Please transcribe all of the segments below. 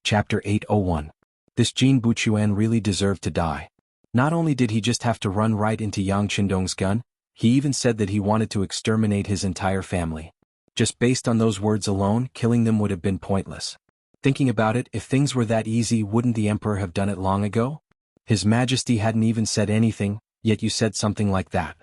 Chapter 801. This Jin Buchuan really deserved to die. Not only did he just have to run right into Yang Qindong's gun, he even said that he wanted to exterminate his entire family. Just based on those words alone, killing them would have been pointless. Thinking about it, if things were that easy, wouldn't the emperor have done it long ago? His Majesty hadn't even said anything, yet you said something like that.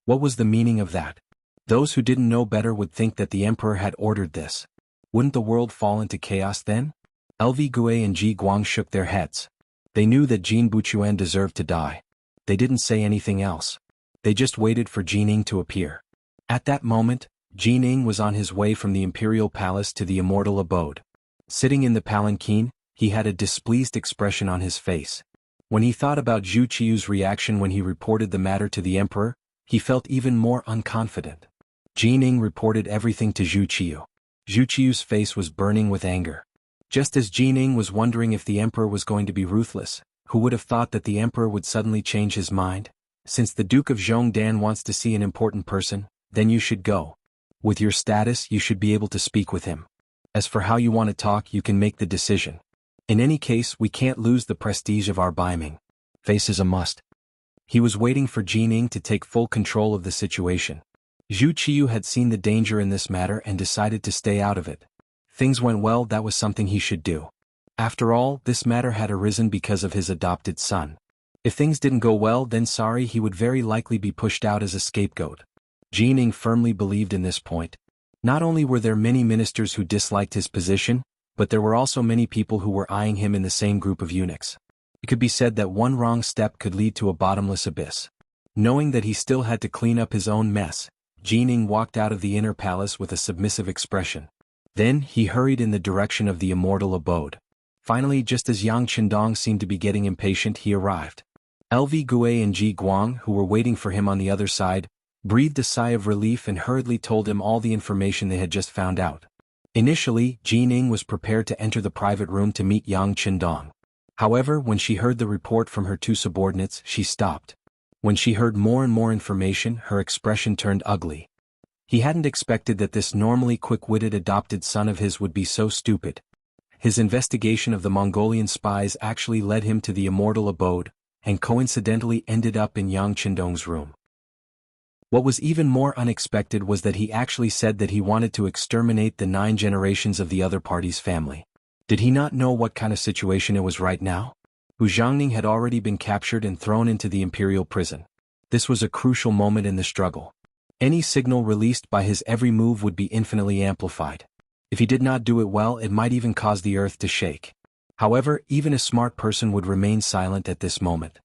What was the meaning of that? Those who didn't know better would think that the emperor had ordered this. Wouldn't the world fall into chaos then? LV Gue and Ji Guang shook their heads. They knew that Jin Buchuan deserved to die. They didn't say anything else. They just waited for Jining to appear. At that moment, Jining was on his way from the imperial palace to the immortal abode. Sitting in the palanquin, he had a displeased expression on his face. When he thought about Zhu Qiu's reaction when he reported the matter to the emperor, he felt even more unconfident. Jining reported everything to Zhu Qiu. Zhu Qiu's face was burning with anger. Just as Jining was wondering if the emperor was going to be ruthless, who would have thought that the emperor would suddenly change his mind? Since the Duke of Zhongdan wants to see an important person, then you should go. With your status, you should be able to speak with him. As for how you want to talk, you can make the decision. In any case, we can't lose the prestige of our Ming. Face is a must. He was waiting for Jining to take full control of the situation. Zhu Qiu had seen the danger in this matter and decided to stay out of it. Things went well, that was something he should do. After all, this matter had arisen because of his adopted son. If things didn't go well, then sorry, he would very likely be pushed out as a scapegoat. Jining firmly believed in this point. Not only were there many ministers who disliked his position, but there were also many people who were eyeing him in the same group of eunuchs. It could be said that one wrong step could lead to a bottomless abyss. Knowing that he still had to clean up his own mess, Jining walked out of the inner palace with a submissive expression. Then, he hurried in the direction of the immortal abode. Finally, just as Yang Qindong seemed to be getting impatient, he arrived. LV Gue and Ji Guang, who were waiting for him on the other side, breathed a sigh of relief and hurriedly told him all the information they had just found out. Initially, Jining was prepared to enter the private room to meet Yang Qindong. However, when she heard the report from her two subordinates, she stopped. When she heard more and more information, her expression turned ugly. He hadn't expected that this normally quick-witted adopted son of his would be so stupid. His investigation of the Mongolian spies actually led him to the immortal abode, and coincidentally ended up in Yang Qindong's room. What was even more unexpected was that he actually said that he wanted to exterminate the 9 generations of the other party's family. Did he not know what kind of situation it was right now? Hu Zhangning had already been captured and thrown into the imperial prison. This was a crucial moment in the struggle. Any signal released by his every move would be infinitely amplified. If he did not do it well, it might even cause the earth to shake. However, even a smart person would remain silent at this moment.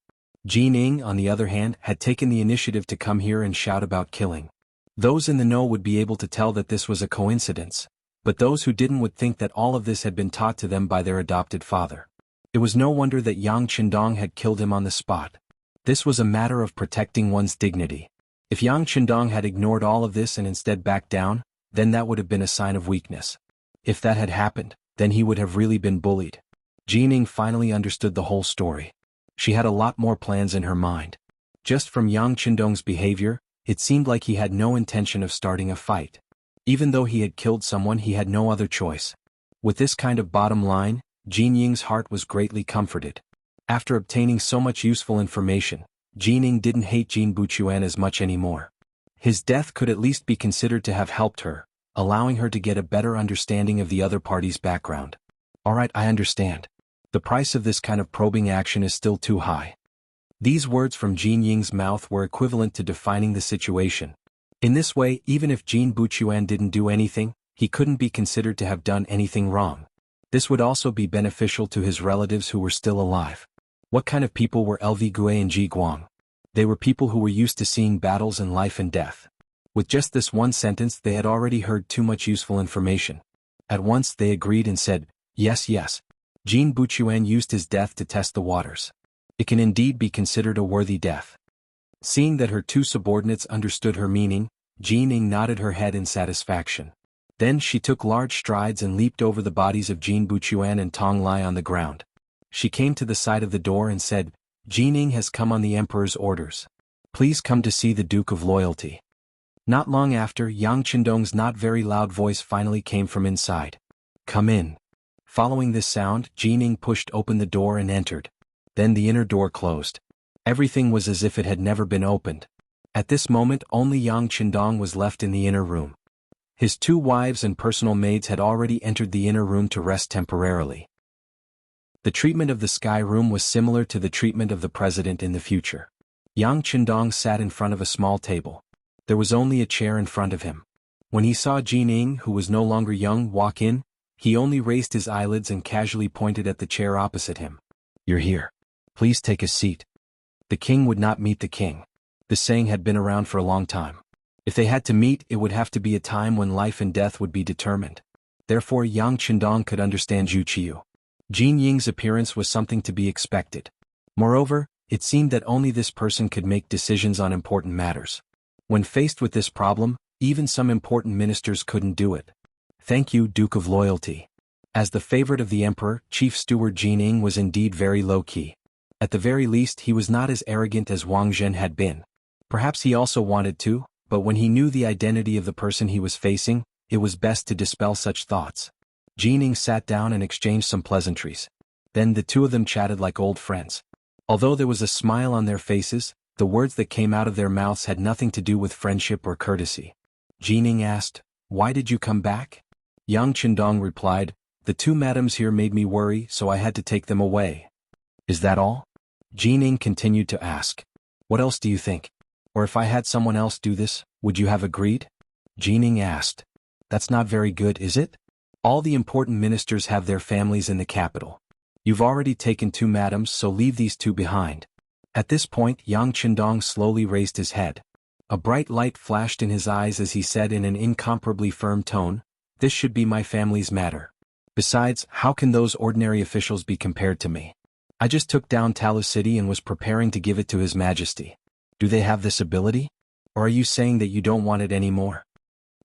Jining, on the other hand, had taken the initiative to come here and shout about killing. Those in the know would be able to tell that this was a coincidence, but those who didn't would think that all of this had been taught to them by their adopted father. It was no wonder that Yang Qindong had killed him on the spot. This was a matter of protecting one's dignity. If Yang Qindong had ignored all of this and instead backed down, then that would have been a sign of weakness. If that had happened, then he would have really been bullied. Jining finally understood the whole story. She had a lot more plans in her mind. Just from Yang Qindong's behavior, it seemed like he had no intention of starting a fight. Even though he had killed someone, he had no other choice. With this kind of bottom line, Jinying's heart was greatly comforted. After obtaining so much useful information, Jining didn't hate Jin Buchuan as much anymore. His death could at least be considered to have helped her, allowing her to get a better understanding of the other party's background. Alright, I understand. The price of this kind of probing action is still too high. These words from Jinying's mouth were equivalent to defining the situation. In this way, even if Jin Buchuan didn't do anything, he couldn't be considered to have done anything wrong. This would also be beneficial to his relatives who were still alive. What kind of people were LV Gue and Ji Guang? They were people who were used to seeing battles and life and death. With just this one sentence, they had already heard too much useful information. At once they agreed and said, yes, yes. Jin Buchuan used his death to test the waters. It can indeed be considered a worthy death. Seeing that her two subordinates understood her meaning, Jining nodded her head in satisfaction. Then she took large strides and leaped over the bodies of Jin Buchuan and Tong Lai on the ground. She came to the side of the door and said, Jining has come on the Emperor's orders. Please come to see the Duke of Loyalty. Not long after, Yang Qindong's not very loud voice finally came from inside. Come in. Following this sound, Jining pushed open the door and entered. Then the inner door closed. Everything was as if it had never been opened. At this moment only Yang Qindong was left in the inner room. His 2 wives and personal maids had already entered the inner room to rest temporarily. The treatment of the sky room was similar to the treatment of the president in the future. Yang Qindong sat in front of a small table. There was only a chair in front of him. When he saw Jining, who was no longer young, walk in, he only raised his eyelids and casually pointed at the chair opposite him. "You're here. Please take a seat." The king would not meet the king. This saying had been around for a long time. If they had to meet, it would have to be a time when life and death would be determined. Therefore Yang Qindong could understand Zhu Qiu. Jin Ying's appearance was something to be expected. Moreover, it seemed that only this person could make decisions on important matters. When faced with this problem, even some important ministers couldn't do it. "Thank you, Duke of Loyalty." As the favorite of the emperor, Chief Steward Jining was indeed very low-key. At the very least he was not as arrogant as Wang Zhen had been. Perhaps he also wanted to, but when he knew the identity of the person he was facing, it was best to dispel such thoughts. Jining sat down and exchanged some pleasantries. Then the 2 of them chatted like old friends. Although there was a smile on their faces, the words that came out of their mouths had nothing to do with friendship or courtesy. Jining asked, "Why did you come back?" Yang Qindong replied, "The 2 madams here made me worry, so I had to take them away." "Is that all?" Jining continued to ask. "What else do you think? Or if I had someone else do this, would you have agreed?" Jining asked. "That's not very good, is it? All the important ministers have their families in the capital. You've already taken 2 madams, so leave these 2 behind." At this point Yang Qindong slowly raised his head. A bright light flashed in his eyes as he said in an incomparably firm tone, "This should be my family's matter. Besides, how can those ordinary officials be compared to me? I just took down Talu City and was preparing to give it to His Majesty. Do they have this ability? Or are you saying that you don't want it anymore?"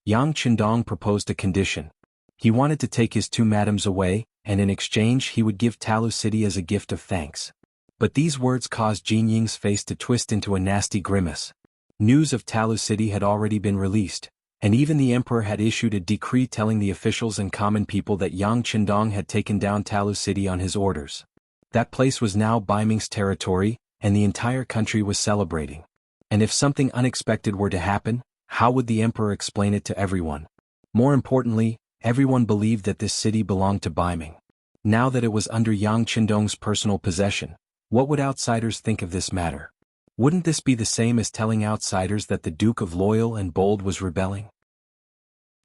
Yang Qindong proposed a condition. He wanted to take his 2 madams away, and in exchange he would give Talu City as a gift of thanks. But these words caused Jin Ying's face to twist into a nasty grimace. News of Talu City had already been released, and even the emperor had issued a decree telling the officials and common people that Yang Qindong had taken down Talu City on his orders. That place was now Ming's territory, and the entire country was celebrating. And if something unexpected were to happen, how would the emperor explain it to everyone? More importantly, everyone believed that this city belonged to Ming. Now that it was under Yang Qindong's personal possession, what would outsiders think of this matter? Wouldn't this be the same as telling outsiders that the Duke of Loyal and Bold was rebelling?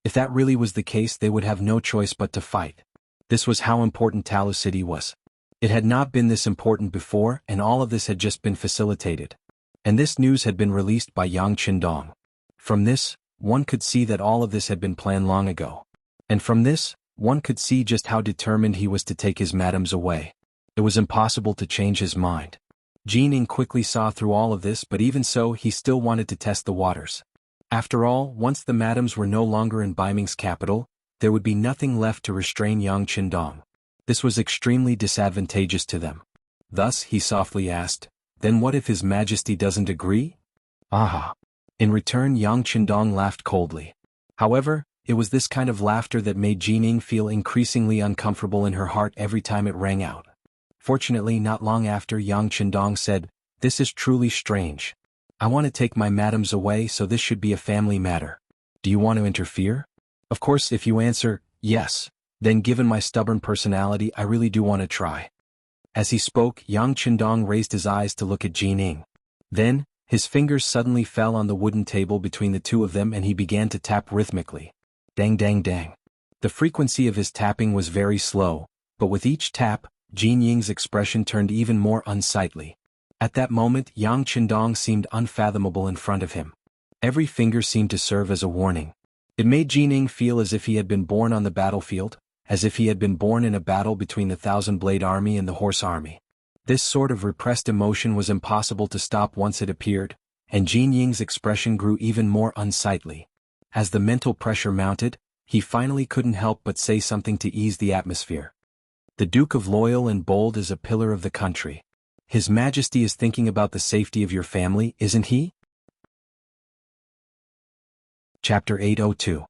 If that really was the case, they would have no choice but to fight. This was how important Talu City was. It had not been this important before, and all of this had just been facilitated. And this news had been released by Yang Qindong. From this, one could see that all of this had been planned long ago. And from this, one could see just how determined he was to take his madams away. It was impossible to change his mind. Jining quickly saw through all of this, but even so he still wanted to test the waters. After all, once the madams were no longer in Ming's capital, there would be nothing left to restrain Yang Qindong. This was extremely disadvantageous to them. Thus, he softly asked, "Then what if His Majesty doesn't agree?" "Aha." In return Yang Qindong laughed coldly. However, it was this kind of laughter that made Jining feel increasingly uncomfortable in her heart every time it rang out. Fortunately, not long after, Yang Qindong said, "This is truly strange. I want to take my madams away, so this should be a family matter. Do you want to interfere?" Of course, if you answer, "Yes," then given my stubborn personality, I really do want to try. As he spoke, Yang Qindong raised his eyes to look at Jining. Then, his fingers suddenly fell on the wooden table between the 2 of them and he began to tap rhythmically. Dang dang dang. The frequency of his tapping was very slow, but with each tap, Jin Ying's expression turned even more unsightly. At that moment Yang Qindong seemed unfathomable in front of him. Every finger seemed to serve as a warning. It made Jining feel as if he had been born on the battlefield, as if he had been born in a battle between the Thousand-Blade Army and the Horse Army. This sort of repressed emotion was impossible to stop once it appeared, and Jin Ying's expression grew even more unsightly. As the mental pressure mounted, he finally couldn't help but say something to ease the atmosphere. "The Duke of Loyal and Bold is a pillar of the country. His Majesty is thinking about the safety of your family, isn't he?" Chapter 802.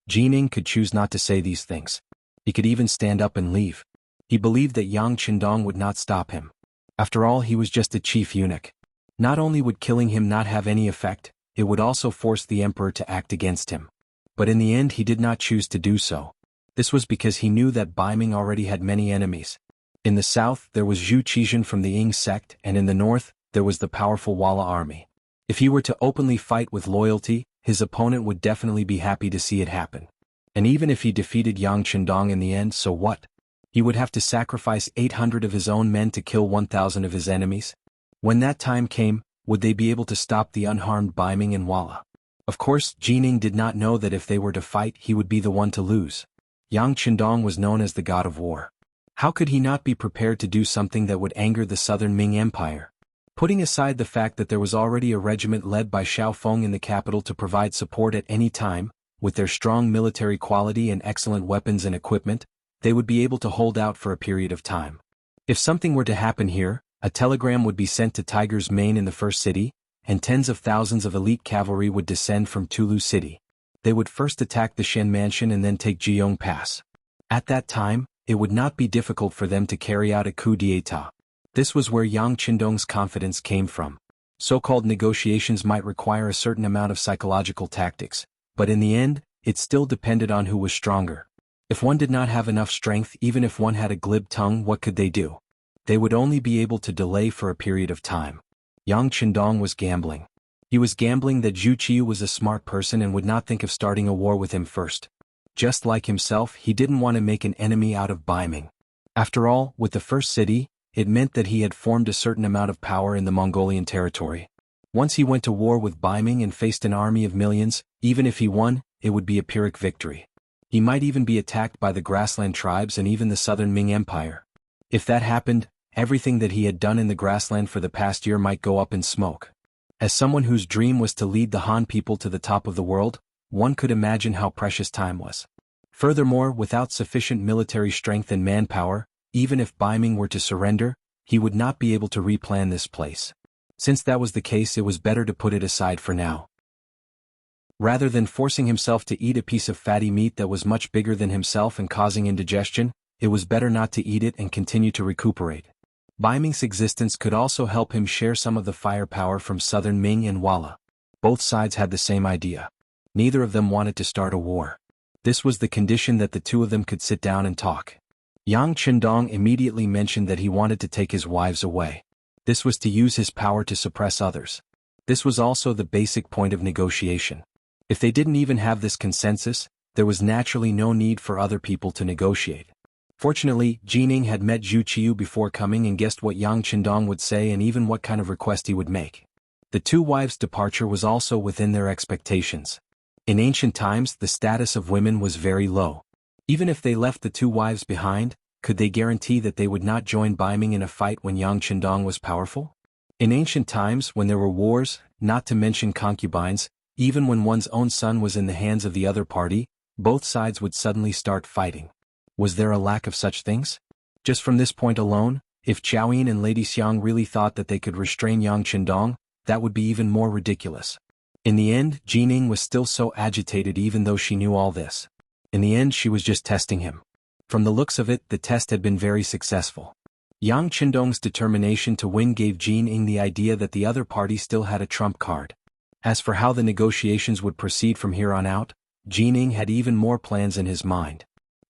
Jining could choose not to say these things. He could even stand up and leave. He believed that Yang Qindong would not stop him. After all, he was just a chief eunuch. Not only would killing him not have any effect, it would also force the emperor to act against him. But in the end he did not choose to do so. This was because he knew that Bai Ming already had many enemies. In the south there was Zhu Qizhen from the Ying sect, and in the north there was the powerful Walla army. If he were to openly fight with loyalty, his opponent would definitely be happy to see it happen. And even if he defeated Yang Qindong in the end, so what? He would have to sacrifice 800 of his own men to kill 1,000 of his enemies? When that time came, would they be able to stop the unharmed Bai Ming and Walla? Of course, Jining did not know that if they were to fight he would be the one to lose. Yang Qindong was known as the god of war. How could he not be prepared to do something that would anger the southern Ming Empire? Putting aside the fact that there was already a regiment led by Xiao Feng in the capital to provide support at any time, with their strong military quality and excellent weapons and equipment, they would be able to hold out for a period of time. If something were to happen here, a telegram would be sent to Tiger's Mane in the first city, and tens of thousands of elite cavalry would descend from Tulu City. They would first attack the Shen Mansion and then take Jianghu Pass. At that time, it would not be difficult for them to carry out a coup d'état. This was where Yang Qindong's confidence came from. So-called negotiations might require a certain amount of psychological tactics, but in the end, it still depended on who was stronger. If one did not have enough strength, even if one had a glib tongue, what could they do? They would only be able to delay for a period of time. Yang Qindong was gambling. He was gambling that Zhu Qiu was a smart person and would not think of starting a war with him first. Just like himself, he didn't want to make an enemy out of Bai Ming. After all, with the first city, it meant that he had formed a certain amount of power in the Mongolian territory. Once he went to war with Bai Ming and faced an army of millions, even if he won, it would be a Pyrrhic victory. He might even be attacked by the grassland tribes and even the southern Ming Empire. If that happened, everything that he had done in the grassland for the past year might go up in smoke. As someone whose dream was to lead the Han people to the top of the world, one could imagine how precious time was. Furthermore, without sufficient military strength and manpower, even if Bai Ming were to surrender, he would not be able to replan this place. Since that was the case, it was better to put it aside for now. Rather than forcing himself to eat a piece of fatty meat that was much bigger than himself and causing indigestion, it was better not to eat it and continue to recuperate. Bai Ming's existence could also help him share some of the firepower from southern Ming and Walla. Both sides had the same idea. Neither of them wanted to start a war. This was the condition that the two of them could sit down and talk. Yang Qindong immediately mentioned that he wanted to take his wives away. This was to use his power to suppress others. This was also the basic point of negotiation. If they didn't even have this consensus, there was naturally no need for other people to negotiate. Fortunately, Jining had met Zhu Qiu before coming and guessed what Yang Qindong would say and even what kind of request he would make. The two wives' departure was also within their expectations. In ancient times, the status of women was very low. Even if they left the two wives behind, could they guarantee that they would not join Bai Ming in a fight when Yang Qindong was powerful? In ancient times, when there were wars, not to mention concubines, even when one's own son was in the hands of the other party, both sides would suddenly start fighting. Was there a lack of such things? Just from this point alone, if Xiaoyin and Lady Xiang really thought that they could restrain Yang Qindong, that would be even more ridiculous. In the end, Jining was still so agitated even though she knew all this. In the end, she was just testing him. From the looks of it, the test had been very successful. Yang Qindong's determination to win gave Jining the idea that the other party still had a trump card. As for how the negotiations would proceed from here on out, Jining had even more plans in his mind.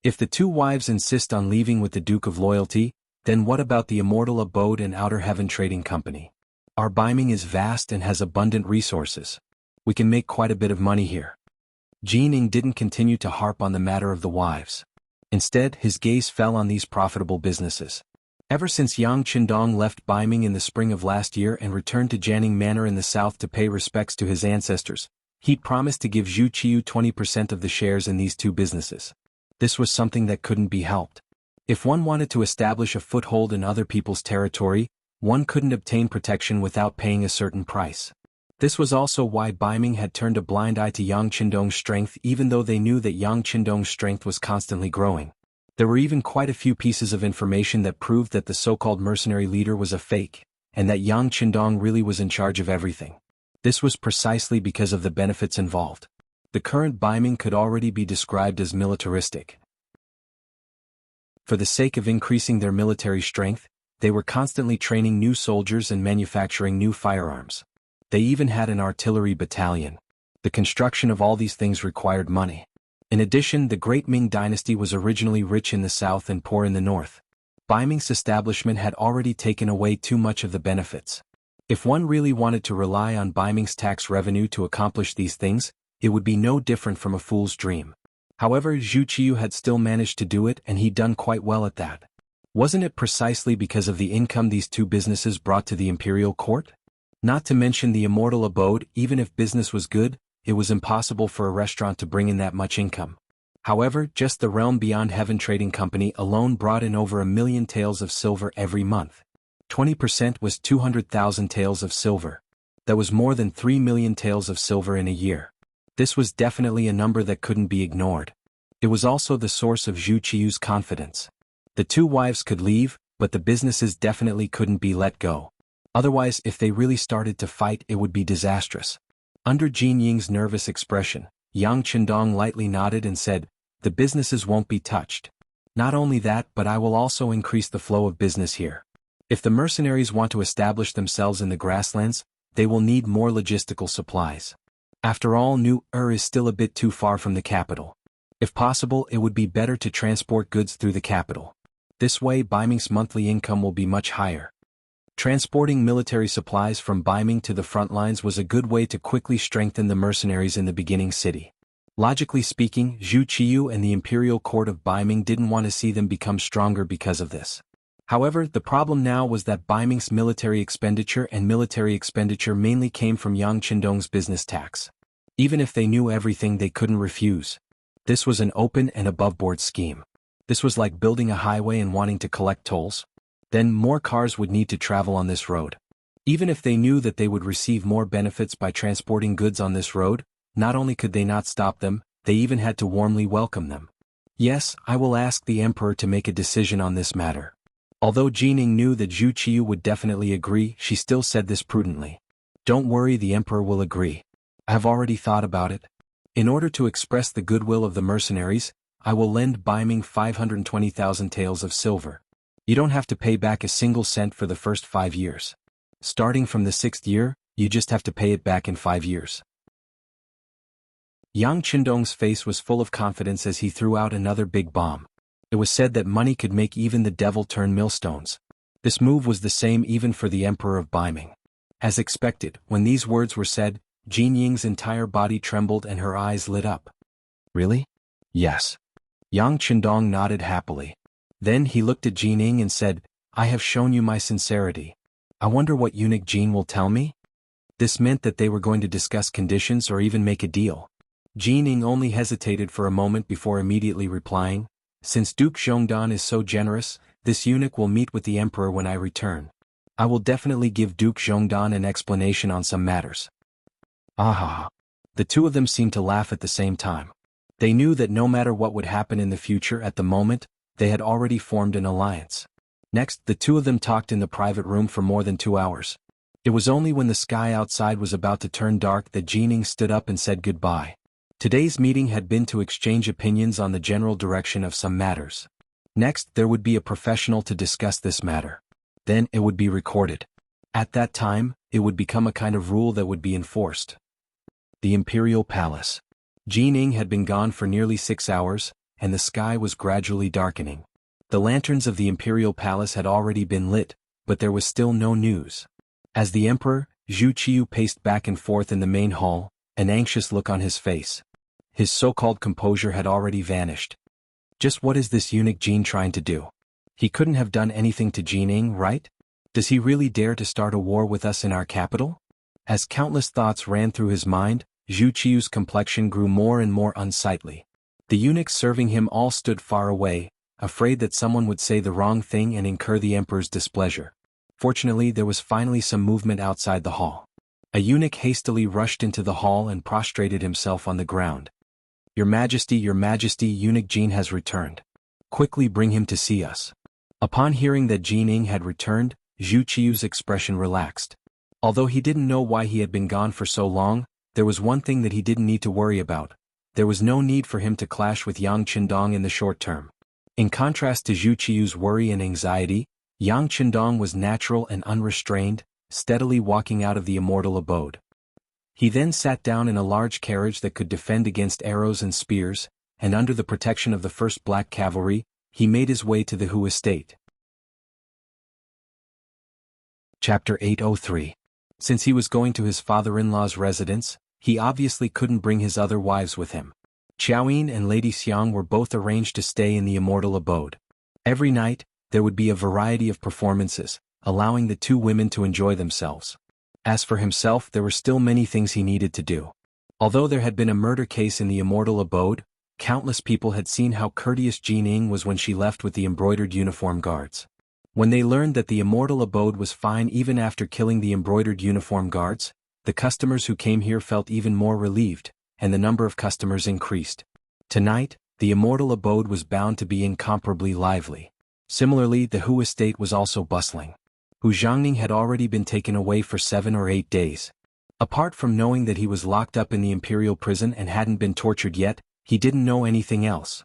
If the two wives insist on leaving with the Duke of Loyalty, then what about the Immortal Abode and Outer Heaven Trading Company? Our Bai Ming is vast and has abundant resources. We can make quite a bit of money here. Jining didn't continue to harp on the matter of the wives. Instead, his gaze fell on these profitable businesses. Ever since Yang Qindong left Bai Ming in the spring of last year and returned to Jianing Manor in the south to pay respects to his ancestors, he promised to give Zhu Qiu 20% of the shares in these two businesses. This was something that couldn't be helped. If one wanted to establish a foothold in other people's territory, one couldn't obtain protection without paying a certain price. This was also why Bai Ming had turned a blind eye to Yang Qindong's strength even though they knew that Yang Qindong's strength was constantly growing. There were even quite a few pieces of information that proved that the so-called mercenary leader was a fake, and that Yang Qindong really was in charge of everything. This was precisely because of the benefits involved. The current Bai Ming could already be described as militaristic. For the sake of increasing their military strength, they were constantly training new soldiers and manufacturing new firearms. They even had an artillery battalion. The construction of all these things required money. In addition, the Great Ming dynasty was originally rich in the south and poor in the north. Ming's establishment had already taken away too much of the benefits. If one really wanted to rely on Ming's tax revenue to accomplish these things, it would be no different from a fool's dream. However, Zhu Qiu had still managed to do it, and he'd done quite well at that. Wasn't it precisely because of the income these two businesses brought to the imperial court? Not to mention the immortal abode. Even if business was good, it was impossible for a restaurant to bring in that much income. However, just the Realm Beyond Heaven Trading Company alone brought in over 1 million taels of silver every month. 20% was 200,000 taels of silver. That was more than 3 million taels of silver in a year. This was definitely a number that couldn't be ignored. It was also the source of Zhu Qiu's confidence. The two wives could leave, but the businesses definitely couldn't be let go. Otherwise, if they really started to fight, it would be disastrous. Under Jin Ying's nervous expression, Yang Qindong lightly nodded and said, "The businesses won't be touched. Not only that, but I will also increase the flow of business here. If the mercenaries want to establish themselves in the grasslands, they will need more logistical supplies. After all, New is still a bit too far from the capital. If possible, it would be better to transport goods through the capital. This way, Ming's monthly income will be much higher." Transporting military supplies from Ming to the front lines was a good way to quickly strengthen the mercenaries in the beginning city. Logically speaking, Zhu Qiu and the imperial court of Ming didn't want to see them become stronger because of this. However, the problem now was that Ming's military expenditure mainly came from Yang Qindong's business tax. Even if they knew everything, they couldn't refuse. This was an open and above-board scheme. This was like building a highway and wanting to collect tolls. Then more cars would need to travel on this road. Even if they knew that they would receive more benefits by transporting goods on this road, not only could they not stop them, they even had to warmly welcome them. "Yes, I will ask the emperor to make a decision on this matter." Although Jining knew that Zhu Qiu would definitely agree, she still said this prudently. "Don't worry, the emperor will agree. I have already thought about it. In order to express the goodwill of the mercenaries, I will lend Ming 520,000 taels of silver. You don't have to pay back a single cent for the first 5 years. Starting from the 6th year, you just have to pay it back in 5 years." Yang Qindong's face was full of confidence as he threw out another big bomb. It was said that money could make even the devil turn millstones. This move was the same even for the emperor of Ming. As expected, when these words were said, Jin Ying's entire body trembled and her eyes lit up. "Really?" "Yes." Yang Qindong nodded happily. Then he looked at Jin Ying and said, "I have shown you my sincerity. I wonder what eunuch Jin will tell me?" This meant that they were going to discuss conditions or even make a deal. Jin Ying only hesitated for a moment before immediately replying, "Since Duke Zhongdan is so generous, this eunuch will meet with the emperor when I return. I will definitely give Duke Zhongdan an explanation on some matters." Ah! The two of them seemed to laugh at the same time. They knew that no matter what would happen in the future, at the moment, they had already formed an alliance. Next, the two of them talked in the private room for more than 2 hours. It was only when the sky outside was about to turn dark that Jining stood up and said goodbye. Today's meeting had been to exchange opinions on the general direction of some matters. Next, there would be a professional to discuss this matter. Then, it would be recorded. At that time, it would become a kind of rule that would be enforced. The Imperial Palace. Jining had been gone for nearly 6 hours, and the sky was gradually darkening. The lanterns of the Imperial Palace had already been lit, but there was still no news. As the emperor, Zhu Qiu paced back and forth in the main hall, an anxious look on his face. His so-called composure had already vanished. Just what is this eunuch Jin trying to do? He couldn't have done anything to Jining, right? Does he really dare to start a war with us in our capital? As countless thoughts ran through his mind, Zhu Qiu's complexion grew more and more unsightly. The eunuchs serving him all stood far away, afraid that someone would say the wrong thing and incur the emperor's displeasure. Fortunately, there was finally some movement outside the hall. A eunuch hastily rushed into the hall and prostrated himself on the ground. Your Majesty, eunuch Jin has returned. Quickly bring him to see us." Upon hearing that Jining had returned, Zhu Qiu's expression relaxed. Although he didn't know why he had been gone for so long, there was one thing that he didn't need to worry about. There was no need for him to clash with Yang Qindong in the short term. In contrast to Zhu Qiu's worry and anxiety, Yang Qindong was natural and unrestrained, steadily walking out of the immortal abode. He then sat down in a large carriage that could defend against arrows and spears, and under the protection of the first Black Cavalry, he made his way to the Hu estate. Chapter 803. Since he was going to his father-in-law's residence, he obviously couldn't bring his other wives with him. Xiaoyin and Lady Xiang were both arranged to stay in the immortal abode. Every night, there would be a variety of performances, allowing the two women to enjoy themselves. As for himself, there were still many things he needed to do. Although there had been a murder case in the immortal abode, countless people had seen how courteous Jining was when she left with the embroidered uniform guards. When they learned that the immortal abode was fine even after killing the embroidered uniform guards, the customers who came here felt even more relieved, and the number of customers increased. Tonight, the immortal abode was bound to be incomparably lively. Similarly, the Hu estate was also bustling. Hu Zhangning had already been taken away for 7 or 8 days. Apart from knowing that he was locked up in the imperial prison and hadn't been tortured yet, he didn't know anything else.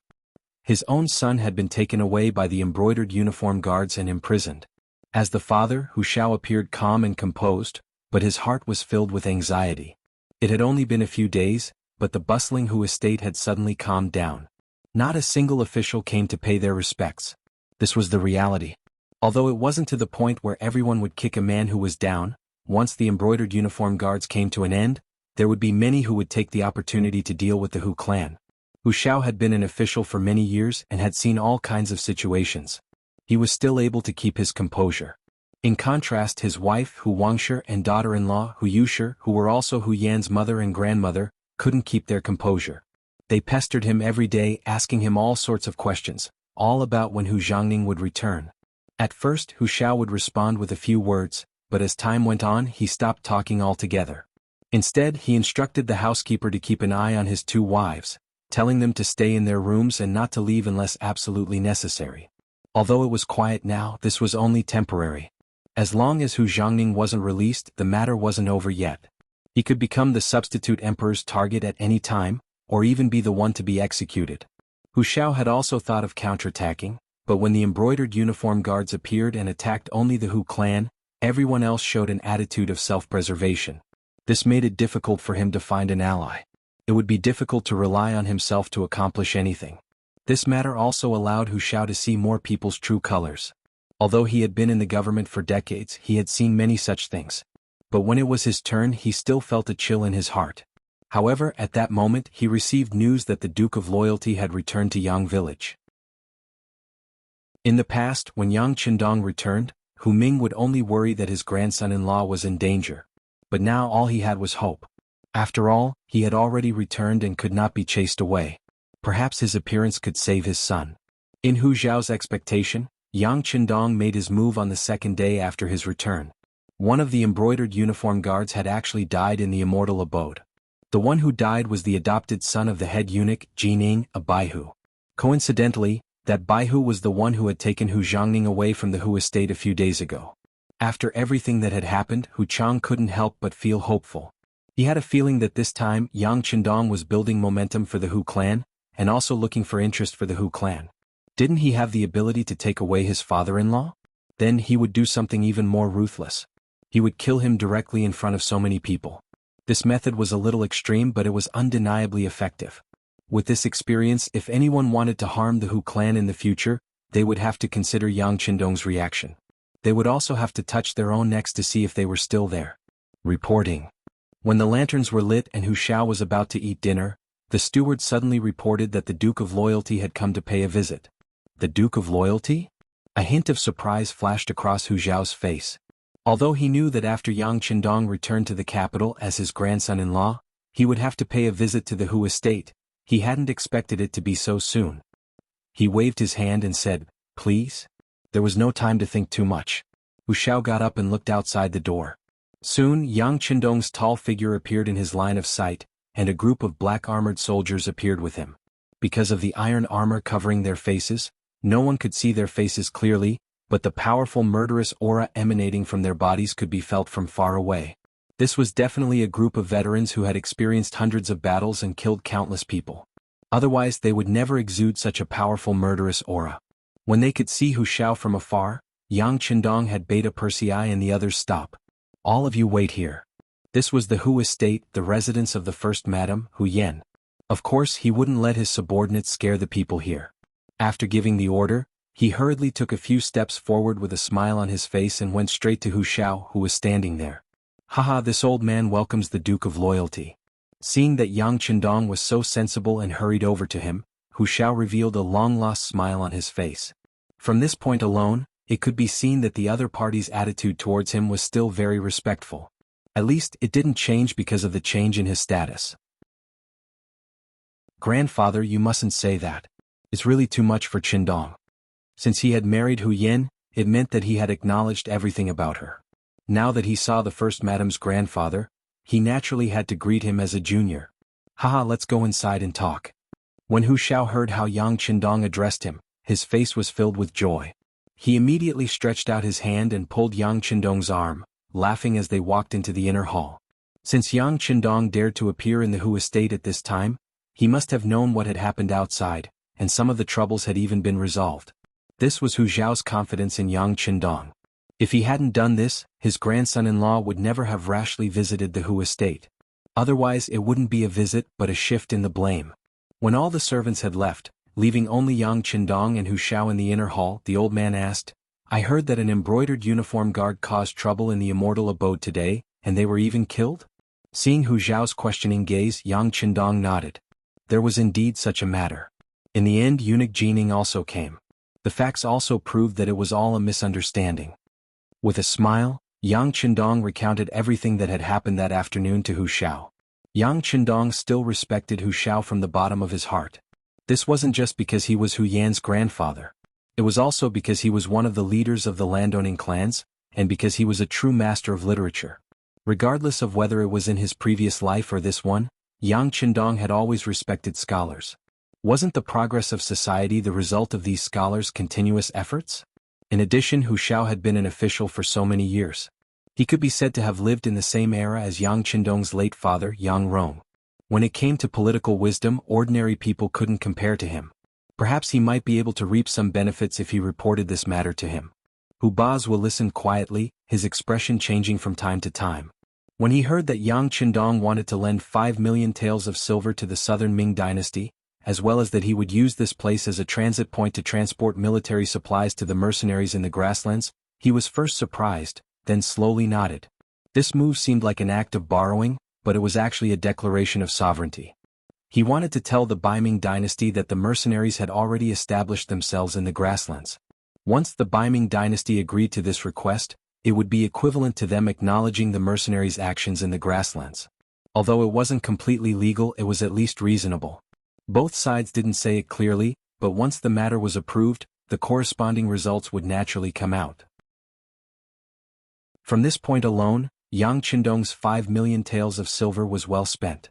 His own son had been taken away by the embroidered uniform guards and imprisoned. As the father, Hu Xiao appeared calm and composed, but his heart was filled with anxiety. It had only been a few days, but the bustling Hu estate had suddenly calmed down. Not a single official came to pay their respects. This was the reality. Although it wasn't to the point where everyone would kick a man who was down, once the embroidered uniform guards came to an end, there would be many who would take the opportunity to deal with the Hu clan. Hu Xiao had been an official for many years and had seen all kinds of situations. He was still able to keep his composure. In contrast, his wife, Hu Wangshi, and daughter-in-law, Hu Yushi, who were also Hu Yan's mother and grandmother, couldn't keep their composure. They pestered him every day, asking him all sorts of questions, all about when Hu Zhangning would return. At first, Hu Xiao would respond with a few words, but as time went on, he stopped talking altogether. Instead, he instructed the housekeeper to keep an eye on his 2 wives, telling them to stay in their rooms and not to leave unless absolutely necessary. Although it was quiet now, this was only temporary. As long as Hu Zhangning wasn't released, the matter wasn't over yet. He could become the substitute emperor's target at any time, or even be the one to be executed. Hu Xiao had also thought of counterattacking, but when the embroidered uniform guards appeared and attacked only the Hu clan, everyone else showed an attitude of self-preservation. This made it difficult for him to find an ally. It would be difficult to rely on himself to accomplish anything. This matter also allowed Hu Xiao to see more people's true colors. Although he had been in the government for decades, he had seen many such things. But when it was his turn, he still felt a chill in his heart. However, at that moment, he received news that the Duke of Loyalty had returned to Yang village. In the past, when Yang Qindong returned, Hu Ming would only worry that his grandson-in-law was in danger. But now all he had was hope. After all, he had already returned and could not be chased away. Perhaps his appearance could save his son. In Hu Zhao's expectation, Yang Qindong made his move on the 2nd day after his return. One of the embroidered uniform guards had actually died in the immortal abode. The one who died was the adopted son of the head eunuch, Jining, a Baihu. Coincidentally, that Baihu was the one who had taken Hu Zhangning away from the Hu estate a few days ago. After everything that had happened, Hu Chang couldn't help but feel hopeful. He had a feeling that this time Yang Qindong was building momentum for the Hu clan, and also looking for interest for the Hu clan. Didn't he have the ability to take away his father-in-law? Then he would do something even more ruthless. He would kill him directly in front of so many people. This method was a little extreme, but it was undeniably effective. With this experience, if anyone wanted to harm the Hu clan in the future, they would have to consider Yang Qindong's reaction. They would also have to touch their own necks to see if they were still there. Reporting. When the lanterns were lit and Hu Xiao was about to eat dinner, the steward suddenly reported that the Duke of Loyalty had come to pay a visit. The Duke of Loyalty? A hint of surprise flashed across Hu Zhao's face. Although he knew that after Yang Qindong returned to the capital as his grandson-in-law, he would have to pay a visit to the Hu estate, he hadn't expected it to be so soon. He waved his hand and said, "Please?" There was no time to think too much. Hu Xiao got up and looked outside the door. Soon, Yang Qindong's tall figure appeared in his line of sight, and a group of black-armored soldiers appeared with him. Because of the iron armor covering their faces, no one could see their faces clearly, but the powerful murderous aura emanating from their bodies could be felt from far away. This was definitely a group of veterans who had experienced hundreds of battles and killed countless people. Otherwise they would never exude such a powerful murderous aura. When they could see Hu Shao from afar, Yang Qindong had bade Percy and the others stop. All of you wait here. This was the Hu estate, the residence of the first Madam, Hu Yen. Of course he wouldn't let his subordinates scare the people here. After giving the order, he hurriedly took a few steps forward with a smile on his face and went straight to Hu Shao, who was standing there. Haha, this old man welcomes the Duke of Loyalty. Seeing that Yang Qindong was so sensible and hurried over to him, Hu Shao revealed a long-lost smile on his face. From this point alone, it could be seen that the other party's attitude towards him was still very respectful. At least, it didn't change because of the change in his status. Grandfather, you mustn't say that. It's really too much for Qindong. Since he had married Hu Yen, it meant that he had acknowledged everything about her. Now that he saw the first madam's grandfather, he naturally had to greet him as a junior. Haha, let's go inside and talk. When Hu Shao heard how Yang Qindong addressed him, his face was filled with joy. He immediately stretched out his hand and pulled Yang Qindong's arm, laughing as they walked into the inner hall. Since Yang Qindong dared to appear in the Hu estate at this time, he must have known what had happened outside, and some of the troubles had even been resolved. This was Hu Zhao's confidence in Yang Qindong. If he hadn't done this, his grandson-in-law would never have rashly visited the Hu estate. Otherwise it wouldn't be a visit but a shift in the blame. When all the servants had left, leaving only Yang Qindong and Hu Shao in the inner hall, the old man asked, I heard that an embroidered uniform guard caused trouble in the immortal abode today, and they were even killed? Seeing Hu Zhao's questioning gaze, Yang Qindong nodded. There was indeed such a matter. In the end, eunuch Jining also came. The facts also proved that it was all a misunderstanding. With a smile, Yang Qindong recounted everything that had happened that afternoon to Hu Shao. Yang Qindong still respected Hu Shao from the bottom of his heart. This wasn't just because he was Hu Yan's grandfather. It was also because he was one of the leaders of the landowning clans, and because he was a true master of literature. Regardless of whether it was in his previous life or this one, Yang Qindong had always respected scholars. Wasn't the progress of society the result of these scholars' continuous efforts? In addition, Hu Shao had been an official for so many years. He could be said to have lived in the same era as Yang Qindong's late father, Yang Rong. When it came to political wisdom, ordinary people couldn't compare to him. Perhaps he might be able to reap some benefits if he reported this matter to him. Hu Bazwa listened quietly, his expression changing from time to time. When he heard that Yang Qindong wanted to lend 5 million taels of silver to the southern Ming dynasty, as well as that he would use this place as a transit point to transport military supplies to the mercenaries in the grasslands, he was first surprised, then slowly nodded. This move seemed like an act of borrowing, but it was actually a declaration of sovereignty. He wanted to tell the Ming dynasty that the mercenaries had already established themselves in the grasslands. Once the Ming dynasty agreed to this request, it would be equivalent to them acknowledging the mercenaries' actions in the grasslands. Although it wasn't completely legal, it was at least reasonable. Both sides didn't say it clearly, but once the matter was approved, the corresponding results would naturally come out. From this point alone, Yang Qindong's 5 million taels of silver was well spent.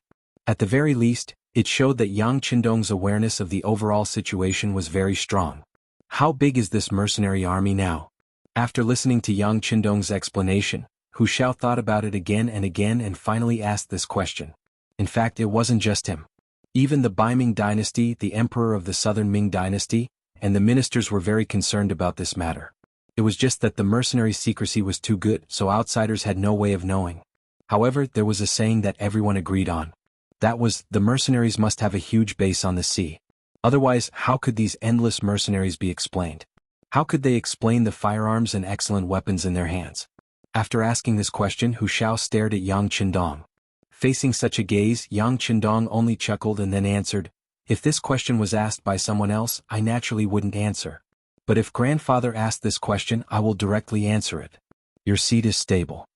At the very least, it showed that Yang Qindong's awareness of the overall situation was very strong. How big is this mercenary army now? After listening to Yang Qindong's explanation, Hu Shao thought about it again and finally asked this question. In fact, it wasn't just him. Even the Ming dynasty, the emperor of the southern Ming dynasty, and the ministers were very concerned about this matter. It was just that the mercenary secrecy was too good, so outsiders had no way of knowing. However, there was a saying that everyone agreed on. That was, the mercenaries must have a huge base on the sea. Otherwise, how could these endless mercenaries be explained? How could they explain the firearms and excellent weapons in their hands? After asking this question, Hu Shao stared at Yang Qindong. Facing such a gaze, Yang Qindong only chuckled and then answered, If this question was asked by someone else, I naturally wouldn't answer. But if grandfather asked this question, I will directly answer it. Your seat is stable.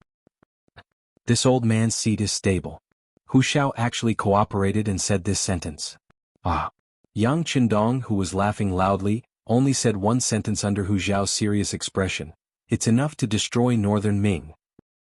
This old man's seat is stable. Hu Shao actually cooperated and said this sentence. Ah. Yang Qindong, who was laughing loudly, only said one sentence under Hu Zhao's serious expression. It's enough to destroy northern Ming.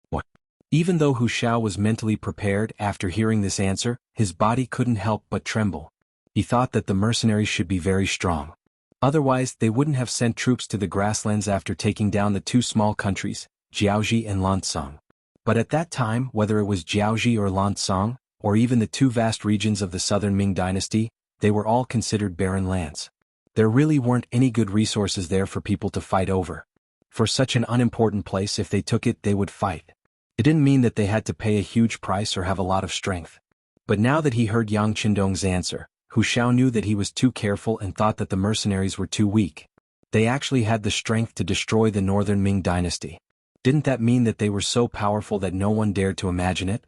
What? Even though Hu Shao was mentally prepared after hearing this answer, his body couldn't help but tremble. He thought that the mercenaries should be very strong. Otherwise, they wouldn't have sent troops to the grasslands after taking down the two small countries, Jiaoji and Lancang. But at that time, whether it was Jiaoji or Lancang, or even the two vast regions of the southern Ming dynasty, they were all considered barren lands. There really weren't any good resources there for people to fight over. For such an unimportant place, if they took it, they would fight. It didn't mean that they had to pay a huge price or have a lot of strength. But now that he heard Yang Qindong's answer, Hu Xiao knew that he was too careful and thought that the mercenaries were too weak. They actually had the strength to destroy the northern Ming dynasty. Didn't that mean that they were so powerful that no one dared to imagine it?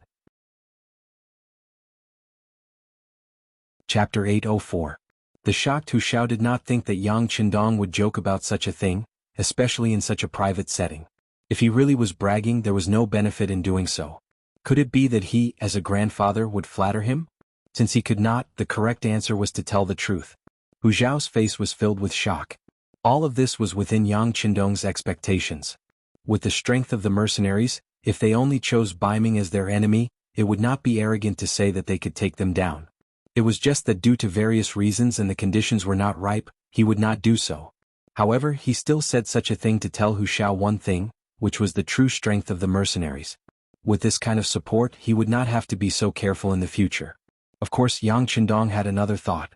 Chapter 804. The shocked Hu Xiao did not think that Yang Qindong would joke about such a thing, especially in such a private setting. If he really was bragging, there was no benefit in doing so. Could it be that he, as a grandfather, would flatter him? Since he could not, the correct answer was to tell the truth. Hu Xiao's face was filled with shock. All of this was within Yang Qindong's expectations. With the strength of the mercenaries, if they only chose Bai Ming as their enemy, it would not be arrogant to say that they could take them down. It was just that due to various reasons and the conditions were not ripe, he would not do so. However, he still said such a thing to tell Hu Xiao one thing, which was the true strength of the mercenaries. With this kind of support, he would not have to be so careful in the future. Of course, Yang Qindong had another thought.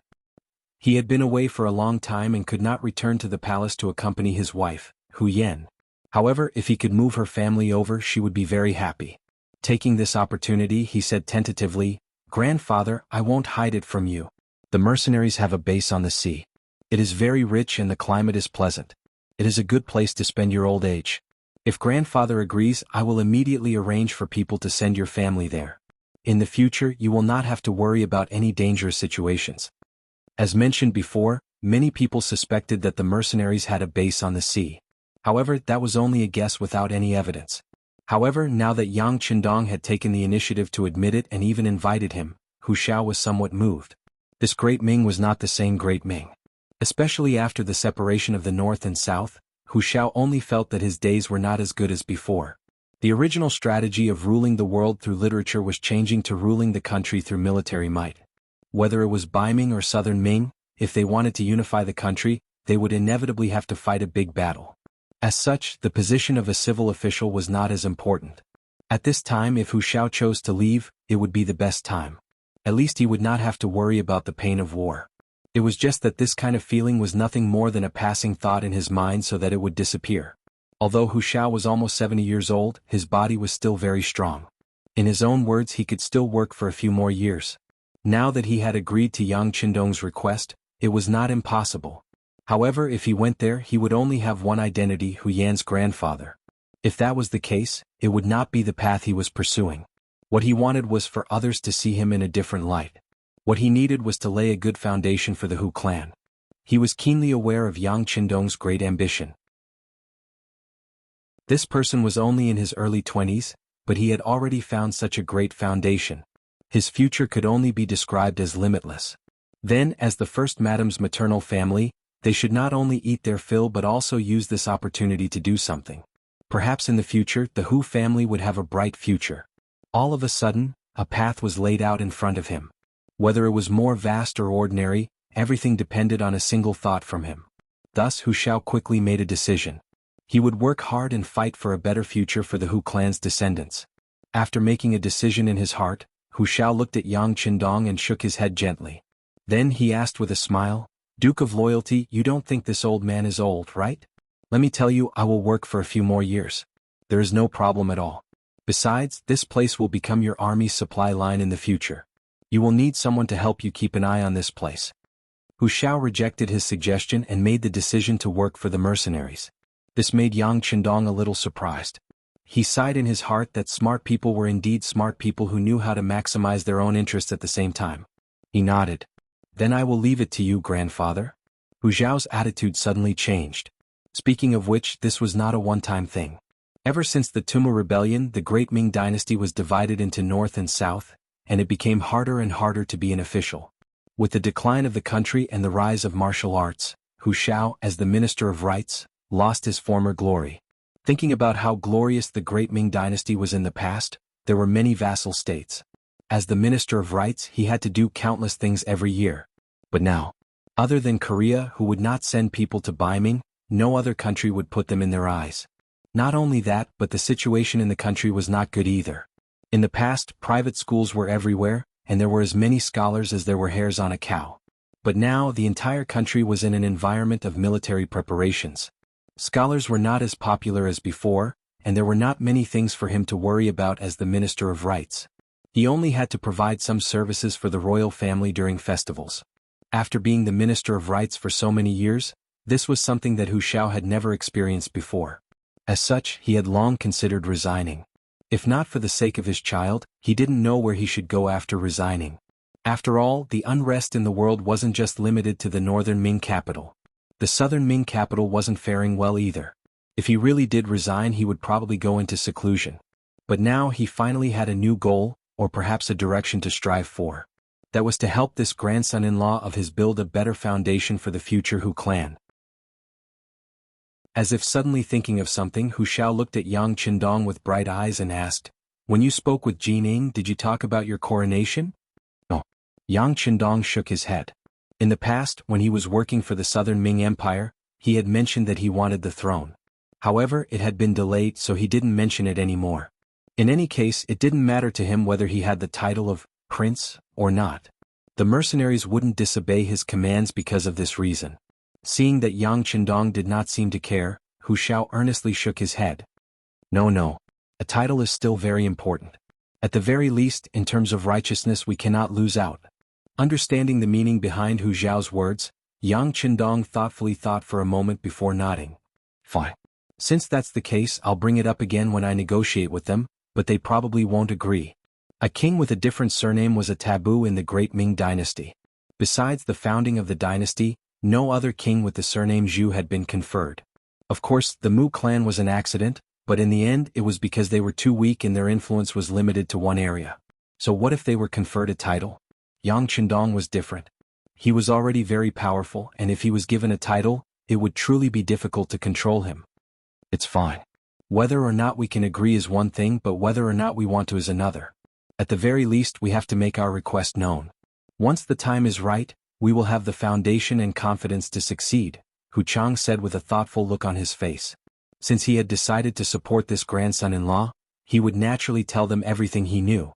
He had been away for a long time and could not return to the palace to accompany his wife, Hu Yan. However, if he could move her family over, she would be very happy. Taking this opportunity, he said tentatively, "Grandfather, I won't hide it from you. The mercenaries have a base on the sea. It is very rich and the climate is pleasant. It is a good place to spend your old age. If grandfather agrees, I will immediately arrange for people to send your family there. In the future, you will not have to worry about any dangerous situations." As mentioned before, many people suspected that the mercenaries had a base on the sea. However, that was only a guess without any evidence. However, now that Yang Qindong had taken the initiative to admit it and even invited him, Hu Xiao was somewhat moved. This great Ming was not the same great Ming. Especially after the separation of the North and South, Hu Xiao only felt that his days were not as good as before. The original strategy of ruling the world through literature was changing to ruling the country through military might. Whether it was Bai Ming or Southern Ming, if they wanted to unify the country, they would inevitably have to fight a big battle. As such, the position of a civil official was not as important. At this time, if Hu Xiao chose to leave, it would be the best time. At least he would not have to worry about the pain of war. It was just that this kind of feeling was nothing more than a passing thought in his mind so that it would disappear. Although Hu Xiao was almost 70 years old, his body was still very strong. In his own words, he could still work for a few more years. Now that he had agreed to Yang Qindong's request, it was not impossible. However, if he went there, he would only have one identity, Hu Yan's grandfather. If that was the case, it would not be the path he was pursuing. What he wanted was for others to see him in a different light. What he needed was to lay a good foundation for the Hu clan. He was keenly aware of Yang Qindong's great ambition. This person was only in his early 20s, but he had already found such a great foundation. His future could only be described as limitless. Then, as the first madame's maternal family, they should not only eat their fill but also use this opportunity to do something. Perhaps in the future, the Hu family would have a bright future. All of a sudden, a path was laid out in front of him. Whether it was more vast or ordinary, everything depended on a single thought from him. Thus Hu Xiao quickly made a decision. He would work hard and fight for a better future for the Hu clan's descendants. After making a decision in his heart, Hu Xiao looked at Yang Qindong and shook his head gently. Then he asked with a smile, "Duke of Loyalty, you don't think this old man is old, right? Let me tell you, I will work for a few more years. There is no problem at all. Besides, this place will become your army's supply line in the future. You will need someone to help you keep an eye on this place." Hu Xiao rejected his suggestion and made the decision to work for the mercenaries. This made Yang Qindong a little surprised. He sighed in his heart that smart people were indeed smart people who knew how to maximize their own interests at the same time. He nodded. "Then I will leave it to you, grandfather." Hu Xiao's attitude suddenly changed. Speaking of which, this was not a one-time thing. Ever since the Tumu Rebellion, the great Ming dynasty was divided into North and South, and it became harder and harder to be an official. With the decline of the country and the rise of martial arts, Hu Xiao, as the Minister of Rights, lost his former glory. Thinking about how glorious the great Ming dynasty was in the past, there were many vassal states. As the Minister of Rights, he had to do countless things every year. But now, other than Korea, who would not send people to Bai Ming, no other country would put them in their eyes. Not only that, but the situation in the country was not good either. In the past, private schools were everywhere, and there were as many scholars as there were hairs on a cow. But now the entire country was in an environment of military preparations. Scholars were not as popular as before, and there were not many things for him to worry about as the Minister of Rites. He only had to provide some services for the royal family during festivals. After being the Minister of Rites for so many years, this was something that Hu Xiao had never experienced before. As such, he had long considered resigning. If not for the sake of his child, he didn't know where he should go after resigning. After all, the unrest in the world wasn't just limited to the northern Ming capital. The southern Ming capital wasn't faring well either. If he really did resign, he would probably go into seclusion. But now he finally had a new goal, or perhaps a direction to strive for. That was to help this grandson-in-law of his build a better foundation for the future Hu clan. As if suddenly thinking of something, Hu Xiao looked at Yang Qindong with bright eyes and asked, "When you spoke with Jining, did you talk about your coronation?" No. Yang Qindong shook his head. In the past, when he was working for the southern Ming Empire, he had mentioned that he wanted the throne. However, it had been delayed, so he didn't mention it anymore. In any case, it didn't matter to him whether he had the title of prince or not. The mercenaries wouldn't disobey his commands because of this reason. Seeing that Yang Qindong did not seem to care, Hu Xiao earnestly shook his head. No. A title is still very important. At the very least, in terms of righteousness, we cannot lose out. Understanding the meaning behind Hu Xiao's words, Yang Qindong thoughtfully thought for a moment before nodding. Fine. Since that's the case, I'll bring it up again when I negotiate with them, but they probably won't agree. A king with a different surname was a taboo in the Great Ming dynasty. Besides the founding of the dynasty, no other king with the surname Zhu had been conferred. Of course, the Mu clan was an accident, but in the end it was because they were too weak and their influence was limited to one area. So what if they were conferred a title? Yang Qindong was different. He was already very powerful, and if he was given a title, it would truly be difficult to control him. It's fine. Whether or not we can agree is one thing, but whether or not we want to is another. At the very least, we have to make our request known. Once the time is right, we will have the foundation and confidence to succeed, Hu Chang said with a thoughtful look on his face. Since he had decided to support this grandson-in-law, he would naturally tell them everything he knew.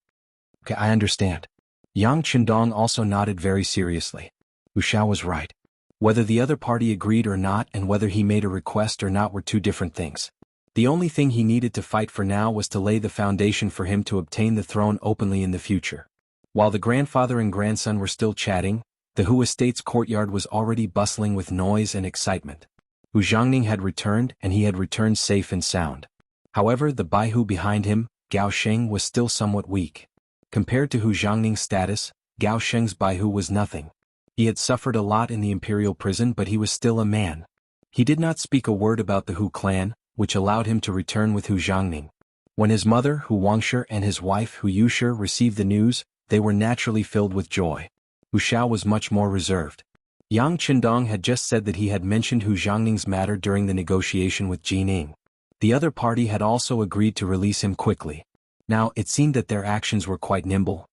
Okay, I understand. Yang Qindong also nodded very seriously. Hu Xiao was right. Whether the other party agreed or not and whether he made a request or not were two different things. The only thing he needed to fight for now was to lay the foundation for him to obtain the throne openly in the future. While the grandfather and grandson were still chatting, the Hu estate's courtyard was already bustling with noise and excitement. Hu Jiangning had returned, and he had returned safe and sound. However, the Baihu behind him, Gao Sheng, was still somewhat weak. Compared to Hu Jiangning's status, Gao Sheng's Baihu was nothing. He had suffered a lot in the imperial prison, but he was still a man. He did not speak a word about the Hu clan, which allowed him to return with Hu Jiangning. When his mother, Hu Wangshi, and his wife, Hu Yushi, received the news, they were naturally filled with joy. Hu Xiao was much more reserved. Yang Qindong had just said that he had mentioned Hu Jiangning's matter during the negotiation with Jining. The other party had also agreed to release him quickly. Now, it seemed that their actions were quite nimble.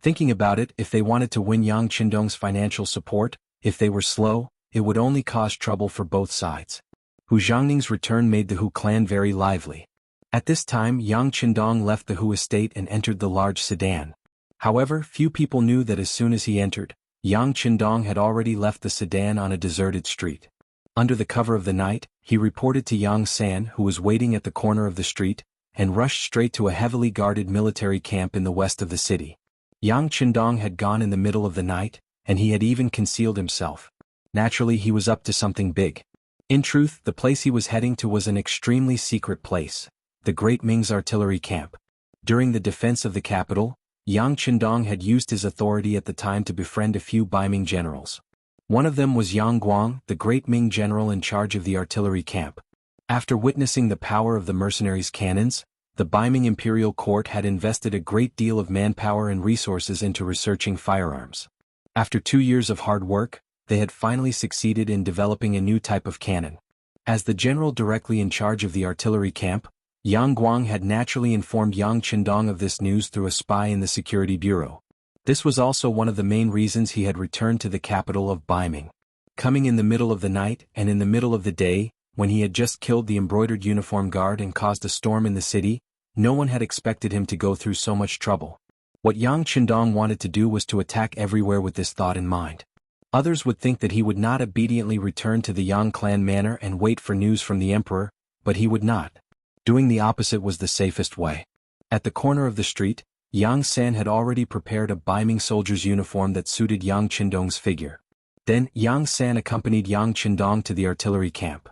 Thinking about it, if they wanted to win Yang Qindong's financial support, if they were slow, it would only cause trouble for both sides. Hu Jiangning's return made the Hu clan very lively. At this time, Yang Qindong left the Hu estate and entered the large sedan. However, few people knew that as soon as he entered, Yang Qindong had already left the sedan on a deserted street. Under the cover of the night, he reported to Yang San, who was waiting at the corner of the street, and rushed straight to a heavily guarded military camp in the west of the city. Yang Qindong had gone in the middle of the night, and he had even concealed himself. Naturally, he was up to something big. In truth, the place he was heading to was an extremely secret place, the Great Ming's artillery camp. During the defense of the capital, Yang Qindong had used his authority at the time to befriend a few Ming generals. One of them was Yang Guang, the Great Ming general in charge of the artillery camp. After witnessing the power of the mercenaries' cannons, the Ming imperial court had invested a great deal of manpower and resources into researching firearms. After 2 years of hard work, they had finally succeeded in developing a new type of cannon. As the general directly in charge of the artillery camp, Yang Guang had naturally informed Yang Qindong of this news through a spy in the security bureau. This was also one of the main reasons he had returned to the capital of Ming. Coming in the middle of the night and in the middle of the day, when he had just killed the embroidered uniform guard and caused a storm in the city, no one had expected him to go through so much trouble. What Yang Qindong wanted to do was to attack everywhere with this thought in mind. Others would think that he would not obediently return to the Yang clan manor and wait for news from the emperor, but he would not. Doing the opposite was the safest way. At the corner of the street, Yang San had already prepared a Ming soldier's uniform that suited Yang Qindong's figure. Then, Yang San accompanied Yang Qindong to the artillery camp.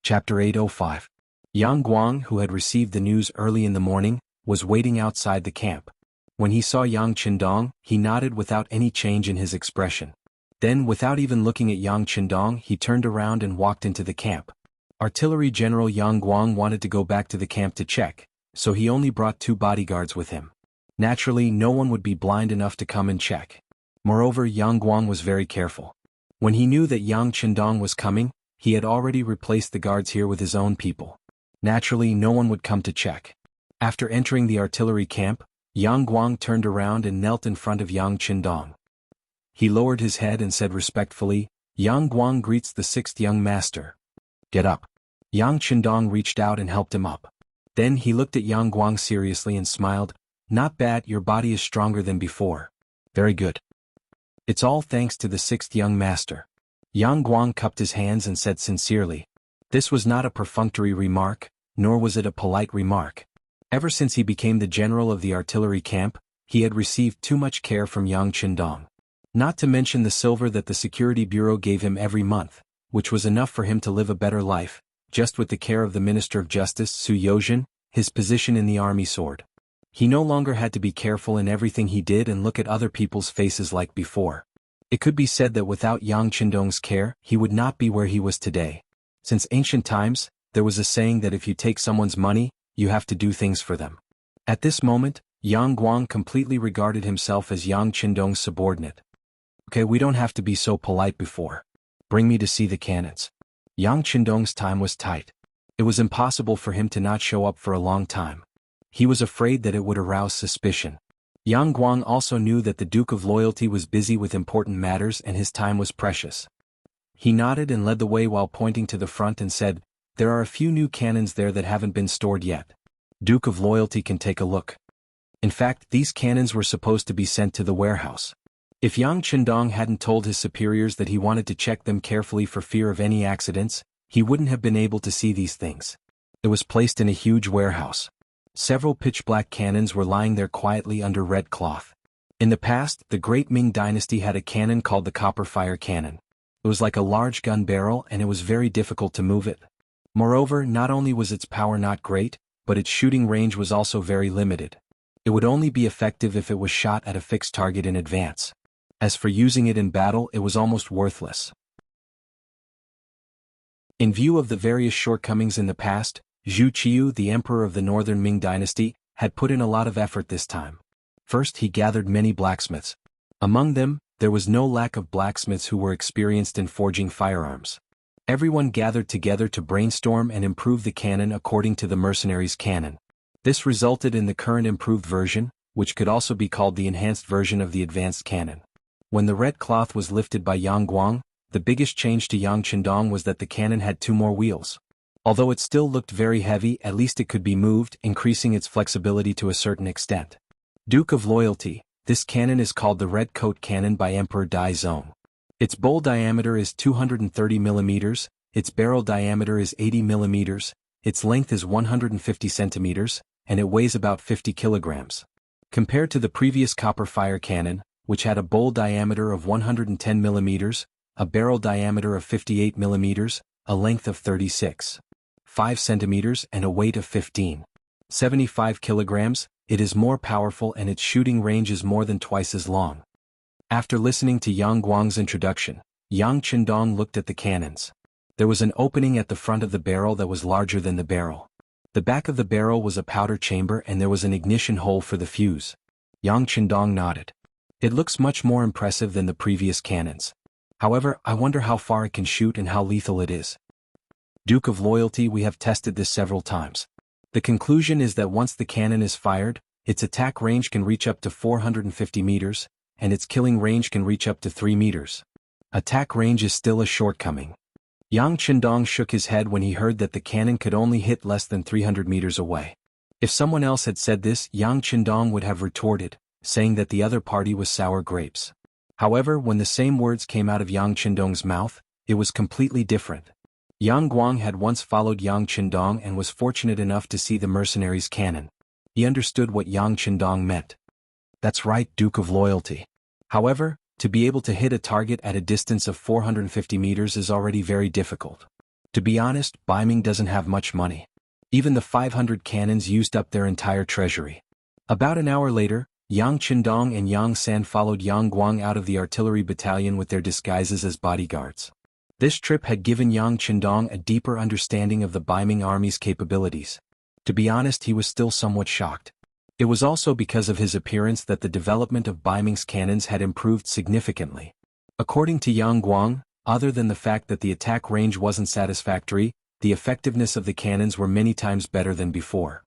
Chapter 805. Yang Guang, who had received the news early in the morning, was waiting outside the camp. When he saw Yang Qindong, he nodded without any change in his expression. Then, without even looking at Yang Qindong, he turned around and walked into the camp. Artillery General Yang Guang wanted to go back to the camp to check, so he only brought 2 bodyguards with him. Naturally, no one would be blind enough to come and check. Moreover, Yang Guang was very careful. When he knew that Yang Qindong was coming, he had already replaced the guards here with his own people. Naturally, no one would come to check. After entering the artillery camp, Yang Guang turned around and knelt in front of Yang Qindong. He lowered his head and said respectfully, "Yang Guang greets the 6th young master. Get up." Yang Qindong reached out and helped him up. Then he looked at Yang Guang seriously and smiled, "Not bad, your body is stronger than before. Very good. It's all thanks to the 6th young master." Yang Guang cupped his hands and said sincerely. This was not a perfunctory remark, nor was it a polite remark. Ever since he became the general of the artillery camp, he had received too much care from Yang Qindong. Not to mention the silver that the security bureau gave him every month, which was enough for him to live a better life, just with the care of the Minister of Justice Su Yozhen, his position in the army soared. He no longer had to be careful in everything he did and look at other people's faces like before. It could be said that without Yang Qindong's care, he would not be where he was today. Since ancient times, there was a saying that if you take someone's money, you have to do things for them. At this moment, Yang Guang completely regarded himself as Yang Qindong's subordinate. Okay, we don't have to be so polite before. Bring me to see the cannons. Yang Qindong's time was tight. It was impossible for him to not show up for a long time. He was afraid that it would arouse suspicion. Yang Guang also knew that the Duke of Loyalty was busy with important matters and his time was precious. He nodded and led the way while pointing to the front and said, "There are a few new cannons there that haven't been stored yet. Duke of Loyalty can take a look." In fact, these cannons were supposed to be sent to the warehouse. If Yang Qindong hadn't told his superiors that he wanted to check them carefully for fear of any accidents, he wouldn't have been able to see these things. It was placed in a huge warehouse. Several pitch-black cannons were lying there quietly under red cloth. In the past, the great Ming dynasty had a cannon called the copper fire cannon. It was like a large gun barrel and it was very difficult to move it. Moreover, not only was its power not great, but its shooting range was also very limited. It would only be effective if it was shot at a fixed target in advance. As for using it in battle, it was almost worthless. In view of the various shortcomings in the past, Zhu Qiu, the emperor of the northern Ming dynasty, had put in a lot of effort this time. First, he gathered many blacksmiths. Among them, there was no lack of blacksmiths who were experienced in forging firearms. Everyone gathered together to brainstorm and improve the cannon according to the mercenaries' cannon. This resulted in the current improved version, which could also be called the enhanced version of the advanced cannon. When the red cloth was lifted by Yang Guang, the biggest change to Yang Qindong was that the cannon had 2 more wheels. Although it still looked very heavy, at least it could be moved, increasing its flexibility to a certain extent. Duke of Loyalty, this cannon is called the Red Coat Cannon by Emperor Daizong. Its bowl diameter is 230 mm, its barrel diameter is 80 mm, its length is 150 cm, and it weighs about 50 kilograms. Compared to the previous copper fire cannon, which had a bowl diameter of 110 mm, a barrel diameter of 58 mm, a length of 36.5 cm and a weight of 15.75 kilograms, it is more powerful and its shooting range is more than twice as long. After listening to Yang Guang's introduction, Yang Qindong looked at the cannons. There was an opening at the front of the barrel that was larger than the barrel. The back of the barrel was a powder chamber and there was an ignition hole for the fuse. Yang Qindong nodded. It looks much more impressive than the previous cannons. However, I wonder how far it can shoot and how lethal it is. Duke of Loyalty, we have tested this several times. The conclusion is that once the cannon is fired, its attack range can reach up to 450 meters, and its killing range can reach up to 3 meters. Attack range is still a shortcoming. Yang Qindong shook his head when he heard that the cannon could only hit less than 300 meters away. If someone else had said this, Yang Qindong would have retorted, saying that the other party was sour grapes. However, when the same words came out of Yang Qindong's mouth, it was completely different. Yang Guang had once followed Yang Qindong and was fortunate enough to see the mercenaries' cannon. He understood what Yang Qindong meant. That's right, Duke of Loyalty. However, to be able to hit a target at a distance of 450 meters is already very difficult. To be honest, Ming doesn't have much money. Even the 500 cannons used up their entire treasury. About an hour later, Yang Qindong and Yang San followed Yang Guang out of the artillery battalion with their disguises as bodyguards. This trip had given Yang Qindong a deeper understanding of the Ming army's capabilities. To be honest, he was still somewhat shocked. It was also because of his appearance that the development of Ming's cannons had improved significantly. According to Yang Guang, other than the fact that the attack range wasn't satisfactory, the effectiveness of the cannons were many times better than before.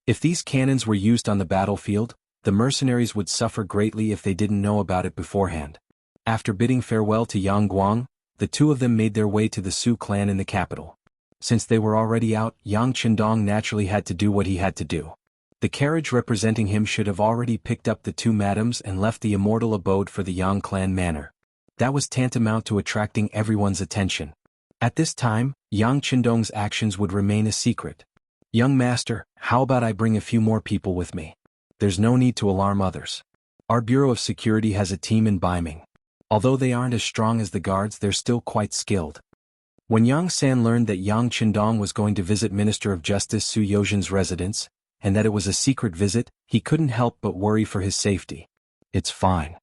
If these cannons were used on the battlefield, the mercenaries would suffer greatly if they didn't know about it beforehand. After bidding farewell to Yang Guang, the two of them made their way to the Su clan in the capital. Since they were already out, Yang Qindong naturally had to do what he had to do. The carriage representing him should have already picked up the two madams and left the immortal abode for the Yang clan manor. That was tantamount to attracting everyone's attention. At this time, Yang Qindong's actions would remain a secret. Young master, how about I bring a few more people with me? There's no need to alarm others. Our Bureau of Security has a team in Ming. Although they aren't as strong as the guards, they're still quite skilled. When Yang San learned that Yang Qindong was going to visit Minister of Justice Su Yozhen's residence, and that it was a secret visit, he couldn't help but worry for his safety. It's fine.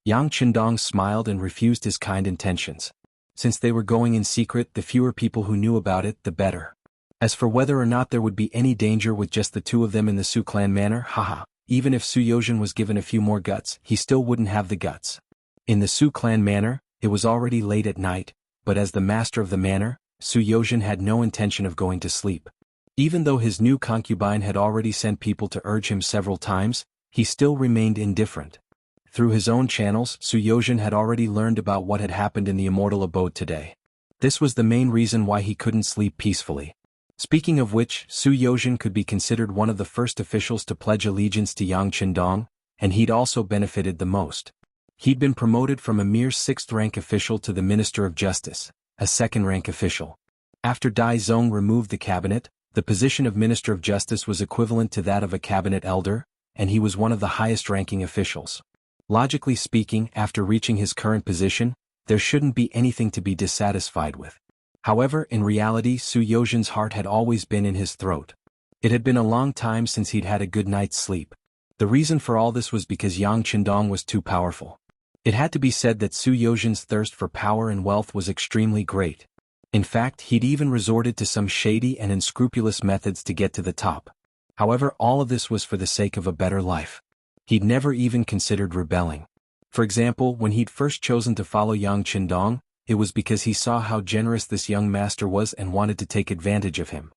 Yang Qindong smiled and refused his kind intentions. Since they were going in secret, the fewer people who knew about it, the better. As for whether or not there would be any danger with just the two of them in the Su clan manor, haha, even if Su Yozhen was given a few more guts, he still wouldn't have the guts. In the Su clan manor, it was already late at night, but as the master of the manor, Su Yozhen had no intention of going to sleep. Even though his new concubine had already sent people to urge him several times, he still remained indifferent. Through his own channels, Su Yozhen had already learned about what had happened in the immortal abode today. This was the main reason why he couldn't sleep peacefully. Speaking of which, Su Yozhen could be considered one of the first officials to pledge allegiance to Yang Qindong, and he'd also benefited the most. He'd been promoted from a mere 6th-rank official to the Minister of Justice, a 2nd-rank official. After Dai Zong removed the cabinet, the position of Minister of Justice was equivalent to that of a cabinet elder, and he was one of the highest-ranking officials. Logically speaking, after reaching his current position, there shouldn't be anything to be dissatisfied with. However, in reality, Su Yozhen's heart had always been in his throat. It had been a long time since he'd had a good night's sleep. The reason for all this was because Yang Qindong was too powerful. It had to be said that Su Yozhen's thirst for power and wealth was extremely great. In fact, he'd even resorted to some shady and unscrupulous methods to get to the top. However, all of this was for the sake of a better life. He'd never even considered rebelling. For example, when he'd first chosen to follow Yang Qindong, it was because he saw how generous this young master was and wanted to take advantage of him.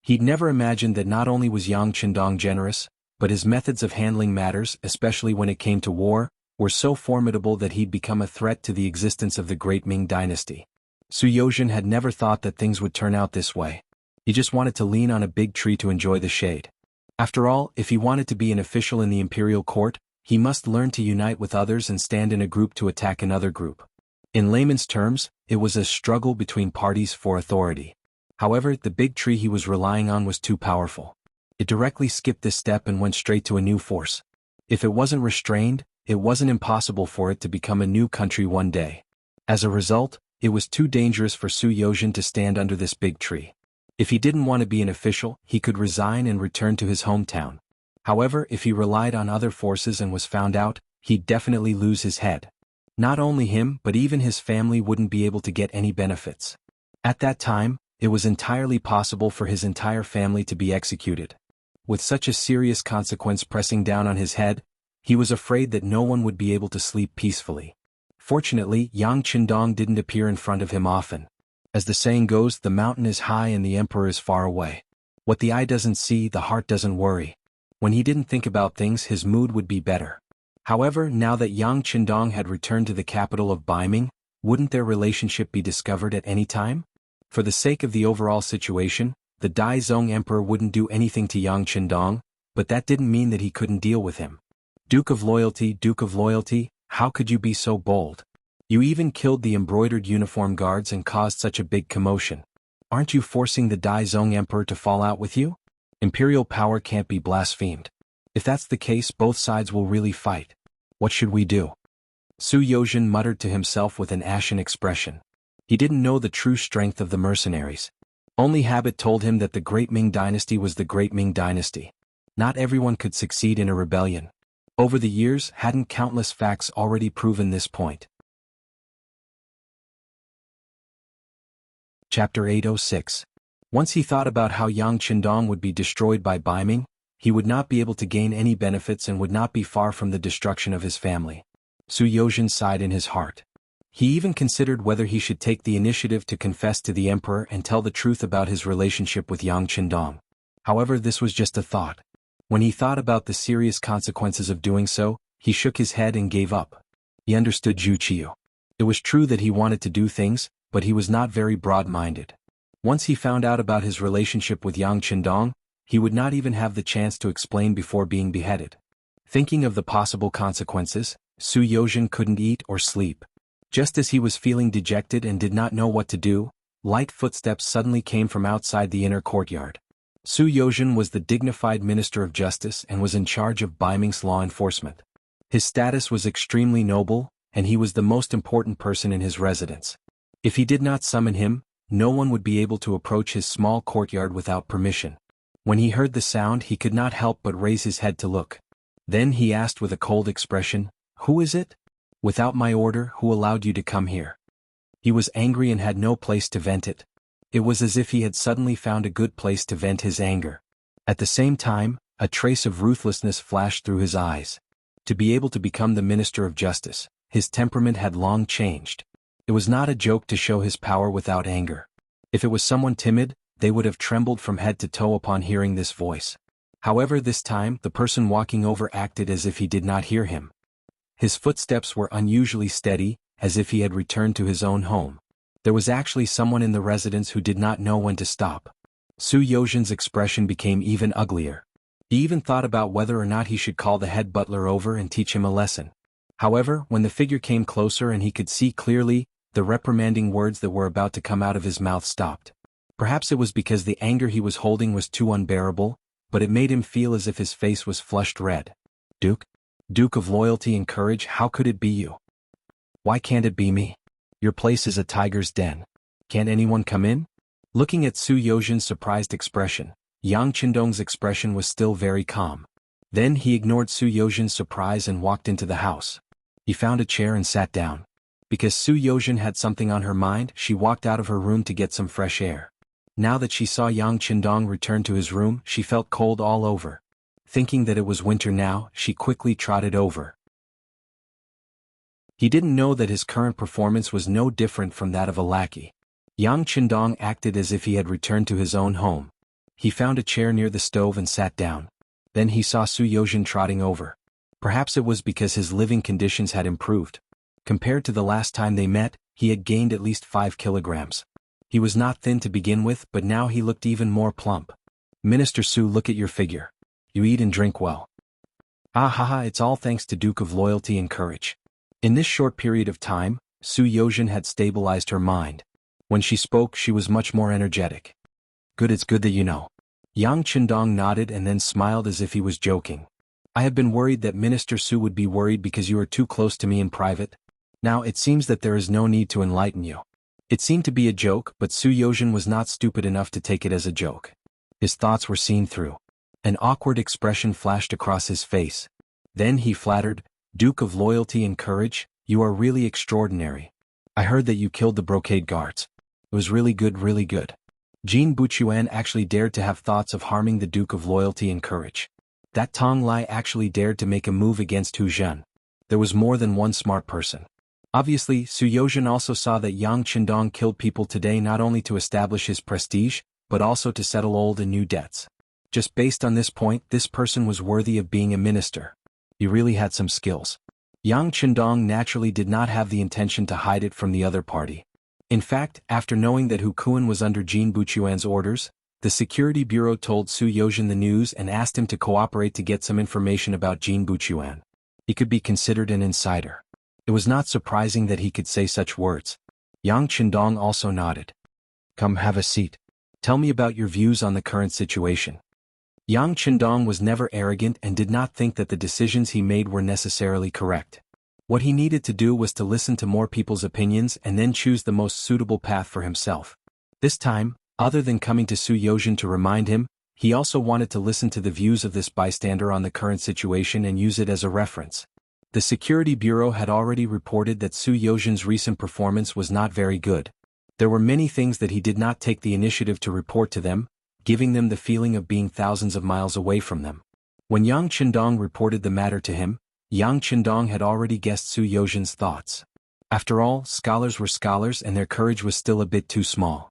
He'd never imagined that not only was Yang Qindong generous, but his methods of handling matters, especially when it came to war, were so formidable that he'd become a threat to the existence of the great Ming dynasty. Su Yozhen had never thought that things would turn out this way. He just wanted to lean on a big tree to enjoy the shade. After all, if he wanted to be an official in the imperial court, he must learn to unite with others and stand in a group to attack another group. In layman's terms, it was a struggle between parties for authority. However, the big tree he was relying on was too powerful. It directly skipped this step and went straight to a new force. If it wasn't restrained, it wasn't impossible for it to become a new country one day. As a result, it was too dangerous for Su Yozhen to stand under this big tree. If he didn't want to be an official, he could resign and return to his hometown. However, if he relied on other forces and was found out, he'd definitely lose his head. Not only him, but even his family wouldn't be able to get any benefits. At that time, it was entirely possible for his entire family to be executed. With such a serious consequence pressing down on his head, he was afraid that no one would be able to sleep peacefully. Fortunately, Yang Qindong didn't appear in front of him often. As the saying goes, the mountain is high and the emperor is far away. What the eye doesn't see, the heart doesn't worry. When he didn't think about things, his mood would be better. However, now that Yang Qindong had returned to the capital of Ming, wouldn't their relationship be discovered at any time? For the sake of the overall situation, the Daizong Emperor wouldn't do anything to Yang Qindong, but that didn't mean that he couldn't deal with him. Duke of Loyalty, how could you be so bold? You even killed the embroidered uniform guards and caused such a big commotion. Aren't you forcing the Daizong Emperor to fall out with you? Imperial power can't be blasphemed. If that's the case, both sides will really fight. What should we do? Su Yozhen muttered to himself with an ashen expression. He didn't know the true strength of the mercenaries. Only habit told him that the Great Ming Dynasty was the Great Ming Dynasty. Not everyone could succeed in a rebellion. Over the years, hadn't countless facts already proven this point? Chapter 806. Once he thought about how Yang Qindong would be destroyed by Ming, he would not be able to gain any benefits and would not be far from the destruction of his family. Su Yozhen sighed in his heart. He even considered whether he should take the initiative to confess to the emperor and tell the truth about his relationship with Yang Qindong. However, this was just a thought. When he thought about the serious consequences of doing so, he shook his head and gave up. He understood Zhu Qiu. It was true that he wanted to do things, but he was not very broad-minded. Once he found out about his relationship with Yang Qindong, he would not even have the chance to explain before being beheaded. Thinking of the possible consequences, Su Yozhen couldn't eat or sleep. Just as he was feeling dejected and did not know what to do, light footsteps suddenly came from outside the inner courtyard. Su Yozhen was the dignified Minister of Justice and was in charge of Ming's law enforcement. His status was extremely noble, and he was the most important person in his residence. If he did not summon him, no one would be able to approach his small courtyard without permission. When he heard the sound, he could not help but raise his head to look. Then he asked with a cold expression, "Who is it? Without my order, who allowed you to come here?" He was angry and had no place to vent it. It was as if he had suddenly found a good place to vent his anger. At the same time, a trace of ruthlessness flashed through his eyes. To be able to become the Minister of Justice, his temperament had long changed. It was not a joke to show his power without anger. If it was someone timid, they would have trembled from head to toe upon hearing this voice. However, this time, the person walking over acted as if he did not hear him. His footsteps were unusually steady, as if he had returned to his own home. There was actually someone in the residence who did not know when to stop. Su Yozhen's expression became even uglier. He even thought about whether or not he should call the head butler over and teach him a lesson. However, when the figure came closer and he could see clearly, the reprimanding words that were about to come out of his mouth stopped. Perhaps it was because the anger he was holding was too unbearable, but it made him feel as if his face was flushed red. Duke of Loyalty and Courage, how could it be you? Why can't it be me? Your place is a tiger's den. Can't anyone come in? Looking at Su Yozhen's surprised expression, Yang Qindong's expression was still very calm. Then he ignored Su Yozhen's surprise and walked into the house. He found a chair and sat down. Because Su Yozhen had something on her mind, she walked out of her room to get some fresh air. Now that she saw Yang Qindong return to his room, she felt cold all over. Thinking that it was winter now, she quickly trotted over. He didn't know that his current performance was no different from that of a lackey. Yang Qindong acted as if he had returned to his own home. He found a chair near the stove and sat down. Then he saw Su Yozhen trotting over. Perhaps it was because his living conditions had improved. Compared to the last time they met, he had gained at least 5 kilograms. He was not thin to begin with, but now he looked even more plump. Minister Su, look at your figure. You eat and drink well. Ah ha ha, it's all thanks to Duke of Loyalty and Courage. In this short period of time, Su Yozhen had stabilized her mind. When she spoke, she was much more energetic. Good, it's good that you know. Yang Qindong nodded and then smiled as if he was joking. I have been worried that Minister Su would be worried because you are too close to me in private. Now it seems that there is no need to enlighten you. It seemed to be a joke, but Su Yozhen was not stupid enough to take it as a joke. His thoughts were seen through. An awkward expression flashed across his face. Then he flattered, Duke of Loyalty and Courage, you are really extraordinary. I heard that you killed the brocade guards. It was really good, really good. Jin Buchuan actually dared to have thoughts of harming the Duke of Loyalty and Courage. That Tong Lai actually dared to make a move against Hu Zhen. There was more than one smart person. Obviously, Su Yozhen also saw that Yang Qindong killed people today not only to establish his prestige, but also to settle old and new debts. Just based on this point, this person was worthy of being a minister. He really had some skills. Yang Qindong naturally did not have the intention to hide it from the other party. In fact, after knowing that Hu Kuan was under Jin Buchuan's orders, the Security Bureau told Su Yozhen the news and asked him to cooperate to get some information about Jin Buchuan. He could be considered an insider. It was not surprising that he could say such words. Yang Qindong also nodded. Come have a seat. Tell me about your views on the current situation. Yang Qindong was never arrogant and did not think that the decisions he made were necessarily correct. What he needed to do was to listen to more people's opinions and then choose the most suitable path for himself. This time, other than coming to Su Yozhen to remind him, he also wanted to listen to the views of this bystander on the current situation and use it as a reference. The Security Bureau had already reported that Su Yozhen's recent performance was not very good. There were many things that he did not take the initiative to report to them, giving them the feeling of being thousands of miles away from them. When Yang Qindong reported the matter to him, Yang Qindong had already guessed Su Yozhen's thoughts. After all, scholars were scholars and their courage was still a bit too small.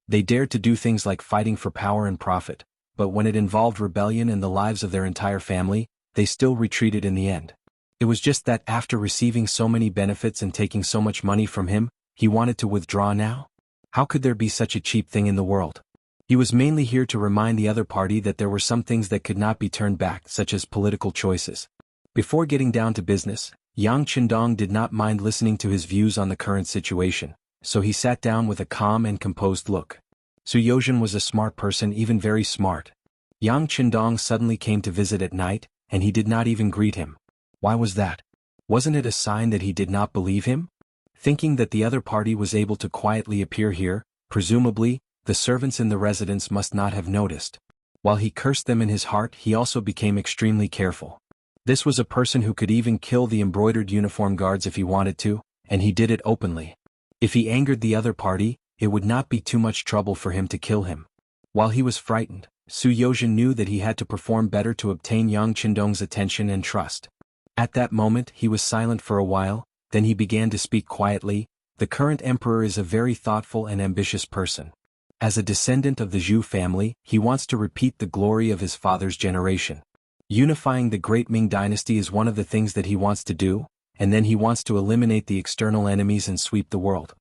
They dared to do things like fighting for power and profit, but when it involved rebellion and the lives of their entire family, they still retreated in the end. It was just that after receiving so many benefits and taking so much money from him, he wanted to withdraw now? How could there be such a cheap thing in the world? He was mainly here to remind the other party that there were some things that could not be turned back, such as political choices. Before getting down to business, Yang Qindong did not mind listening to his views on the current situation, so he sat down with a calm and composed look. Su Yozhen was a smart person, even very smart. Yang Qindong suddenly came to visit at night, and he did not even greet him. Why was that? Wasn't it a sign that he did not believe him? Thinking that the other party was able to quietly appear here, presumably, the servants in the residence must not have noticed. While he cursed them in his heart, he also became extremely careful. This was a person who could even kill the embroidered uniform guards if he wanted to, and he did it openly. If he angered the other party, it would not be too much trouble for him to kill him. While he was frightened, Su Yozhen knew that he had to perform better to obtain Yang Qindong's attention and trust. At that moment he was silent for a while, then he began to speak quietly. The current emperor is a very thoughtful and ambitious person. As a descendant of the Zhou family, he wants to repeat the glory of his father's generation. Unifying the great Ming dynasty is one of the things that he wants to do, and then he wants to eliminate the external enemies and sweep the world.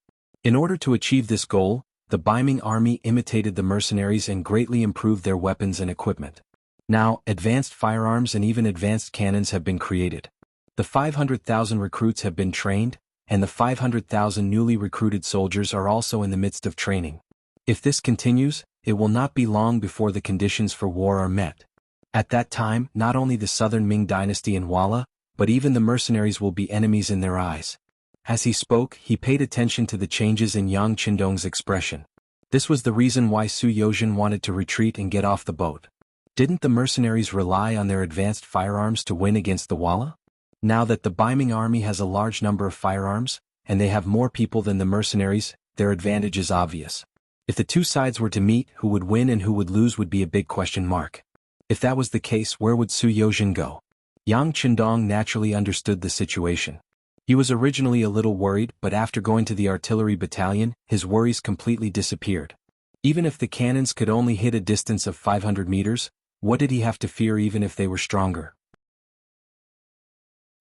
In order to achieve this goal, the Ming army imitated the mercenaries and greatly improved their weapons and equipment. Now, advanced firearms and even advanced cannons have been created. The 500,000 recruits have been trained, and the 500,000 newly recruited soldiers are also in the midst of training. If this continues, it will not be long before the conditions for war are met. At that time, not only the southern Ming dynasty and Walla, but even the mercenaries will be enemies in their eyes. As he spoke, he paid attention to the changes in Yang Qindong's expression. This was the reason why Su Yozhen wanted to retreat and get off the boat. Didn't the mercenaries rely on their advanced firearms to win against the Walla? Now that the Ming army has a large number of firearms, and they have more people than the mercenaries, their advantage is obvious. If the two sides were to meet, who would win and who would lose would be a big question mark. If that was the case, where would Su Yozhen go? Yang Qindong naturally understood the situation. He was originally a little worried, but after going to the artillery battalion, his worries completely disappeared. Even if the cannons could only hit a distance of 500 meters, what did he have to fear even if they were stronger?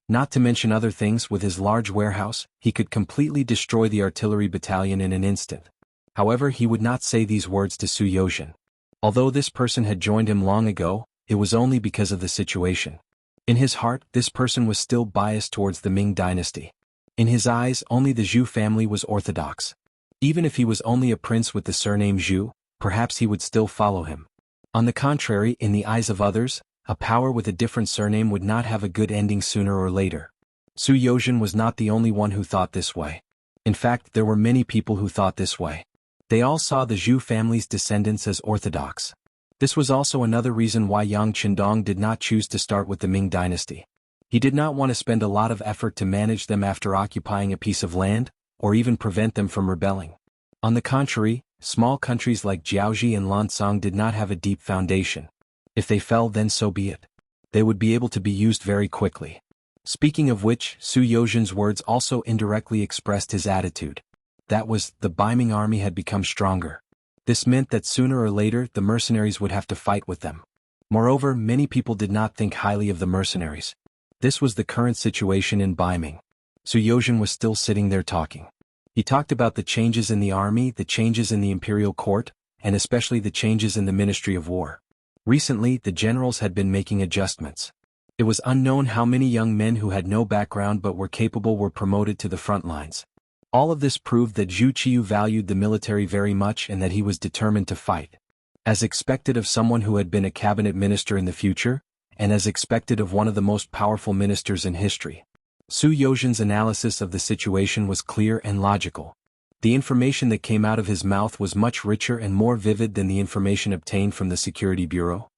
Not to mention other things, with his large warehouse, he could completely destroy the artillery battalion in an instant. However, he would not say these words to Su Yozhen. Although this person had joined him long ago, it was only because of the situation. In his heart, this person was still biased towards the Ming dynasty. In his eyes, only the Zhou family was orthodox. Even if he was only a prince with the surname Zhou, perhaps he would still follow him. On the contrary, in the eyes of others, a power with a different surname would not have a good ending sooner or later. Su Yozhen was not the only one who thought this way. In fact, there were many people who thought this way. They all saw the Zhou family's descendants as orthodox. This was also another reason why Yang Qindong did not choose to start with the Ming dynasty. He did not want to spend a lot of effort to manage them after occupying a piece of land, or even prevent them from rebelling. On the contrary, small countries like Jiaoji and Lancang did not have a deep foundation. If they fell, then so be it. They would be able to be used very quickly. Speaking of which, Su Yozhen's words also indirectly expressed his attitude. That was, the Ming army had become stronger. This meant that sooner or later the mercenaries would have to fight with them. Moreover, many people did not think highly of the mercenaries. This was the current situation in Ming. Su Yozhen was still sitting there talking. He talked about the changes in the army, the changes in the imperial court, and especially the changes in the Ministry of War. Recently, the generals had been making adjustments. It was unknown how many young men who had no background but were capable were promoted to the front lines. All of this proved that Zhu Qiu valued the military very much and that he was determined to fight. As expected of someone who had been a cabinet minister in the future, and as expected of one of the most powerful ministers in history. Su Yozhen's analysis of the situation was clear and logical. The information that came out of his mouth was much richer and more vivid than the information obtained from the Security Bureau.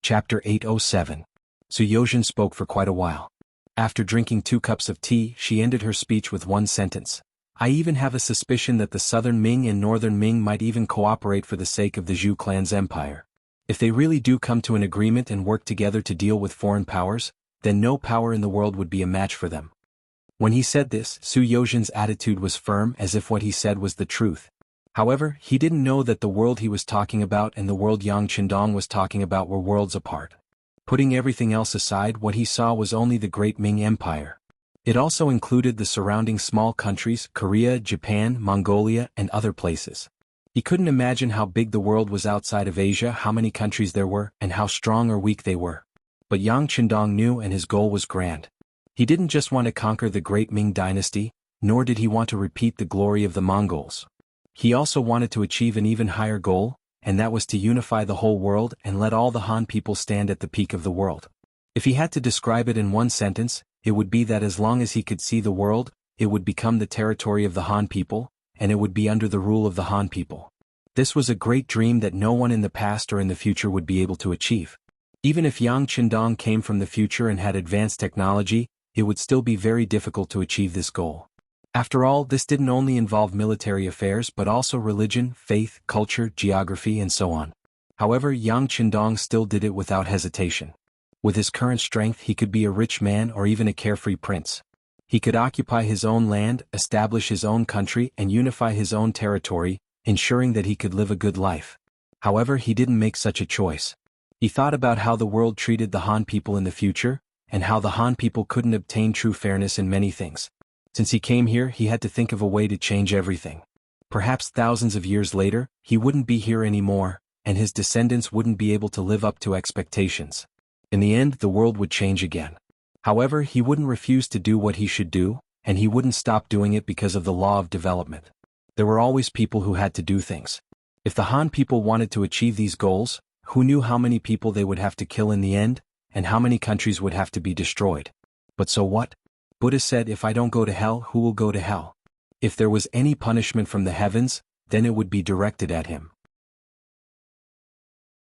Chapter 807. Su Yozhen spoke for quite a while. After drinking 2 cups of tea, she ended her speech with one sentence. I even have a suspicion that the southern Ming and northern Ming might even cooperate for the sake of the Zhou clan's empire. If they really do come to an agreement and work together to deal with foreign powers, then no power in the world would be a match for them. When he said this, Su Yozhen's attitude was firm, as if what he said was the truth. However, he didn't know that the world he was talking about and the world Yang Qindong was talking about were worlds apart. Putting everything else aside, what he saw was only the great Ming Empire. It also included the surrounding small countries, Korea, Japan, Mongolia, and other places. He couldn't imagine how big the world was outside of Asia, how many countries there were, and how strong or weak they were. But Yang Qindong knew, and his goal was grand. He didn't just want to conquer the great Ming dynasty, nor did he want to repeat the glory of the Mongols. He also wanted to achieve an even higher goal, and that was to unify the whole world and let all the Han people stand at the peak of the world. If he had to describe it in one sentence, it would be that as long as he could see the world, it would become the territory of the Han people, and it would be under the rule of the Han people. This was a great dream that no one in the past or in the future would be able to achieve. Even if Yang Qindong came from the future and had advanced technology, it would still be very difficult to achieve this goal. After all, this didn't only involve military affairs but also religion, faith, culture, geography, and so on. However, Yang Qindong still did it without hesitation. With his current strength, he could be a rich man or even a carefree prince. He could occupy his own land, establish his own country, and unify his own territory, ensuring that he could live a good life. However, he didn't make such a choice. He thought about how the world treated the Han people in the future, and how the Han people couldn't obtain true fairness in many things. Since he came here, he had to think of a way to change everything. Perhaps thousands of years later, he wouldn't be here anymore, and his descendants wouldn't be able to live up to expectations. In the end, the world would change again. However, he wouldn't refuse to do what he should do, and he wouldn't stop doing it because of the law of development. There were always people who had to do things. If the Han people wanted to achieve these goals, who knew how many people they would have to kill in the end, and how many countries would have to be destroyed? But so what? Buddha said, if I don't go to hell, who will go to hell? If there was any punishment from the heavens, then it would be directed at him.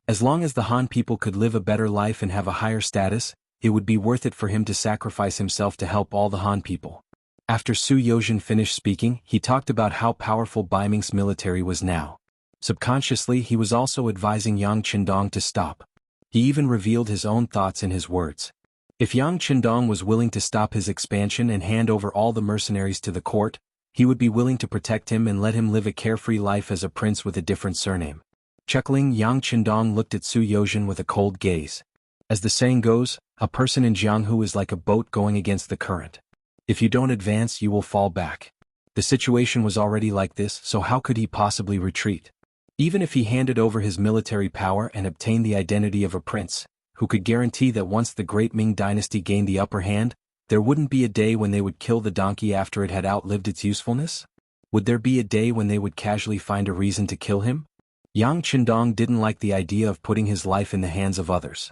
As long as the Han people could live a better life and have a higher status, it would be worth it for him to sacrifice himself to help all the Han people. After Su Yozhen finished speaking, he talked about how powerful Bai Ming's military was now. Subconsciously, he was also advising Yang Qindong to stop. He even revealed his own thoughts in his words. If Yang Qindong was willing to stop his expansion and hand over all the mercenaries to the court, he would be willing to protect him and let him live a carefree life as a prince with a different surname. Chuckling, Yang Qindong looked at Su Yozhen with a cold gaze. As the saying goes, a person in Jianghu is like a boat going against the current. If you don't advance, you will fall back. The situation was already like this, so how could he possibly retreat? Even if he handed over his military power and obtained the identity of a prince, who could guarantee that once the great Ming dynasty gained the upper hand, there wouldn't be a day when they would kill the donkey after it had outlived its usefulness? Would there be a day when they would casually find a reason to kill him? Yang Qindong didn't like the idea of putting his life in the hands of others.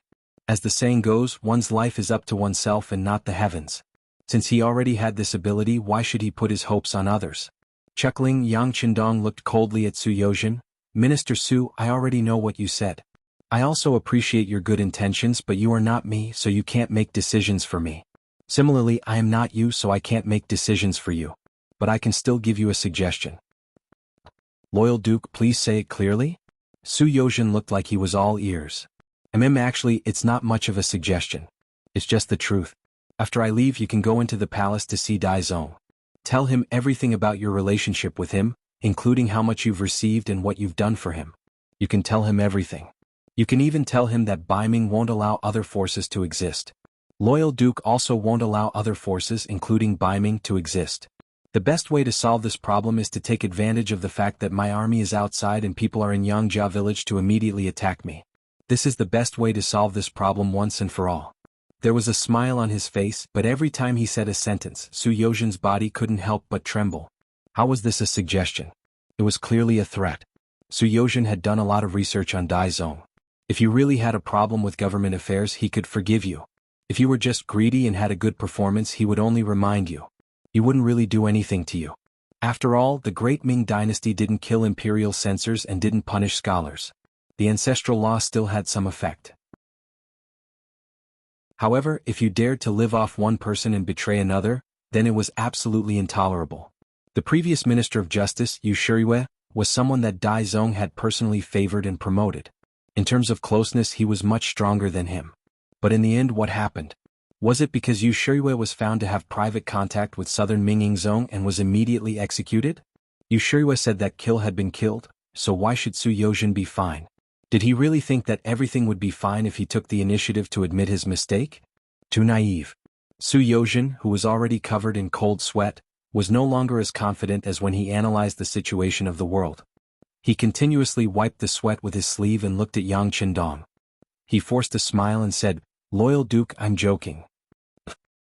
As the saying goes, one's life is up to oneself and not the heavens. Since he already had this ability, why should he put his hopes on others? Chuckling, Yang Qindong looked coldly at Su Yozhen. Minister Su, I already know what you said. I also appreciate your good intentions, but you are not me, so you can't make decisions for me. Similarly, I am not you, so I can't make decisions for you. But I can still give you a suggestion. Loyal Duke, please say it clearly? Su Yozhen looked like he was all ears. Actually, it's not much of a suggestion. It's just the truth. After I leave, you can go into the palace to see Dai Zong. Tell him everything about your relationship with him, including how much you've received and what you've done for him. You can tell him everything. You can even tell him that Bai Ming won't allow other forces to exist. Loyal Duke also won't allow other forces including Ming to exist. The best way to solve this problem is to take advantage of the fact that my army is outside and people are in Yangzhou village to immediately attack me. This is the best way to solve this problem once and for all. There was a smile on his face, but every time he said a sentence, Su Yozhen's body couldn't help but tremble. How was this a suggestion? It was clearly a threat. Su Yozhen had done a lot of research on Dai Zong. If you really had a problem with government affairs, he could forgive you. If you were just greedy and had a good performance, he would only remind you. He wouldn't really do anything to you. After all, the great Ming dynasty didn't kill imperial censors and didn't punish scholars. The ancestral law still had some effect. However, if you dared to live off one person and betray another, then it was absolutely intolerable. The previous Minister of Justice, Yu Shiyue, was someone that Dai Zong had personally favored and promoted. In terms of closeness, he was much stronger than him. But in the end, what happened? Was it because Yu Shiyue was found to have private contact with southern Ming Zong and was immediately executed? Yu Shiyue said that Kill had been killed, so why should Su Yozhen be fine? Did he really think that everything would be fine if he took the initiative to admit his mistake? Too naive. Su Yozhen, who was already covered in cold sweat, was no longer as confident as when he analyzed the situation of the world. He continuously wiped the sweat with his sleeve and looked at Yang Qindong. He forced a smile and said, "Loyal Duke, I'm joking.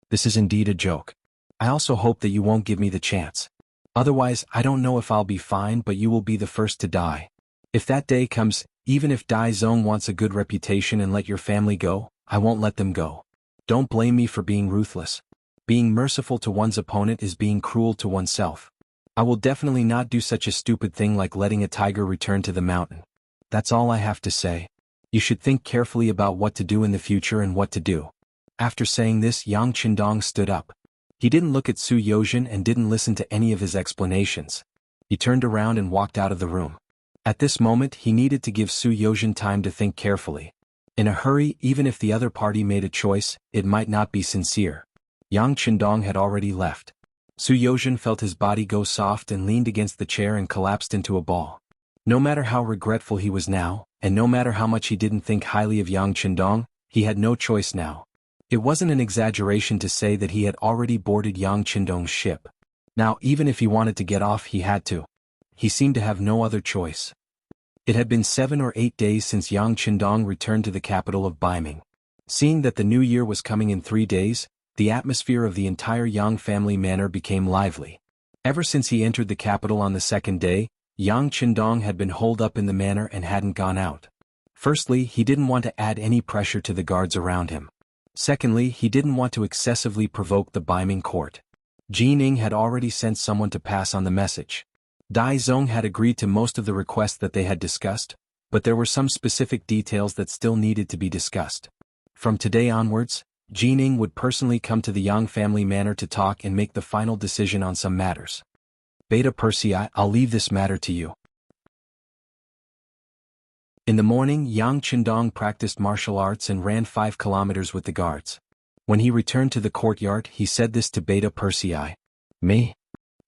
This is indeed a joke. I also hope that you won't give me the chance. Otherwise, I don't know if I'll be fine, but you will be the first to die. If that day comes, even if Dai Zong wants a good reputation and let your family go, I won't let them go. Don't blame me for being ruthless. Being merciful to one's opponent is being cruel to oneself. I will definitely not do such a stupid thing like letting a tiger return to the mountain. That's all I have to say. You should think carefully about what to do in the future and what to do." After saying this, Yang Qindong stood up. He didn't look at Su Yozhen and didn't listen to any of his explanations. He turned around and walked out of the room. At this moment, he needed to give Su Yozhen time to think carefully. In a hurry, even if the other party made a choice, it might not be sincere. Yang Qindong had already left. Su Yozhen felt his body go soft and leaned against the chair and collapsed into a ball. No matter how regretful he was now, and no matter how much he didn't think highly of Yang Qindong, he had no choice now. It wasn't an exaggeration to say that he had already boarded Yang Qindong's ship. Now, even if he wanted to get off, he had to. He seemed to have no other choice. It had been 7 or 8 days since Yang Qindong returned to the capital of Ming. Seeing that the new year was coming in 3 days, the atmosphere of the entire Yang family manor became lively. Ever since he entered the capital on the second day, Yang Qindong had been holed up in the manor and hadn't gone out. Firstly, he didn't want to add any pressure to the guards around him. Secondly, he didn't want to excessively provoke the Ming court. Jianghu had already sent someone to pass on the message. Dai Zong had agreed to most of the requests that they had discussed, but there were some specific details that still needed to be discussed. From today onwards, Jianghu would personally come to the Yang family manor to talk and make the final decision on some matters. Beta Persei, I'll leave this matter to you. In the morning, Yang Qindong practiced martial arts and ran 5 kilometers with the guards. When he returned to the courtyard, he said this to Beta Persei. "Me?"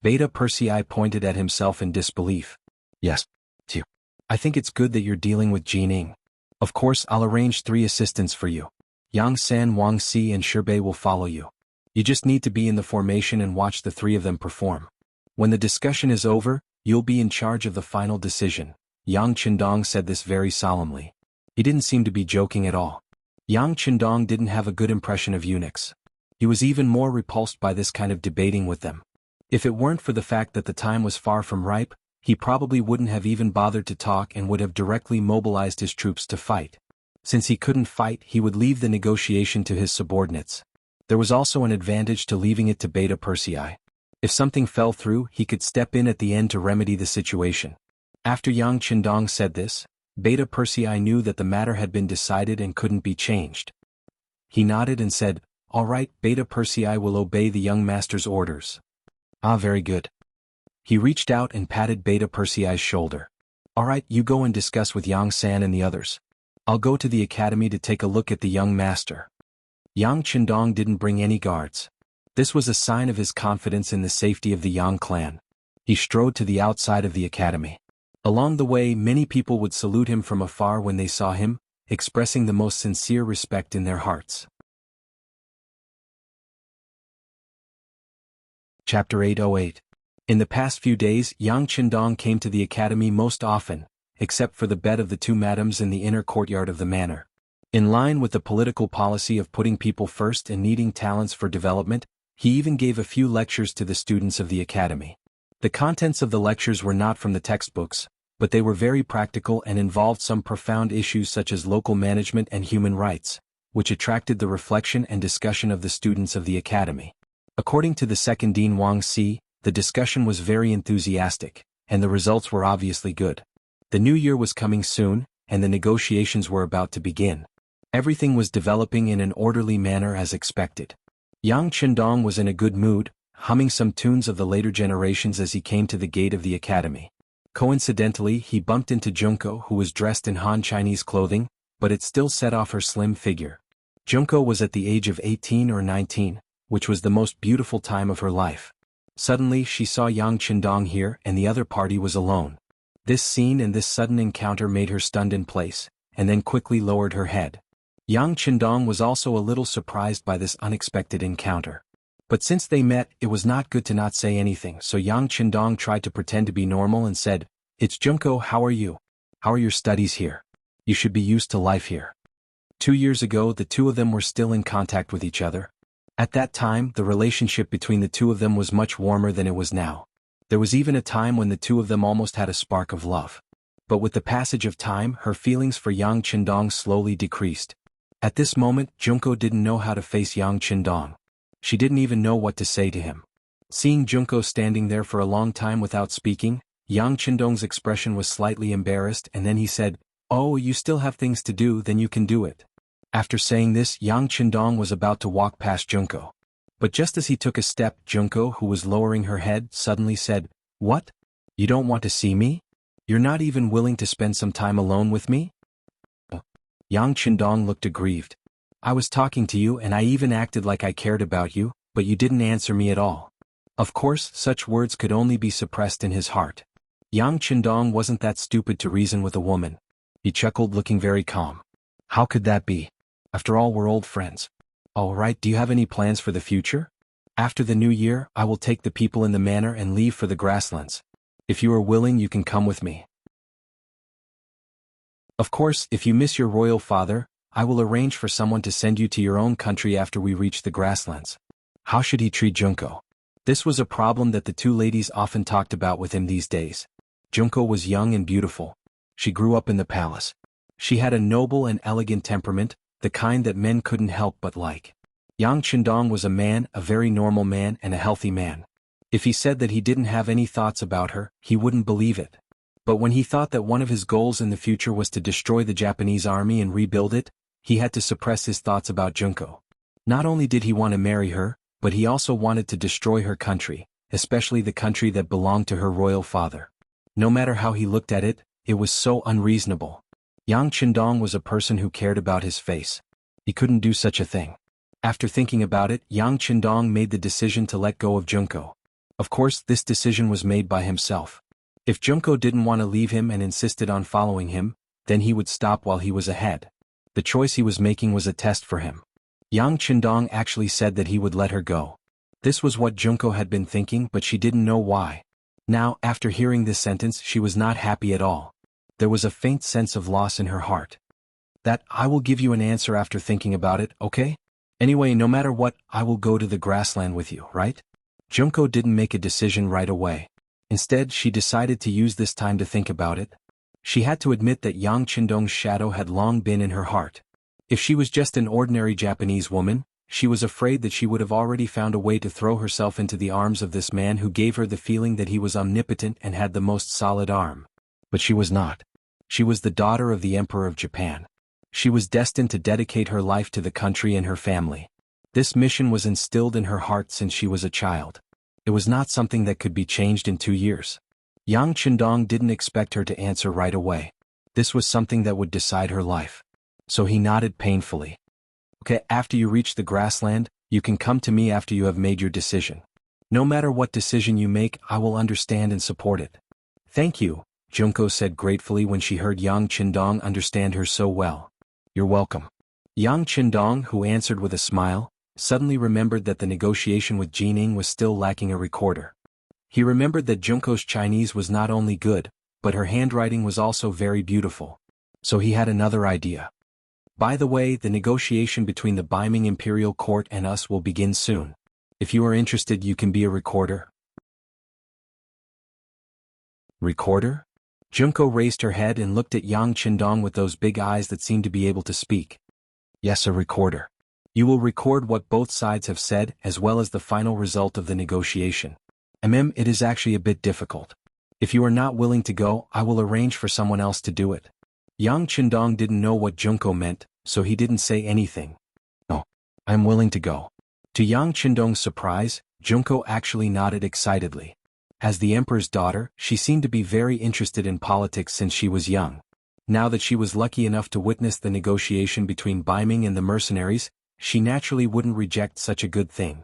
Beta Persei pointed at himself in disbelief. "Yes, you. I think it's good that you're dealing with Jianghu. Of course, I'll arrange 3 assistants for you. Yang San, Wang Si and Shibei will follow you. You just need to be in the formation and watch the 3 of them perform. When the discussion is over, you'll be in charge of the final decision." Yang Qindong said this very solemnly. He didn't seem to be joking at all. Yang Qindong didn't have a good impression of eunuchs. He was even more repulsed by this kind of debating with them. If it weren't for the fact that the time was far from ripe, he probably wouldn't have even bothered to talk and would have directly mobilized his troops to fight. Since he couldn't fight, he would leave the negotiation to his subordinates. There was also an advantage to leaving it to Beta Persei. If something fell through, he could step in at the end to remedy the situation. After Yang Qindong said this, Beta Persei knew that the matter had been decided and couldn't be changed. He nodded and said, "All right, Beta Persei will obey the young master's orders." "Ah, very good." He reached out and patted Beta Persei's shoulder. "All right, you go and discuss with Yang San and the others. I'll go to the academy to take a look at the young master." Yang Qindong didn't bring any guards. This was a sign of his confidence in the safety of the Yang clan. He strode to the outside of the academy. Along the way, many people would salute him from afar when they saw him, expressing the most sincere respect in their hearts. Chapter 808. In the past few days, Yang Qindong came to the academy most often, except for the bed of the two madams in the inner courtyard of the manor. In line with the political policy of putting people first and needing talents for development, he even gave a few lectures to the students of the academy. The contents of the lectures were not from the textbooks, but they were very practical and involved some profound issues such as local management and human rights, which attracted the reflection and discussion of the students of the academy. According to the second dean Wang Si, the discussion was very enthusiastic, and the results were obviously good. The new year was coming soon, and the negotiations were about to begin. Everything was developing in an orderly manner as expected. Yang Qindong was in a good mood, humming some tunes of the later generations as he came to the gate of the academy. Coincidentally, he bumped into Junko, who was dressed in Han Chinese clothing, but it still set off her slim figure. Junko was at the age of 18 or 19, which was the most beautiful time of her life. Suddenly she saw Yang Qindong here and the other party was alone. This scene and this sudden encounter made her stunned in place, and then quickly lowered her head. Yang Qindong was also a little surprised by this unexpected encounter. But since they met, it was not good to not say anything, so Yang Qindong tried to pretend to be normal and said, "It's Junko, how are you? How are your studies here? You should be used to life here." 2 years ago the two of them were still in contact with each other. At that time, the relationship between the two of them was much warmer than it was now. There was even a time when the two of them almost had a spark of love. But with the passage of time, her feelings for Yang Qindong slowly decreased. At this moment, Junko didn't know how to face Yang Qindong. She didn't even know what to say to him. Seeing Junko standing there for a long time without speaking, Yang Qindong's expression was slightly embarrassed, and then he said, "Oh, you still have things to do, then you can do it." After saying this, Yang Qindong was about to walk past Junko. But just as he took a step, Junko, who was lowering her head, suddenly said, "What? You don't want to see me? You're not even willing to spend some time alone with me?" Yang Qindong looked aggrieved. "I was talking to you and I even acted like I cared about you, but you didn't answer me at all." Of course, such words could only be suppressed in his heart. Yang Qindong wasn't that stupid to reason with a woman. He chuckled, looking very calm. "How could that be? After all, we're old friends." "All right, do you have any plans for the future?" "After the new year, I will take the people in the manor and leave for the grasslands. If you are willing, you can come with me. Of course, if you miss your royal father, I will arrange for someone to send you to your own country after we reach the grasslands." How should he treat Junko? This was a problem that the two ladies often talked about with him these days. Junko was young and beautiful. She grew up in the palace. She had a noble and elegant temperament, the kind that men couldn't help but like. Yang Qindong was a man, a very normal man and a healthy man. If he said that he didn't have any thoughts about her, he wouldn't believe it. But when he thought that one of his goals in the future was to destroy the Japanese army and rebuild it, he had to suppress his thoughts about Junko. Not only did he want to marry her, but he also wanted to destroy her country, especially the country that belonged to her royal father. No matter how he looked at it, it was so unreasonable. Yang Qindong was a person who cared about his face. He couldn't do such a thing. After thinking about it, Yang Qindong made the decision to let go of Junko. Of course, this decision was made by himself. If Junko didn't want to leave him and insisted on following him, then he would stop while he was ahead. The choice he was making was a test for him. Yang Qindong actually said that he would let her go. This was what Junko had been thinking, but she didn't know why. Now, after hearing this sentence, she was not happy at all. There was a faint sense of loss in her heart. "That, I will give you an answer after thinking about it, okay? Anyway, no matter what, I will go to the grassland with you, right?" Junko didn't make a decision right away. Instead, she decided to use this time to think about it. She had to admit that Yang Qindong's shadow had long been in her heart. If she was just an ordinary Japanese woman, she was afraid that she would have already found a way to throw herself into the arms of this man who gave her the feeling that he was omnipotent and had the most solid arm. But she was not. She was the daughter of the Emperor of Japan. She was destined to dedicate her life to the country and her family. This mission was instilled in her heart since she was a child. It was not something that could be changed in 2 years. Yang Qindong didn't expect her to answer right away. This was something that would decide her life. So he nodded painfully. "Okay, after you reach the grassland, you can come to me after you have made your decision. No matter what decision you make, I will understand and support it." "Thank you," Junko said gratefully when she heard Yang Qindong understand her so well. "You're welcome." Yang Qindong, who answered with a smile, suddenly remembered that the negotiation with Jining was still lacking a recorder. He remembered that Junko's Chinese was not only good, but her handwriting was also very beautiful. So he had another idea. By the way, the negotiation between the Beiming Imperial Court and us will begin soon. If you are interested, you can be a recorder. Recorder? Junko raised her head and looked at Yang Qindong with those big eyes that seemed to be able to speak. Yes, a recorder. You will record what both sides have said as well as the final result of the negotiation. It is actually a bit difficult. If you are not willing to go, I will arrange for someone else to do it. Yang Qindong didn't know what Junko meant, so he didn't say anything. No, I'm willing to go. To Yang Qindong's surprise, Junko actually nodded excitedly. As the emperor's daughter, she seemed to be very interested in politics since she was young. Now that she was lucky enough to witness the negotiation between Beiming and the mercenaries, she naturally wouldn't reject such a good thing.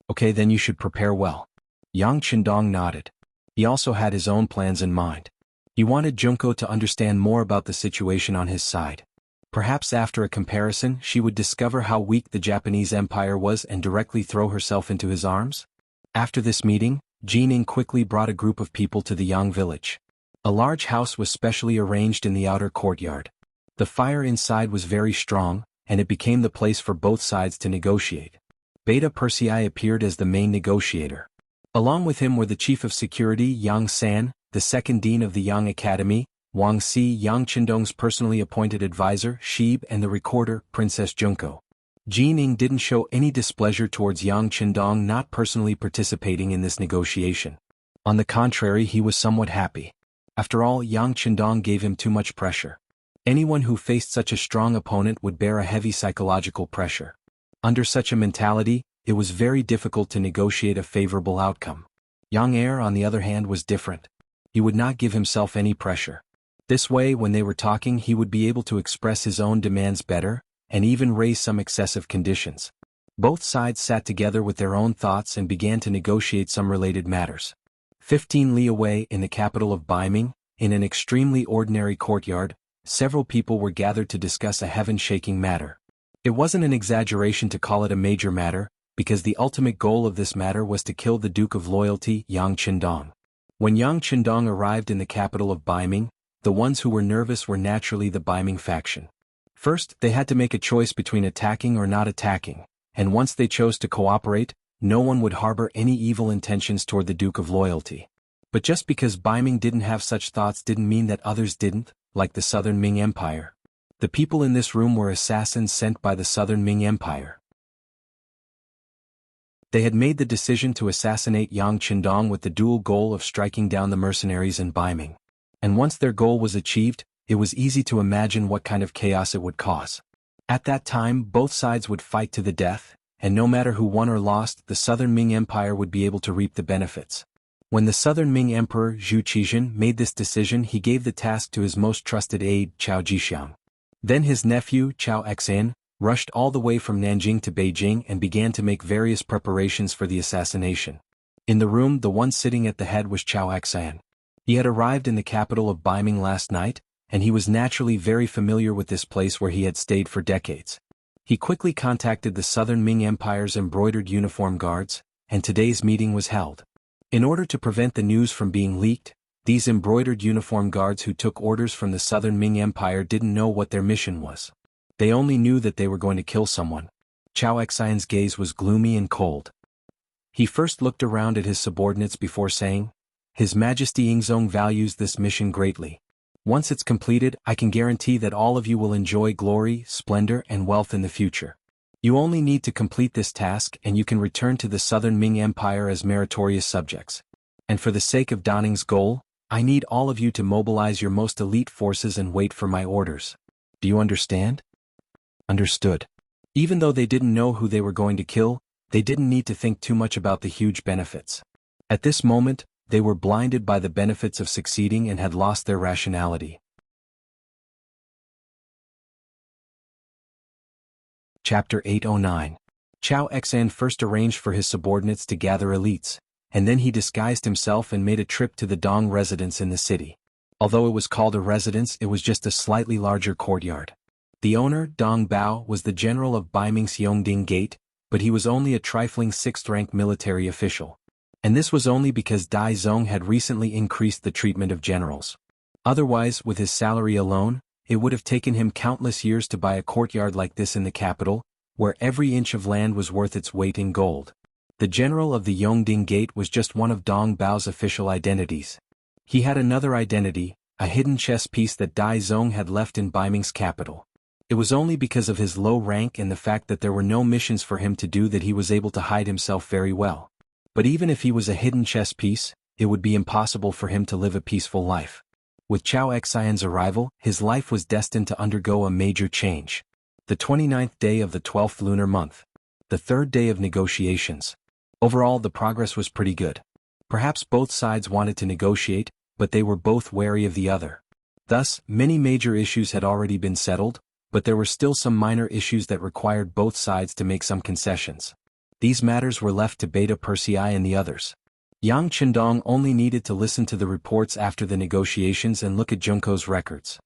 Okay, then you should prepare well. Yang Qindong nodded. He also had his own plans in mind. He wanted Junko to understand more about the situation on his side. Perhaps after a comparison she would discover how weak the Japanese Empire was and directly throw herself into his arms. After this meeting, Jining quickly brought a group of people to the Yang village. A large house was specially arranged in the outer courtyard. The fire inside was very strong, and it became the place for both sides to negotiate. Beta Persei appeared as the main negotiator. Along with him were the chief of security Yang San, the second dean of the Yang Academy, Wang Si, Yang Qindong's personally appointed advisor, Shib, and the recorder, Princess Junko. Jining didn't show any displeasure towards Yang Qindong not personally participating in this negotiation. On the contrary, he was somewhat happy. After all, Yang Qindong gave him too much pressure. Anyone who faced such a strong opponent would bear a heavy psychological pressure. Under such a mentality, it was very difficult to negotiate a favorable outcome. Yang Er, on the other hand, was different. He would not give himself any pressure. This way, when they were talking, he would be able to express his own demands better, and even raise some excessive conditions. Both sides sat together with their own thoughts and began to negotiate some related matters. 15 li away in the capital of Beiming, in an extremely ordinary courtyard, several people were gathered to discuss a heaven-shaking matter. It wasn't an exaggeration to call it a major matter, because the ultimate goal of this matter was to kill the Duke of Loyalty, Yang Qindong. When Yang Qindong arrived in the capital of Beiming, the ones who were nervous were naturally the Beiming faction. First, they had to make a choice between attacking or not attacking, and once they chose to cooperate, no one would harbor any evil intentions toward the Duke of Loyalty. But just because Beiming didn't have such thoughts didn't mean that others didn't, like the Southern Ming Empire. The people in this room were assassins sent by the Southern Ming Empire. They had made the decision to assassinate Yang Qindong with the dual goal of striking down the mercenaries in Beiming. And once their goal was achieved, it was easy to imagine what kind of chaos it would cause. At that time, both sides would fight to the death, and no matter who won or lost, the Southern Ming Empire would be able to reap the benefits. When the Southern Ming Emperor Zhu Qizhen made this decision, he gave the task to his most trusted aide, Cao Jixiang. Then his nephew, Cao Exan, rushed all the way from Nanjing to Beijing and began to make various preparations for the assassination. In the room, the one sitting at the head was Cao Exan. He had arrived in the capital of Beiming last night, and he was naturally very familiar with this place where he had stayed for decades. He quickly contacted the Southern Ming Empire's embroidered uniform guards, and today's meeting was held. In order to prevent the news from being leaked, these embroidered uniform guards who took orders from the Southern Ming Empire didn't know what their mission was. They only knew that they were going to kill someone. Cao Exan's gaze was gloomy and cold. He first looked around at his subordinates before saying, "His Majesty Yingzong values this mission greatly. Once it's completed, I can guarantee that all of you will enjoy glory, splendor, and wealth in the future. You only need to complete this task and you can return to the Southern Ming Empire as meritorious subjects. And for the sake of Danning's goal, I need all of you to mobilize your most elite forces and wait for my orders. Do you understand?" Understood. Even though they didn't know who they were going to kill, they didn't need to think too much about the huge benefits. At this moment, they were blinded by the benefits of succeeding and had lost their rationality. Chapter 809. Cao Exan first arranged for his subordinates to gather elites, and then he disguised himself and made a trip to the Dong residence in the city. Although it was called a residence, it was just a slightly larger courtyard. The owner, Dong Bao, was the general of Beiming's Yongding Gate, but he was only a trifling 6th-rank military official. And this was only because Dai Zong had recently increased the treatment of generals. Otherwise, with his salary alone, it would have taken him countless years to buy a courtyard like this in the capital, where every inch of land was worth its weight in gold. The general of the Yongding Gate was just one of Dong Bao's official identities. He had another identity, a hidden chess piece that Dai Zong had left in Baiming's capital. It was only because of his low rank and the fact that there were no missions for him to do that he was able to hide himself very well. But even if he was a hidden chess piece, it would be impossible for him to live a peaceful life. With Chao Xian's arrival, his life was destined to undergo a major change. The 29th day of the 12th lunar month. The 3rd day of negotiations. Overall, the progress was pretty good. Perhaps both sides wanted to negotiate, but they were both wary of the other. Thus, many major issues had already been settled, but there were still some minor issues that required both sides to make some concessions. These matters were left to Beta Persei and the others. Yang Qindong only needed to listen to the reports after the negotiations and look at Junko's records.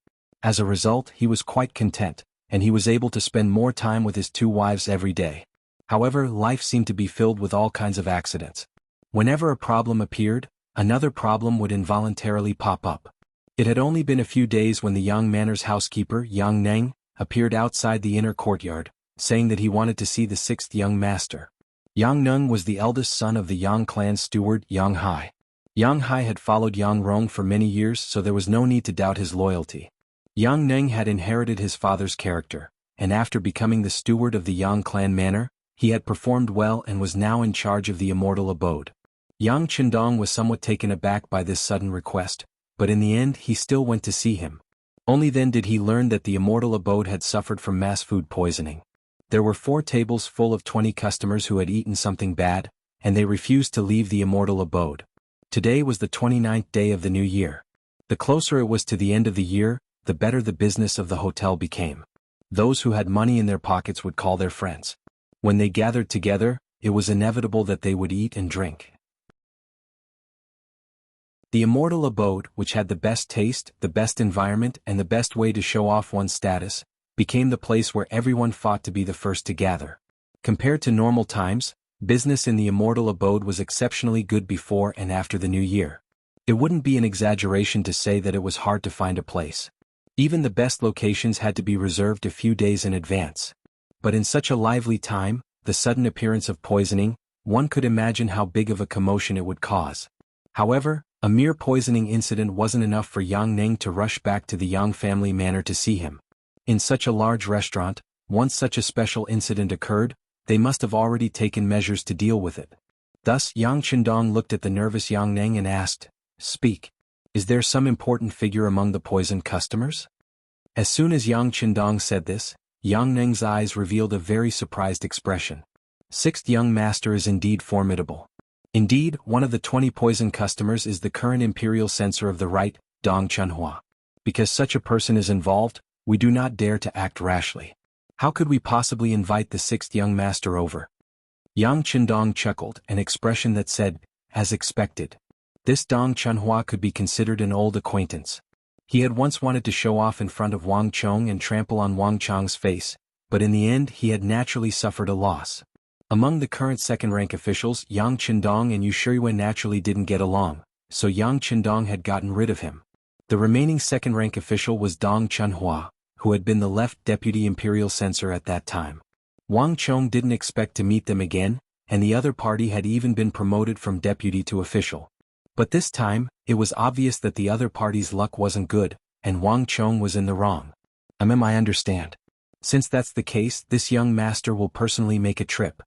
As a result, he was quite content, and he was able to spend more time with his 2 wives every day. However, life seemed to be filled with all kinds of accidents. Whenever a problem appeared, another problem would involuntarily pop up. It had only been a few days when the Yang Manor's housekeeper, Yang Neng, appeared outside the inner courtyard, saying that he wanted to see the 6th young master. Yang Neng was the eldest son of the Yang clan's steward, Yang Hai. Yang Hai had followed Yang Rong for many years, so there was no need to doubt his loyalty. Yang Neng had inherited his father's character, and after becoming the steward of the Yang clan manor, he had performed well and was now in charge of the immortal abode. Yang Qindong was somewhat taken aback by this sudden request, but in the end he still went to see him. Only then did he learn that the immortal abode had suffered from mass food poisoning. There were 4 tables full of 20 customers who had eaten something bad, and they refused to leave the immortal abode. Today was the 29th day of the new year. The closer it was to the end of the year, the better the business of the hotel became. Those who had money in their pockets would call their friends. When they gathered together, it was inevitable that they would eat and drink. The immortal abode, which had the best taste, the best environment, and the best way to show off one's status, became the place where everyone fought to be the first to gather. Compared to normal times, business in the immortal abode was exceptionally good before and after the new year. It wouldn't be an exaggeration to say that it was hard to find a place. Even the best locations had to be reserved a few days in advance. But in such a lively time, the sudden appearance of poisoning, one could imagine how big of a commotion it would cause. However, a mere poisoning incident wasn't enough for Yang Neng to rush back to the Yang family manor to see him. In such a large restaurant, once such a special incident occurred, they must have already taken measures to deal with it. Thus Yang Qindong looked at the nervous Yang Neng and asked, "Speak. Is there some important figure among the poisoned customers?" As soon as Yang Qindong said this, Yang Neng's eyes revealed a very surprised expression. 6th young master is indeed formidable. Indeed, one of the 20 poisoned customers is the current imperial censor of the right, Dong Chunhua. Because such a person is involved, we do not dare to act rashly. How could we possibly invite the 6th young master over? Yang Qindong chuckled, an expression that said, as expected. This Dong Chunhua could be considered an old acquaintance. He had once wanted to show off in front of Wang Chong and trample on Wang Chong's face, but in the end he had naturally suffered a loss. Among the current 2nd-rank officials, Yang Qindong and Yu Shiyue naturally didn't get along, so Yang Qindong had gotten rid of him. The remaining 2nd-rank official was Dong Chunhua, who had been the left deputy imperial censor at that time. Wang Chong didn't expect to meet them again, and the other party had even been promoted from deputy to official. But this time, it was obvious that the other party's luck wasn't good, and Wang Chong was in the wrong. I understand. Since that's the case, this young master will personally make a trip.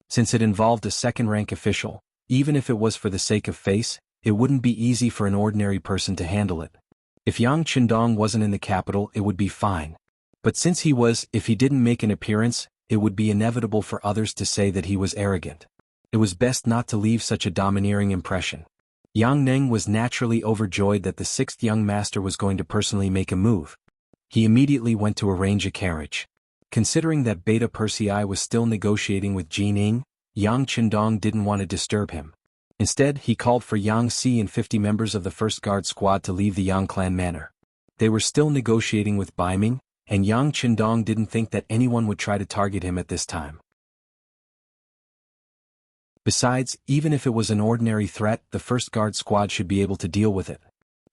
Since it involved a 2nd-rank official, even if it was for the sake of face, it wouldn't be easy for an ordinary person to handle it. If Yang Qindong wasn't in the capital, it would be fine. But since he was, if he didn't make an appearance, it would be inevitable for others to say that he was arrogant. It was best not to leave such a domineering impression. Yang Neng was naturally overjoyed that the 6th young master was going to personally make a move. He immediately went to arrange a carriage. Considering that Beta Persei was still negotiating with Jining, Yang Qindong didn't want to disturb him. Instead, he called for Yang Si and 50 members of the 1st Guard Squad to leave the Yang clan manor. They were still negotiating with Baiming, and Yang Qindong didn't think that anyone would try to target him at this time. Besides, even if it was an ordinary threat, the first guard squad should be able to deal with it.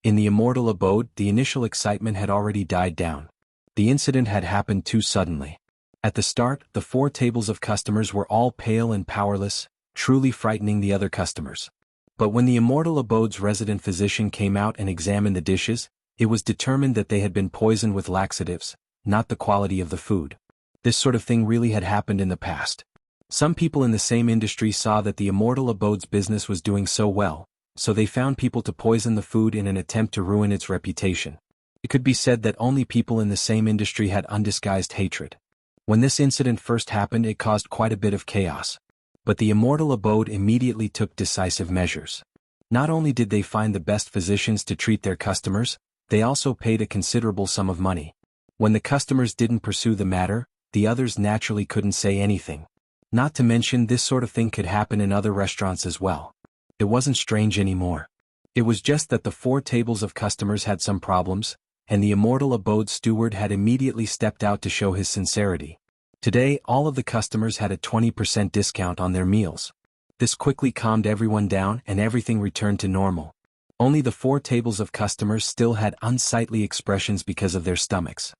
In the immortal abode, the initial excitement had already died down. The incident had happened too suddenly. At the start, the 4 tables of customers were all pale and powerless, truly frightening the other customers. But when the immortal abode's resident physician came out and examined the dishes, it was determined that they had been poisoned with laxatives, not the quality of the food. This sort of thing really had happened in the past. Some people in the same industry saw that the immortal abode's business was doing so well, so they found people to poison the food in an attempt to ruin its reputation. It could be said that only people in the same industry had undisguised hatred. When this incident first happened, it caused quite a bit of chaos. But the immortal abode immediately took decisive measures. Not only did they find the best physicians to treat their customers, they also paid a considerable sum of money. When the customers didn't pursue the matter, the others naturally couldn't say anything. Not to mention, this sort of thing could happen in other restaurants as well. It wasn't strange anymore. It was just that the 4 tables of customers had some problems, and the immortal abode steward had immediately stepped out to show his sincerity. Today, all of the customers had a 20% discount on their meals. This quickly calmed everyone down and everything returned to normal. Only the 4 tables of customers still had unsightly expressions because of their stomachs.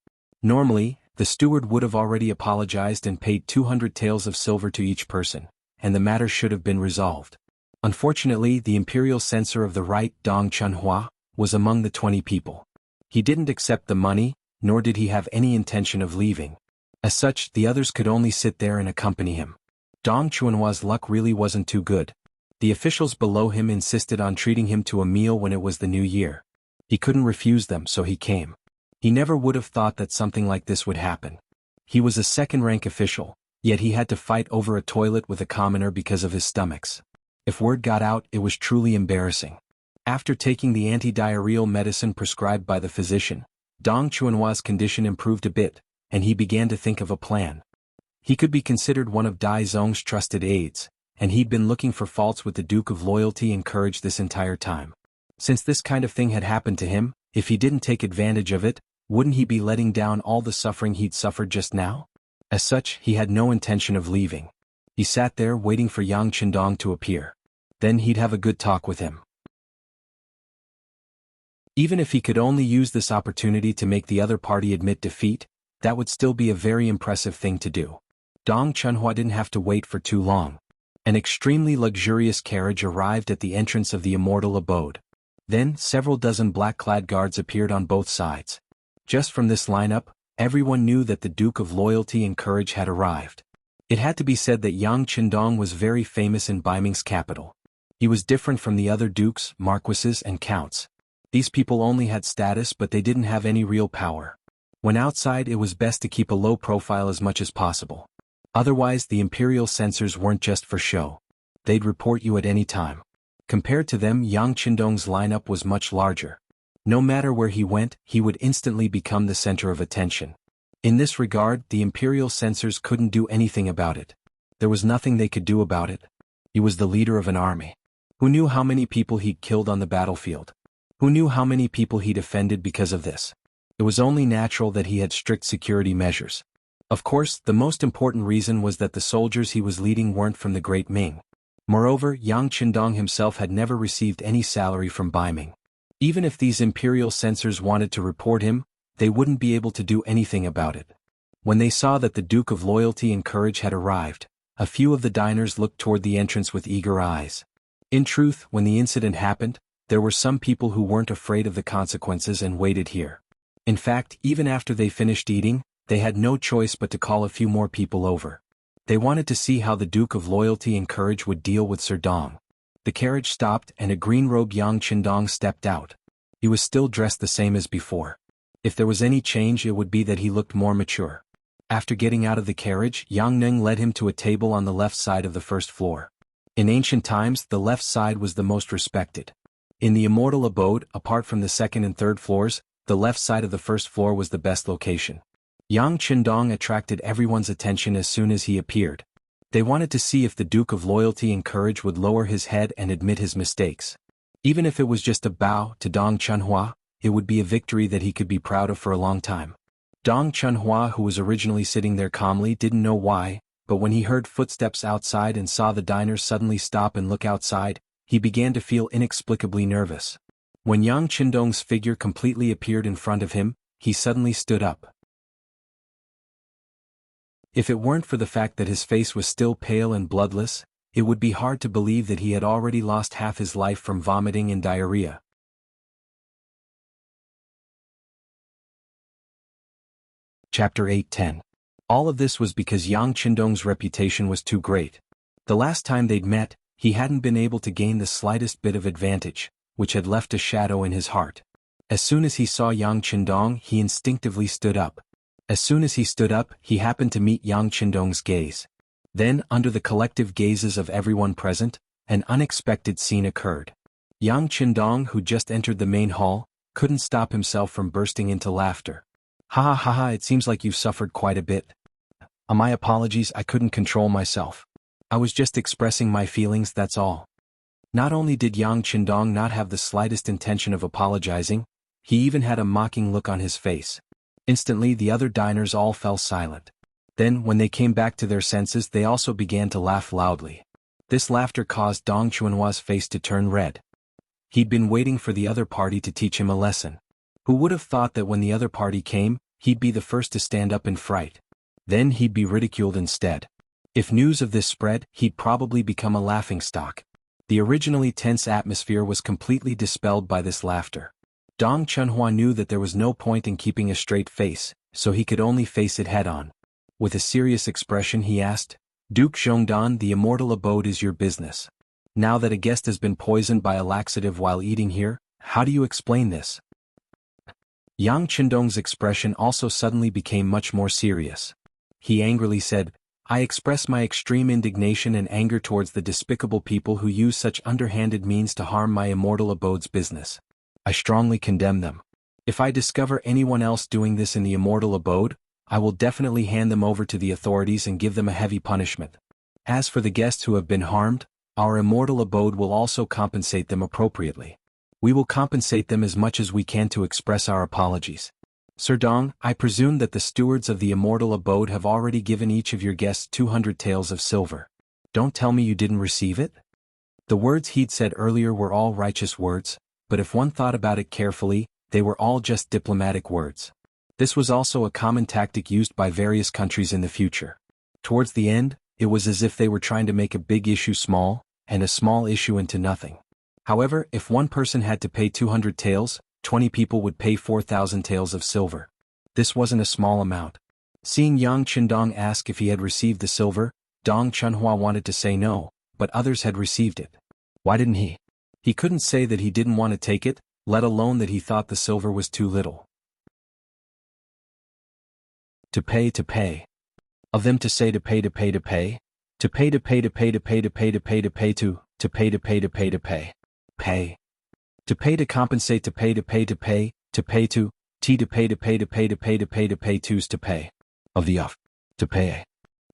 Normally, the steward would have already apologized and paid 200 taels of silver to each person, and the matter should have been resolved. Unfortunately, the imperial censor of the right, Dong Chunhua, was among the 20 people. He didn't accept the money, nor did he have any intention of leaving. As such, the others could only sit there and accompany him. Dong Chunhua's luck really wasn't too good. The officials below him insisted on treating him to a meal when it was the new year. He couldn't refuse them, so he came. He never would have thought that something like this would happen. He was a second-rank official, yet he had to fight over a toilet with a commoner because of his stomachs. If word got out, it was truly embarrassing. After taking the anti-diarrheal medicine prescribed by the physician, Dong Chunhua's condition improved a bit, and he began to think of a plan. He could be considered one of Dai Zong's trusted aides, and he'd been looking for faults with the Duke of Loyalty and Courage this entire time. Since this kind of thing had happened to him, if he didn't take advantage of it, wouldn't he be letting down all the suffering he'd suffered just now? As such, he had no intention of leaving. He sat there waiting for Yang Qindong to appear. Then he'd have a good talk with him. Even if he could only use this opportunity to make the other party admit defeat, that would still be a very impressive thing to do. Dong Chunhua didn't have to wait for too long. An extremely luxurious carriage arrived at the entrance of the immortal abode. Then, several dozen black-clad guards appeared on both sides. Just from this lineup, everyone knew that the Duke of Loyalty and Courage had arrived. It had to be said that Yang Qindong was very famous in Baiming's capital. He was different from the other dukes, marquises, and counts. These people only had status, but they didn't have any real power. When outside, it was best to keep a low profile as much as possible. Otherwise, the imperial censors weren't just for show. They'd report you at any time. Compared to them, Yang Qindong's lineup was much larger. No matter where he went, he would instantly become the center of attention. In this regard, the imperial censors couldn't do anything about it. There was nothing they could do about it. He was the leader of an army. Who knew how many people he'd killed on the battlefield? Who knew how many people he'd offended because of this? It was only natural that he had strict security measures. Of course, the most important reason was that the soldiers he was leading weren't from the great Ming. Moreover, Yang Qindong himself had never received any salary from Baiming. Even if these imperial censors wanted to report him, they wouldn't be able to do anything about it. When they saw that the Duke of Loyalty and Courage had arrived, a few of the diners looked toward the entrance with eager eyes. In truth, when the incident happened, there were some people who weren't afraid of the consequences and waited here. In fact, even after they finished eating, they had no choice but to call a few more people over. They wanted to see how the Duke of Loyalty and Courage would deal with Sir Dong. The carriage stopped and a green-robed Yang Qindong stepped out. He was still dressed the same as before. If there was any change, it would be that he looked more mature. After getting out of the carriage, Yang Neng led him to a table on the left side of the first floor. In ancient times, the left side was the most respected. In the immortal abode, apart from the second and third floors, the left side of the first floor was the best location. Yang Qindong attracted everyone's attention as soon as he appeared. They wanted to see if the Duke of Loyalty and Courage would lower his head and admit his mistakes. Even if it was just a bow to Dong Chunhua, it would be a victory that he could be proud of for a long time. Dong Chunhua, who was originally sitting there calmly, didn't know why, but when he heard footsteps outside and saw the diners suddenly stop and look outside, he began to feel inexplicably nervous. When Yang Qindong's figure completely appeared in front of him, he suddenly stood up. If it weren't for the fact that his face was still pale and bloodless, it would be hard to believe that he had already lost half his life from vomiting and diarrhea. Chapter 8:10. All of this was because Yang Qindong's reputation was too great. The last time they'd met, he hadn't been able to gain the slightest bit of advantage, which had left a shadow in his heart. As soon as he saw Yang Qindong, he instinctively stood up. As soon as he stood up, he happened to meet Yang Qindong's gaze. Then, under the collective gazes of everyone present, an unexpected scene occurred. Yang Qindong, who just entered the main hall, couldn't stop himself from bursting into laughter. "Ha ha ha ha, it seems like you've suffered quite a bit. My apologies, I couldn't control myself. I was just expressing my feelings, that's all." Not only did Yang Qindong not have the slightest intention of apologizing, he even had a mocking look on his face. Instantly the other diners all fell silent. Then, when they came back to their senses, they also began to laugh loudly. This laughter caused Dong Chuanhua's face to turn red. He'd been waiting for the other party to teach him a lesson. Who would have thought that when the other party came, he'd be the first to stand up in fright? Then he'd be ridiculed instead. If news of this spread, he'd probably become a laughingstock. The originally tense atmosphere was completely dispelled by this laughter. Dong Chunhua knew that there was no point in keeping a straight face, so he could only face it head-on. With a serious expression he asked, "Duke Zhongdan, the immortal abode is your business. Now that a guest has been poisoned by a laxative while eating here, how do you explain this?" Yang Qindong's expression also suddenly became much more serious. He angrily said, "I express my extreme indignation and anger towards the despicable people who use such underhanded means to harm my immortal abode's business. I strongly condemn them. If I discover anyone else doing this in the immortal abode, I will definitely hand them over to the authorities and give them a heavy punishment. As for the guests who have been harmed, our immortal abode will also compensate them appropriately. We will compensate them as much as we can to express our apologies. Sir Dong, I presume that the stewards of the immortal abode have already given each of your guests 200 taels of silver. Don't tell me you didn't receive it?" The words he'd said earlier were all righteous words, but if one thought about it carefully, they were all just diplomatic words. This was also a common tactic used by various countries in the future. Towards the end, it was as if they were trying to make a big issue small, and a small issue into nothing. However, if one person had to pay 200 taels, 20 people would pay 4,000 taels of silver. This wasn't a small amount. Seeing Yang Qindong ask if he had received the silver, Dong Chunhua wanted to say no, but others had received it. Why didn't he? He couldn't say that he didn't want to take it, let alone that he thought the silver was too little. To pay. Of them to say to pay. To pay to pay to pay to pay to pay to pay to pay to pay to pay to pay to pay to pay to pay. Pay. To pay to compensate to pay to pay to pay to pay to to pay to pay to pay to pay to pay to pay to pay. Of the off. To pay.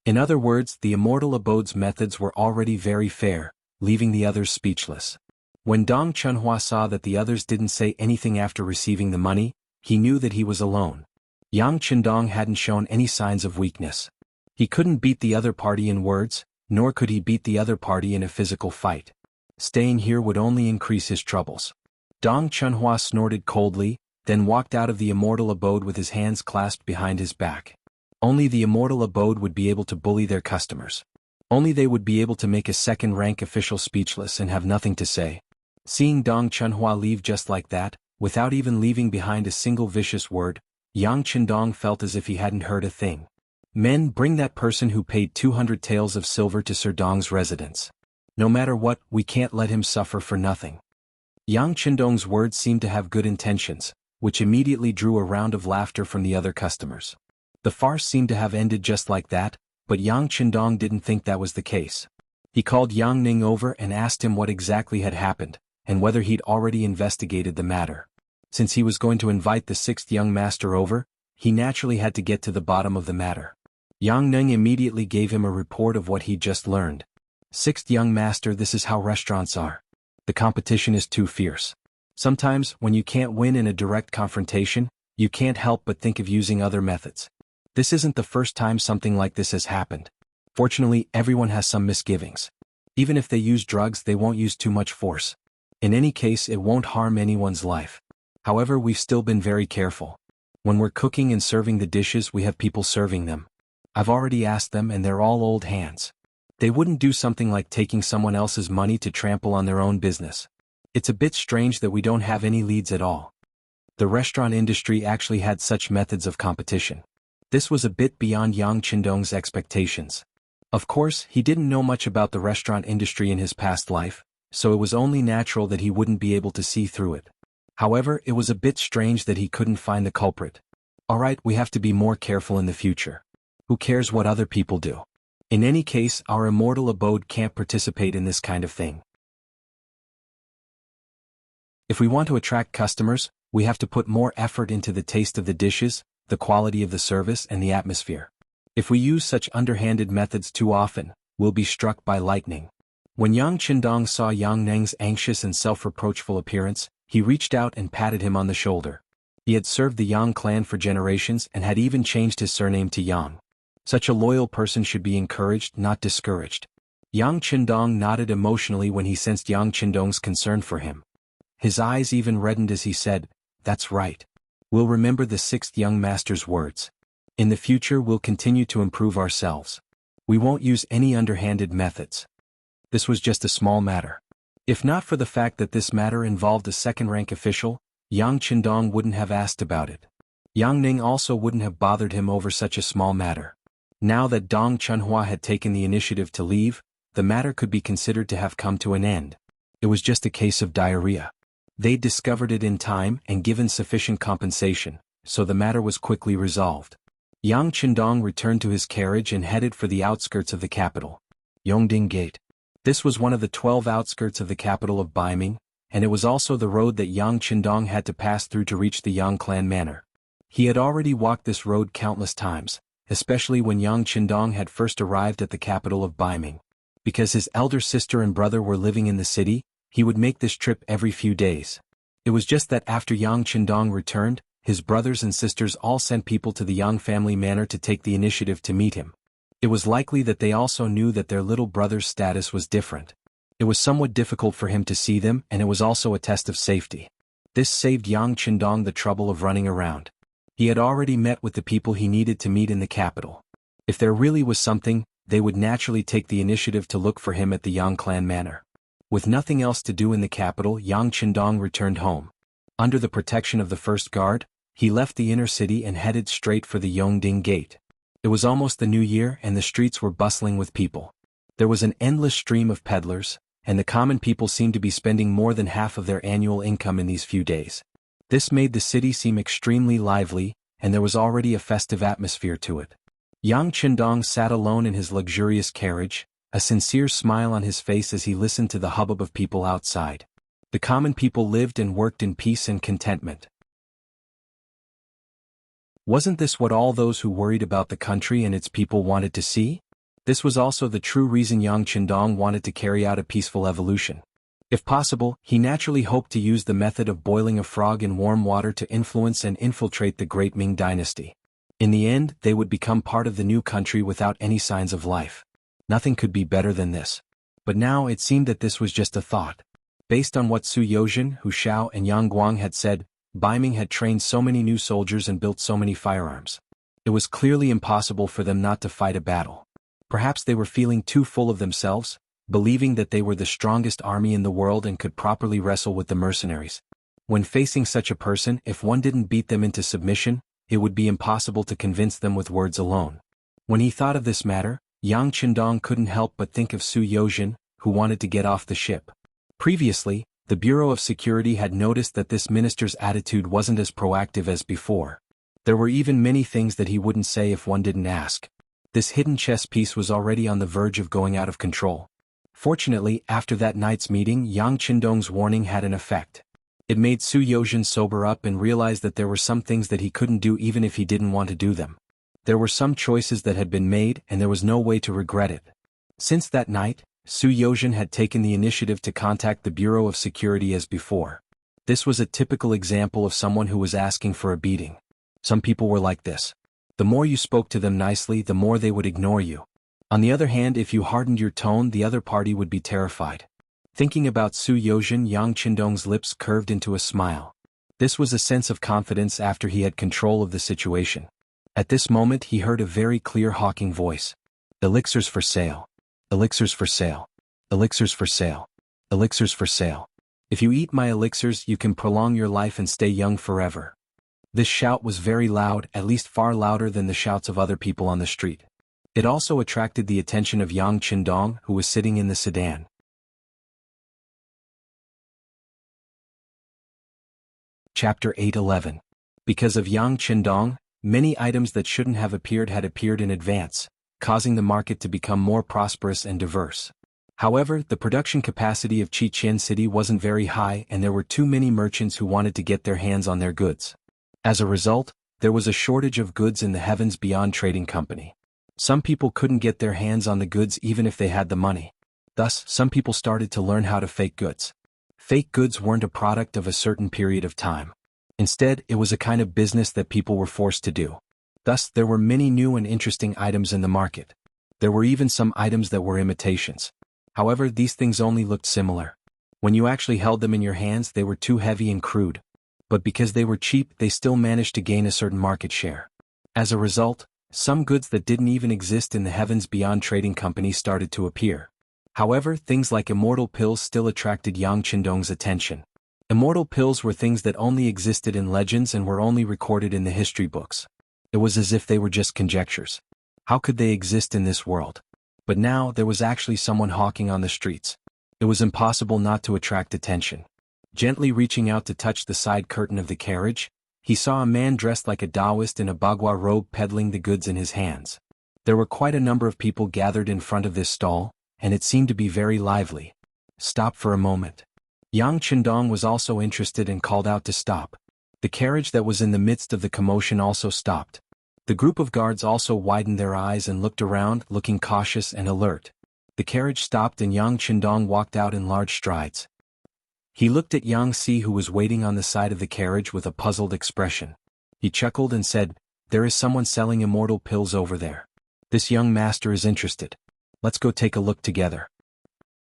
In other words, the immortal abode's methods were already very fair, leaving the others speechless. When Dong Chunhua saw that the others didn't say anything after receiving the money, he knew that he was alone. Yang Qindong hadn't shown any signs of weakness. He couldn't beat the other party in words, nor could he beat the other party in a physical fight. Staying here would only increase his troubles. Dong Chunhua snorted coldly, then walked out of the immortal abode with his hands clasped behind his back. Only the immortal abode would be able to bully their customers. Only they would be able to make a second-rank official speechless and have nothing to say. Seeing Dong Chunhua leave just like that, without even leaving behind a single vicious word, Yang Qindong felt as if he hadn't heard a thing. "Men, bring that person who paid 200 taels of silver to Sir Dong's residence. No matter what, we can't let him suffer for nothing." Yang Qindong's words seemed to have good intentions, which immediately drew a round of laughter from the other customers. The farce seemed to have ended just like that, but Yang Qindong didn't think that was the case. He called Yang Ning over and asked him what exactly had happened, and whether he'd already investigated the matter. Since he was going to invite the sixth young master over, he naturally had to get to the bottom of the matter. Yang Ning immediately gave him a report of what he'd just learned. "Sixth young master, this is how restaurants are. The competition is too fierce. Sometimes, when you can't win in a direct confrontation, you can't help but think of using other methods. This isn't the first time something like this has happened. Fortunately, everyone has some misgivings. Even if they use drugs, they won't use too much force. In any case, it won't harm anyone's life. However, we've still been very careful. When we're cooking and serving the dishes, we have people serving them. I've already asked them, and they're all old hands. They wouldn't do something like taking someone else's money to trample on their own business. It's a bit strange that we don't have any leads at all. The restaurant industry actually had such methods of competition. This was a bit beyond Yang Qindong's expectations. Of course, he didn't know much about the restaurant industry in his past life, so it was only natural that he wouldn't be able to see through it. However, it was a bit strange that he couldn't find the culprit. Alright, we have to be more careful in the future. Who cares what other people do? In any case, our immortal abode can't participate in this kind of thing. If we want to attract customers, we have to put more effort into the taste of the dishes, the quality of the service, and the atmosphere. If we use such underhanded methods too often, we'll be struck by lightning. When Yang Qindong saw Yang Neng's anxious and self-reproachful appearance, he reached out and patted him on the shoulder. He had served the Yang clan for generations and had even changed his surname to Yang. Such a loyal person should be encouraged, not discouraged. Yang Qindong nodded emotionally when he sensed Yang Qindong's concern for him. His eyes even reddened as he said, "That's right. We'll remember the sixth young master's words. In the future, we'll continue to improve ourselves. We won't use any underhanded methods." This was just a small matter. If not for the fact that this matter involved a second-rank official, Yang Qindong wouldn't have asked about it. Yang Ning also wouldn't have bothered him over such a small matter. Now that Dong Chunhua had taken the initiative to leave, the matter could be considered to have come to an end. It was just a case of diarrhea. They'd discovered it in time and given sufficient compensation, so the matter was quickly resolved. Yang Qindong returned to his carriage and headed for the outskirts of the capital. Yongding Gate. This was one of the 12 outskirts of the capital of Ming, and it was also the road that Yang Qindong had to pass through to reach the Yang clan manor. He had already walked this road countless times, especially when Yang Qindong had first arrived at the capital of Ming. Because his elder sister and brother were living in the city, he would make this trip every few days. It was just that after Yang Qindong returned, his brothers and sisters all sent people to the Yang family manor to take the initiative to meet him. It was likely that they also knew that their little brother's status was different. It was somewhat difficult for him to see them, and it was also a test of safety. This saved Yang Qindong the trouble of running around. He had already met with the people he needed to meet in the capital. If there really was something, they would naturally take the initiative to look for him at the Yang clan manor. With nothing else to do in the capital, Yang Qindong returned home. Under the protection of the first guard, he left the inner city and headed straight for the Yongding Gate. It was almost the new year and the streets were bustling with people. There was an endless stream of peddlers, and the common people seemed to be spending more than half of their annual income in these few days. This made the city seem extremely lively, and there was already a festive atmosphere to it. Yang Qindong sat alone in his luxurious carriage, a sincere smile on his face as he listened to the hubbub of people outside. The common people lived and worked in peace and contentment. Wasn't this what all those who worried about the country and its people wanted to see? This was also the true reason Yang Qindong wanted to carry out a peaceful evolution. If possible, he naturally hoped to use the method of boiling a frog in warm water to influence and infiltrate the great Ming dynasty. In the end, they would become part of the new country without any signs of life. Nothing could be better than this. But now it seemed that this was just a thought. Based on what Su Yozhen, Hu Xiao, and Yang Guang had said, Ming had trained so many new soldiers and built so many firearms. It was clearly impossible for them not to fight a battle. Perhaps they were feeling too full of themselves, believing that they were the strongest army in the world and could properly wrestle with the mercenaries. When facing such a person, if one didn't beat them into submission, it would be impossible to convince them with words alone. When he thought of this matter, Yang Qindong couldn't help but think of Su Yozhen, who wanted to get off the ship. Previously, the Bureau of Security had noticed that this minister's attitude wasn't as proactive as before. There were even many things that he wouldn't say if one didn't ask. This hidden chess piece was already on the verge of going out of control. Fortunately, after that night's meeting, Yang Qindong's warning had an effect. It made Su Yozhen sober up and realize that there were some things that he couldn't do even if he didn't want to do them. There were some choices that had been made and there was no way to regret it. Since that night, Su Yozhen had taken the initiative to contact the Bureau of Security as before. This was a typical example of someone who was asking for a beating. Some people were like this. The more you spoke to them nicely, the more they would ignore you. On the other hand, if you hardened your tone, the other party would be terrified. Thinking about Su Yozhen, Yang Qindong's lips curved into a smile. This was a sense of confidence after he had control of the situation. At this moment he heard a very clear hawking voice. Elixirs for sale. Elixirs for sale. Elixirs for sale. Elixirs for sale. If you eat my elixirs, you can prolong your life and stay young forever. This shout was very loud, at least far louder than the shouts of other people on the street. It also attracted the attention of Yang Qindong, who was sitting in the sedan. Chapter 8:11. Because of Yang Qindong, many items that shouldn't have appeared had appeared in advance, causing the market to become more prosperous and diverse. However, the production capacity of Qiqian City wasn't very high and there were too many merchants who wanted to get their hands on their goods. As a result, there was a shortage of goods in the Heavens Beyond Trading Company. Some people couldn't get their hands on the goods even if they had the money. Thus, some people started to learn how to fake goods. Fake goods weren't a product of a certain period of time. Instead, it was a kind of business that people were forced to do. Thus, there were many new and interesting items in the market. There were even some items that were imitations. However, these things only looked similar. When you actually held them in your hands, they were too heavy and crude. But because they were cheap, they still managed to gain a certain market share. As a result, some goods that didn't even exist in the Heavens Beyond Trading Company started to appear. However, things like immortal pills still attracted Yang Qindong's attention. Immortal pills were things that only existed in legends and were only recorded in the history books. It was as if they were just conjectures. How could they exist in this world? But now there was actually someone hawking on the streets. It was impossible not to attract attention. Gently reaching out to touch the side curtain of the carriage, he saw a man dressed like a Taoist in a bagua robe peddling the goods in his hands. There were quite a number of people gathered in front of this stall, and it seemed to be very lively. Stop for a moment. Yang Qindong was also interested and called out to stop. The carriage that was in the midst of the commotion also stopped. The group of guards also widened their eyes and looked around, looking cautious and alert. The carriage stopped and Yang Qindong walked out in large strides. He looked at Yang Si, who was waiting on the side of the carriage with a puzzled expression. He chuckled and said, "There is someone selling immortal pills over there. This young master is interested. Let's go take a look together."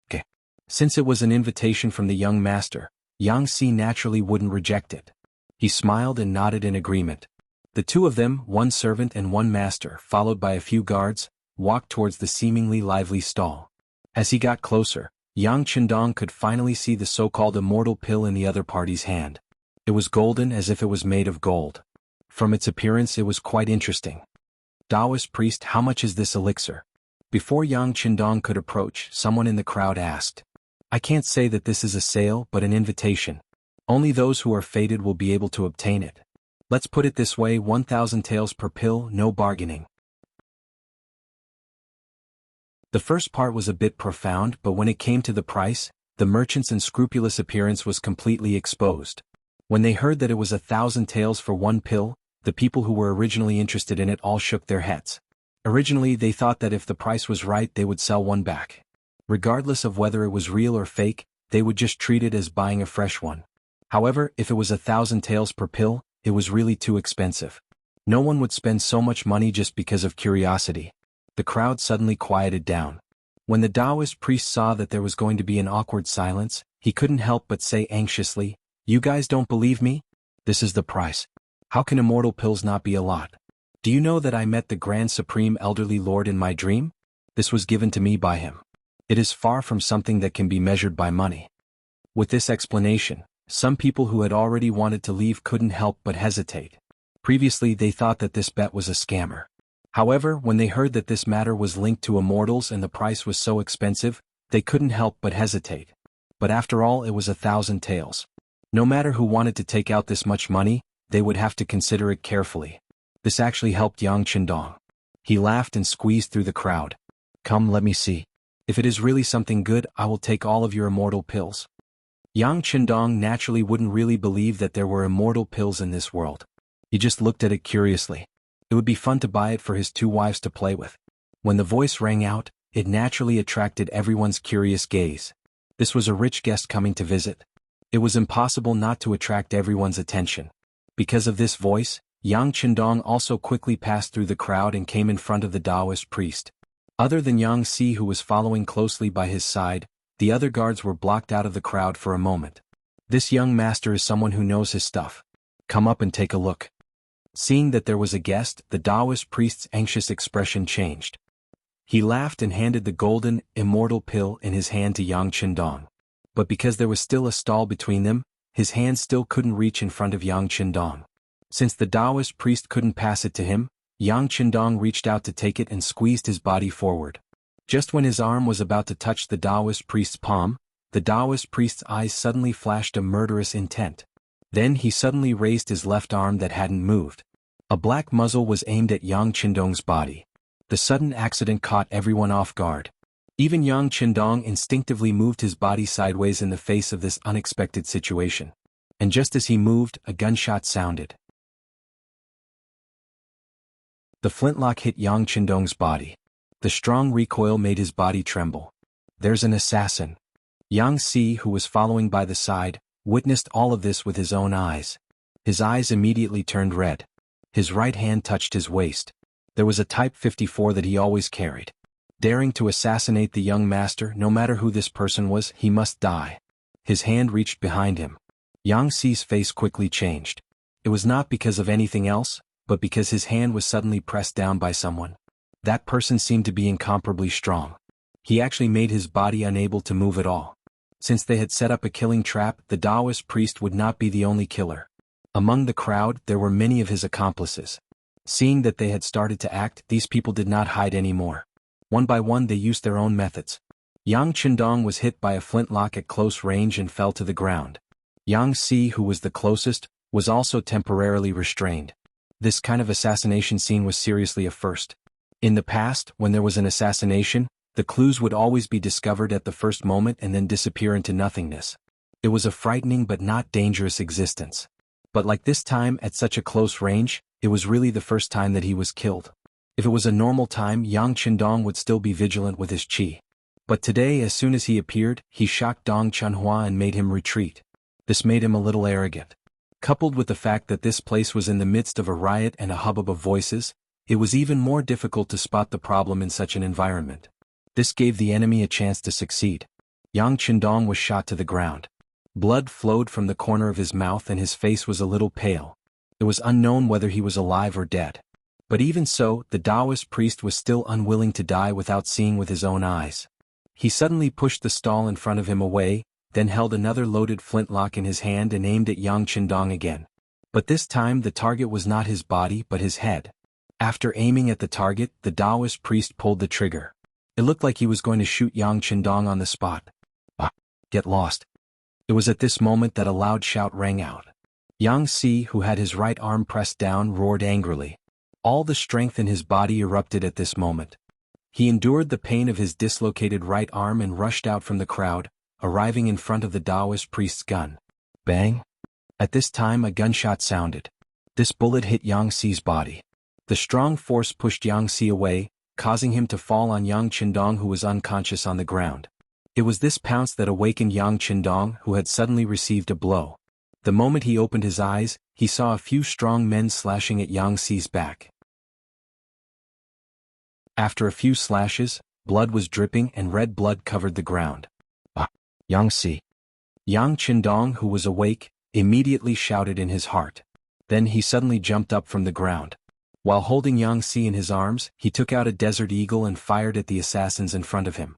Okay. Since it was an invitation from the young master, Yang Si naturally wouldn't reject it. He smiled and nodded in agreement. The two of them, one servant and one master, followed by a few guards, walked towards the seemingly lively stall. As he got closer, Yang Qindong could finally see the so-called immortal pill in the other party's hand. It was golden as if it was made of gold. From its appearance it was quite interesting. "Taoist priest, how much is this elixir?" Before Yang Qindong could approach, someone in the crowd asked. "I can't say that this is a sale but an invitation. Only those who are fated will be able to obtain it. Let's put it this way, 1,000 taels per pill, no bargaining." The first part was a bit profound, but when it came to the price, the merchant's unscrupulous appearance was completely exposed. When they heard that it was 1,000 taels for one pill, the people who were originally interested in it all shook their heads. Originally they thought that if the price was right they would sell one back. Regardless of whether it was real or fake, they would just treat it as buying a fresh one. However, if it was 1,000 taels per pill, it was really too expensive. No one would spend so much money just because of curiosity. The crowd suddenly quieted down. When the Taoist priest saw that there was going to be an awkward silence, he couldn't help but say anxiously, "You guys don't believe me? This is the price. How can immortal pills not be a lot? Do you know that I met the Grand Supreme Elderly Lord in my dream? This was given to me by him. It is far from something that can be measured by money." With this explanation, some people who had already wanted to leave couldn't help but hesitate. Previously they thought that this bet was a scammer. However, when they heard that this matter was linked to immortals and the price was so expensive, they couldn't help but hesitate. But after all, it was 1,000 taels. No matter who wanted to take out this much money, they would have to consider it carefully. This actually helped Yang Qindong. He laughed and squeezed through the crowd. "Come, let me see. If it is really something good, I will take all of your immortal pills." Yang Qindong naturally wouldn't really believe that there were immortal pills in this world. He just looked at it curiously. It would be fun to buy it for his two wives to play with. When the voice rang out, it naturally attracted everyone's curious gaze. This was a rich guest coming to visit. It was impossible not to attract everyone's attention. Because of this voice, Yang Qindong also quickly passed through the crowd and came in front of the Taoist priest. Other than Yang Si, who was following closely by his side, the other guards were blocked out of the crowd for a moment. This young master is someone who knows his stuff. Come up and take a look. Seeing that there was a guest, the Taoist priest's anxious expression changed. He laughed and handed the golden, immortal pill in his hand to Yang Qindong. But because there was still a stall between them, his hand still couldn't reach in front of Yang Qindong. Since the Taoist priest couldn't pass it to him, Yang Qindong reached out to take it and squeezed his body forward. Just when his arm was about to touch the Taoist priest's palm, the Taoist priest's eyes suddenly flashed a murderous intent. Then he suddenly raised his left arm that hadn't moved. A black muzzle was aimed at Yang Qindong's body. The sudden accident caught everyone off guard. Even Yang Qindong instinctively moved his body sideways in the face of this unexpected situation. And just as he moved, a gunshot sounded. The flintlock hit Yang Qindong's body. The strong recoil made his body tremble. There's an assassin. Yang Si, who was following by the side, witnessed all of this with his own eyes. His eyes immediately turned red. His right hand touched his waist. There was a Type 54 that he always carried. Daring to assassinate the young master, no matter who this person was, he must die. His hand reached behind him. Yang Si's face quickly changed. It was not because of anything else, but because his hand was suddenly pressed down by someone. That person seemed to be incomparably strong. He actually made his body unable to move at all. Since they had set up a killing trap, the Taoist priest would not be the only killer. Among the crowd, there were many of his accomplices. Seeing that they had started to act, these people did not hide anymore. One by one they used their own methods. Yang Qindong was hit by a flintlock at close range and fell to the ground. Yang Si, who was the closest, was also temporarily restrained. This kind of assassination scene was seriously a first. In the past, when there was an assassination, the clues would always be discovered at the first moment and then disappear into nothingness. It was a frightening but not dangerous existence. But like this time at such a close range, it was really the first time that he was killed. If it was a normal time, Yang Qindong would still be vigilant with his qi. But today, as soon as he appeared, he shocked Dong Chunhua and made him retreat. This made him a little arrogant. Coupled with the fact that this place was in the midst of a riot and a hubbub of voices, it was even more difficult to spot the problem in such an environment. This gave the enemy a chance to succeed. Yang Qindong was shot to the ground. Blood flowed from the corner of his mouth and his face was a little pale. It was unknown whether he was alive or dead. But even so, the Taoist priest was still unwilling to die without seeing with his own eyes. He suddenly pushed the stall in front of him away, then held another loaded flintlock in his hand and aimed at Yang Qindong again. But this time the target was not his body but his head. After aiming at the target, the Taoist priest pulled the trigger. It looked like he was going to shoot Yang Qindong on the spot. Get lost. It was at this moment that a loud shout rang out. Yang Si, who had his right arm pressed down, roared angrily. All the strength in his body erupted at this moment. He endured the pain of his dislocated right arm and rushed out from the crowd, arriving in front of the Taoist priest's gun. Bang! At this time a gunshot sounded. This bullet hit Yang Si's body. The strong force pushed Yang Si away, causing him to fall on Yang Qindong, who was unconscious on the ground. It was this pounce that awakened Yang Qindong, who had suddenly received a blow. The moment he opened his eyes, he saw a few strong men slashing at Yang Si's back. After a few slashes, blood was dripping and red blood covered the ground. Yang Si. Yang Qindong, who was awake, immediately shouted in his heart. Then he suddenly jumped up from the ground. While holding Yang Si in his arms, he took out a Desert Eagle and fired at the assassins in front of him.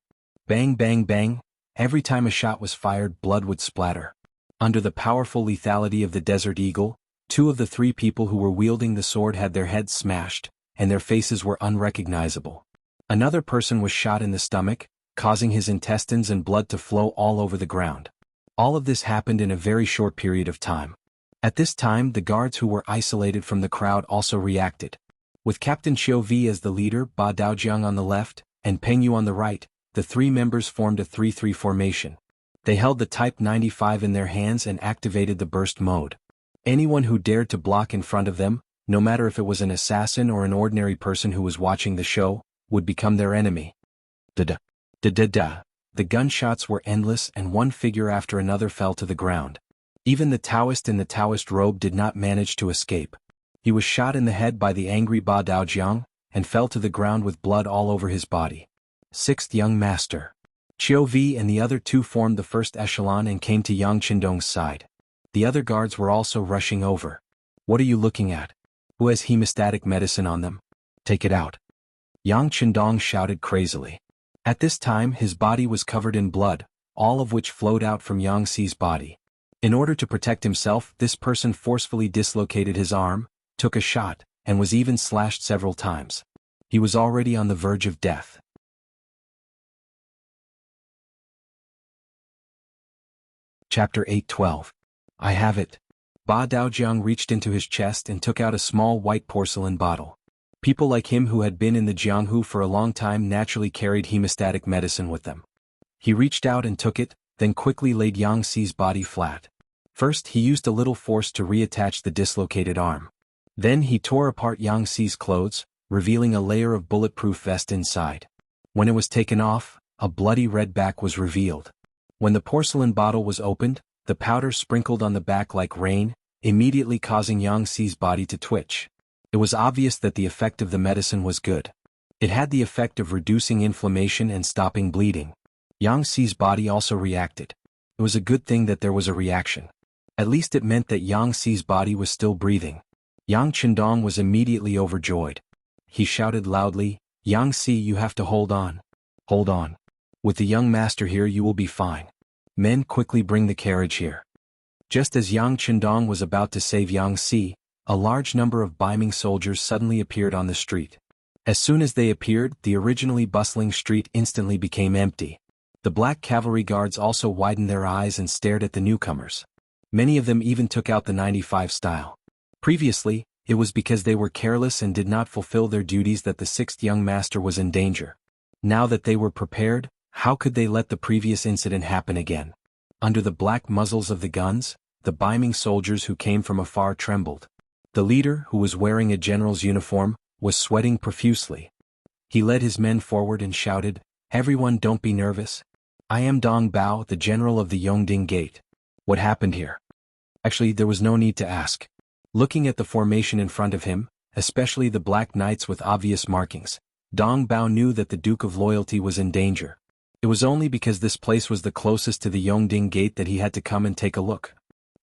Bang bang bang, every time a shot was fired blood would splatter. Under the powerful lethality of the Desert Eagle, 2 of the 3 people who were wielding the sword had their heads smashed, and their faces were unrecognizable. Another person was shot in the stomach, causing his intestines and blood to flow all over the ground. All of this happened in a very short period of time. At this time the guards who were isolated from the crowd also reacted. With Captain Qiu Vi as the leader, Ba Daojiang on the left, and Peng Yu on the right, the 3 members formed a 3-3 formation. They held the Type 95 in their hands and activated the burst mode. Anyone who dared to block in front of them, no matter if it was an assassin or an ordinary person who was watching the show, would become their enemy. Da-da. Da-da-da. The gunshots were endless and one figure after another fell to the ground. Even the Taoist in the Taoist robe did not manage to escape. He was shot in the head by the angry Ba Daojiang, and fell to the ground with blood all over his body. Sixth young master. Qiu Vi and the other two formed the first echelon and came to Yang Qindong's side. The other guards were also rushing over. What are you looking at? Who has hemostatic medicine on them? Take it out. Yang Qindong shouted crazily. At this time his body was covered in blood, all of which flowed out from Yang Xi's body. In order to protect himself, this person forcefully dislocated his arm, took a shot, and was even slashed several times. He was already on the verge of death. Chapter 8:12. I have it. Ba Daojiang reached into his chest and took out a small white porcelain bottle. People like him who had been in the Jianghu for a long time naturally carried hemostatic medicine with them. He reached out and took it, then quickly laid Yang Xi's body flat. First he used a little force to reattach the dislocated arm. Then he tore apart Yang Xi's clothes, revealing a layer of bulletproof vest inside. When it was taken off, a bloody red back was revealed. When the porcelain bottle was opened, the powder sprinkled on the back like rain, immediately causing Yang Xi's body to twitch. It was obvious that the effect of the medicine was good. It had the effect of reducing inflammation and stopping bleeding. Yang Xi's body also reacted. It was a good thing that there was a reaction. At least it meant that Yang Xi's body was still breathing. Yang Qindong was immediately overjoyed. He shouted loudly, Yang Xi, you have to hold on. Hold on. With the young master here you will be fine. Men, quickly bring the carriage here. Just as Yang Qindong was about to save Yang Xi, a large number of Ming soldiers suddenly appeared on the street. As soon as they appeared, the originally bustling street instantly became empty. The black cavalry guards also widened their eyes and stared at the newcomers. Many of them even took out the 95 style. Previously, it was because they were careless and did not fulfill their duties that the sixth young master was in danger. Now that they were prepared, how could they let the previous incident happen again? Under the black muzzles of the guns, the Ming soldiers who came from afar trembled. The leader, who was wearing a general's uniform, was sweating profusely. He led his men forward and shouted, Everyone, don't be nervous. I am Dong Bao, the general of the Yongding Gate. What happened here? Actually, there was no need to ask. Looking at the formation in front of him, especially the black knights with obvious markings, Dong Bao knew that the Duke of Loyalty was in danger. It was only because this place was the closest to the Yongding Gate that he had to come and take a look.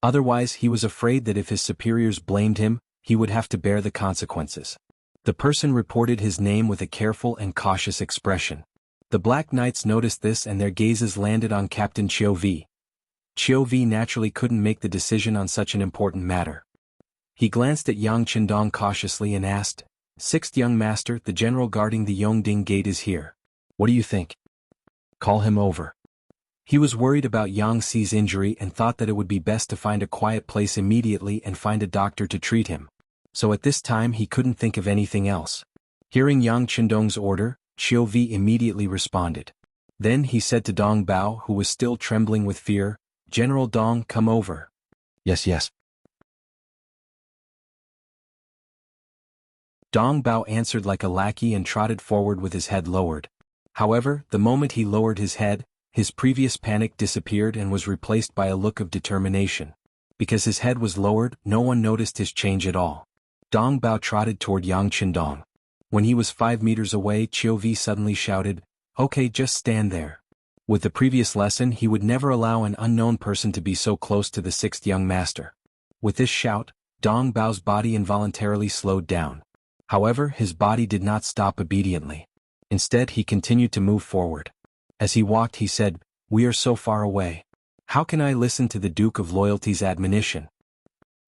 Otherwise, he was afraid that if his superiors blamed him, he would have to bear the consequences. The person reported his name with a careful and cautious expression. The Black Knights noticed this and their gazes landed on Captain Qiu Vi. Qiu Vi naturally couldn't make the decision on such an important matter. He glanced at Yang Qindong cautiously and asked, Sixth young master, the general guarding the Yongding Gate is here. What do you think? Call him over. He was worried about Yang Xi's injury and thought that it would be best to find a quiet place immediately and find a doctor to treat him. So at this time he couldn't think of anything else. Hearing Yang Qindong's order, Qiu Vi immediately responded. Then he said to Dong Bao, who was still trembling with fear, General Dong, come over. Yes, yes. Dong Bao answered like a lackey and trotted forward with his head lowered. However, the moment he lowered his head, his previous panic disappeared and was replaced by a look of determination. Because his head was lowered, no one noticed his change at all. Dong Bao trotted toward Yang Qindong. When he was 5 meters away, Qiu Vi suddenly shouted, Okay, just stand there. With the previous lesson, he would never allow an unknown person to be so close to the sixth young master. With this shout, Dong Bao's body involuntarily slowed down. However, his body did not stop obediently. Instead, he continued to move forward. As he walked, he said, We are so far away. How can I listen to the Duke of Loyalty's admonition?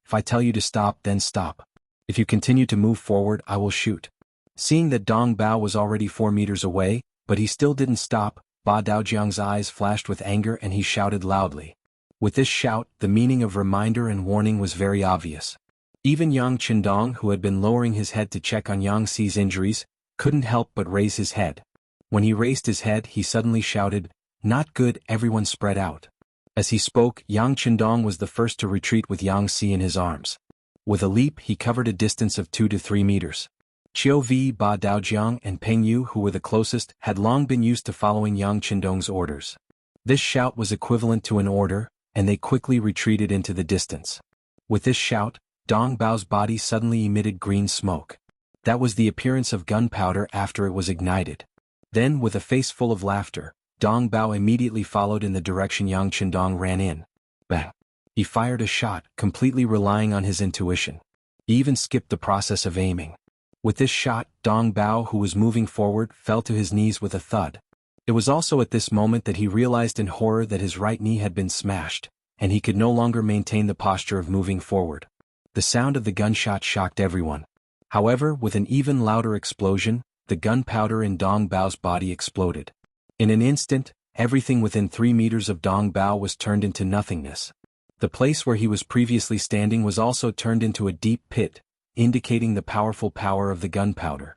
If I tell you to stop, then stop. If you continue to move forward, I will shoot. Seeing that Dong Bao was already 4 meters away, but he still didn't stop, Ba Daojiang's eyes flashed with anger and he shouted loudly. With this shout, the meaning of reminder and warning was very obvious. Even Yang Qindong, who had been lowering his head to check on Yang Xi's injuries, couldn't help but raise his head. When he raised his head, he suddenly shouted, Not good, everyone spread out. As he spoke, Yang Qindong was the first to retreat with Yang Xi in his arms. With a leap, he covered a distance of 2 to 3 meters. Qiu Vi, Ba Daojiang, and Peng Yu, who were the closest, had long been used to following Yang Qindong's orders. This shout was equivalent to an order, and they quickly retreated into the distance. With this shout, Dong Bao's body suddenly emitted green smoke. That was the appearance of gunpowder after it was ignited. Then, with a face full of laughter, Dong Bao immediately followed in the direction Yang Qindong ran in. Bang! He fired a shot, completely relying on his intuition. He even skipped the process of aiming. With this shot, Dong Bao, who was moving forward, fell to his knees with a thud. It was also at this moment that he realized in horror that his right knee had been smashed, and he could no longer maintain the posture of moving forward. The sound of the gunshot shocked everyone. However, with an even louder explosion, the gunpowder in Dong Bao's body exploded. In an instant, everything within 3 meters of Dong Bao was turned into nothingness. The place where he was previously standing was also turned into a deep pit, indicating the powerful power of the gunpowder.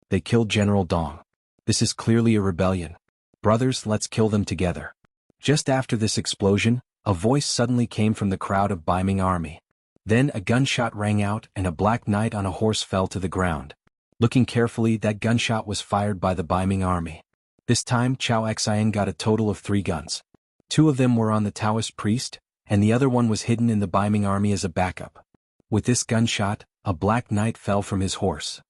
They killed General Dong. This is clearly a rebellion. Brothers, let's kill them together. Just after this explosion, a voice suddenly came from the crowd of Bai Ming army. Then a gunshot rang out and a black knight on a horse fell to the ground. Looking carefully, that gunshot was fired by the Bai Ming army. This time Chao Xian got a total of 3 guns. 2 of them were on the Taoist priest, and the other one was hidden in the Bai Ming army as a backup. With this gunshot, a black knight fell from his horse.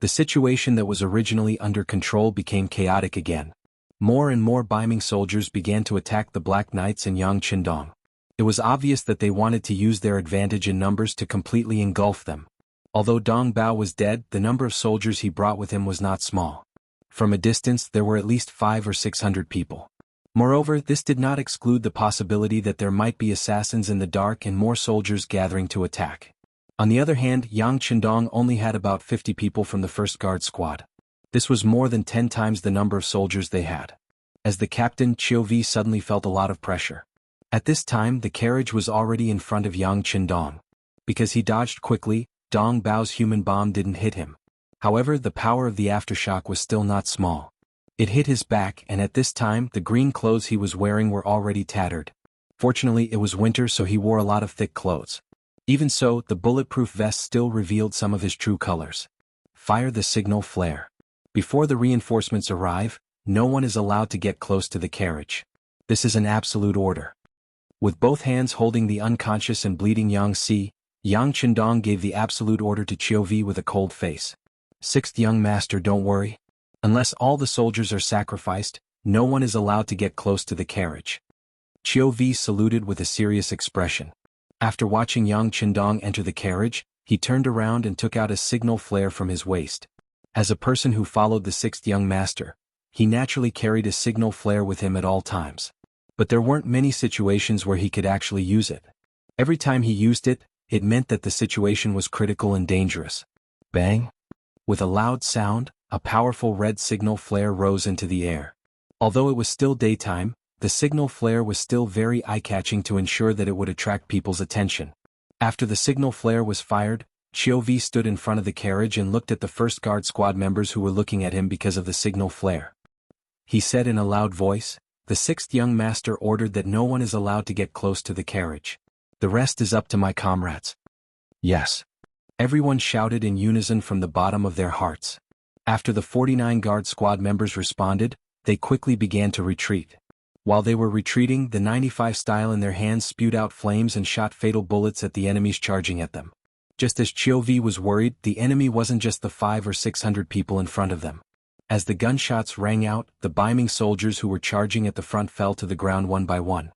The situation that was originally under control became chaotic again. More and more Bai Ming soldiers began to attack the Black Knights and Yang Qindong. It was obvious that they wanted to use their advantage in numbers to completely engulf them. Although Dong Bao was dead, the number of soldiers he brought with him was not small. From a distance there were at least 500 or 600 people. Moreover, this did not exclude the possibility that there might be assassins in the dark and more soldiers gathering to attack. On the other hand, Yang Qindong only had about 50 people from the first guard squad. This was more than 10 times the number of soldiers they had. As the captain, Qiu Vi suddenly felt a lot of pressure. At this time, the carriage was already in front of Yang Qindong. Because he dodged quickly, Dong Bao's human bomb didn't hit him. However, the power of the aftershock was still not small. It hit his back, and at this time, the green clothes he was wearing were already tattered. Fortunately, it was winter, so he wore a lot of thick clothes. Even so, the bulletproof vest still revealed some of his true colors. Fire the signal flare. Before the reinforcements arrive, no one is allowed to get close to the carriage. This is an absolute order. With both hands holding the unconscious and bleeding Yang Si, Yang Qindong gave the absolute order to Qiu Vi with a cold face. 6th young master, don't worry. Unless all the soldiers are sacrificed, no one is allowed to get close to the carriage. Qiu Vi saluted with a serious expression. After watching Yang Qindong enter the carriage, he turned around and took out a signal flare from his waist. As a person who followed the 6th young master, he naturally carried a signal flare with him at all times. But there weren't many situations where he could actually use it. Every time he used it, it meant that the situation was critical and dangerous. Bang! With a loud sound, a powerful red signal flare rose into the air. Although it was still daytime, the signal flare was still very eye-catching to ensure that it would attract people's attention. After the signal flare was fired, Qiu Vi stood in front of the carriage and looked at the first guard squad members who were looking at him because of the signal flare. He said in a loud voice, "The 6th young master ordered that no one is allowed to get close to the carriage. The rest is up to my comrades." Yes. Everyone shouted in unison from the bottom of their hearts. After the 49 guard squad members responded, they quickly began to retreat. While they were retreating, the 95 style in their hands spewed out flames and shot fatal bullets at the enemies charging at them. Just as Qiu Vi was worried, the enemy wasn't just the 500 or 600 people in front of them. As the gunshots rang out, the Bai Ming soldiers who were charging at the front fell to the ground one by one.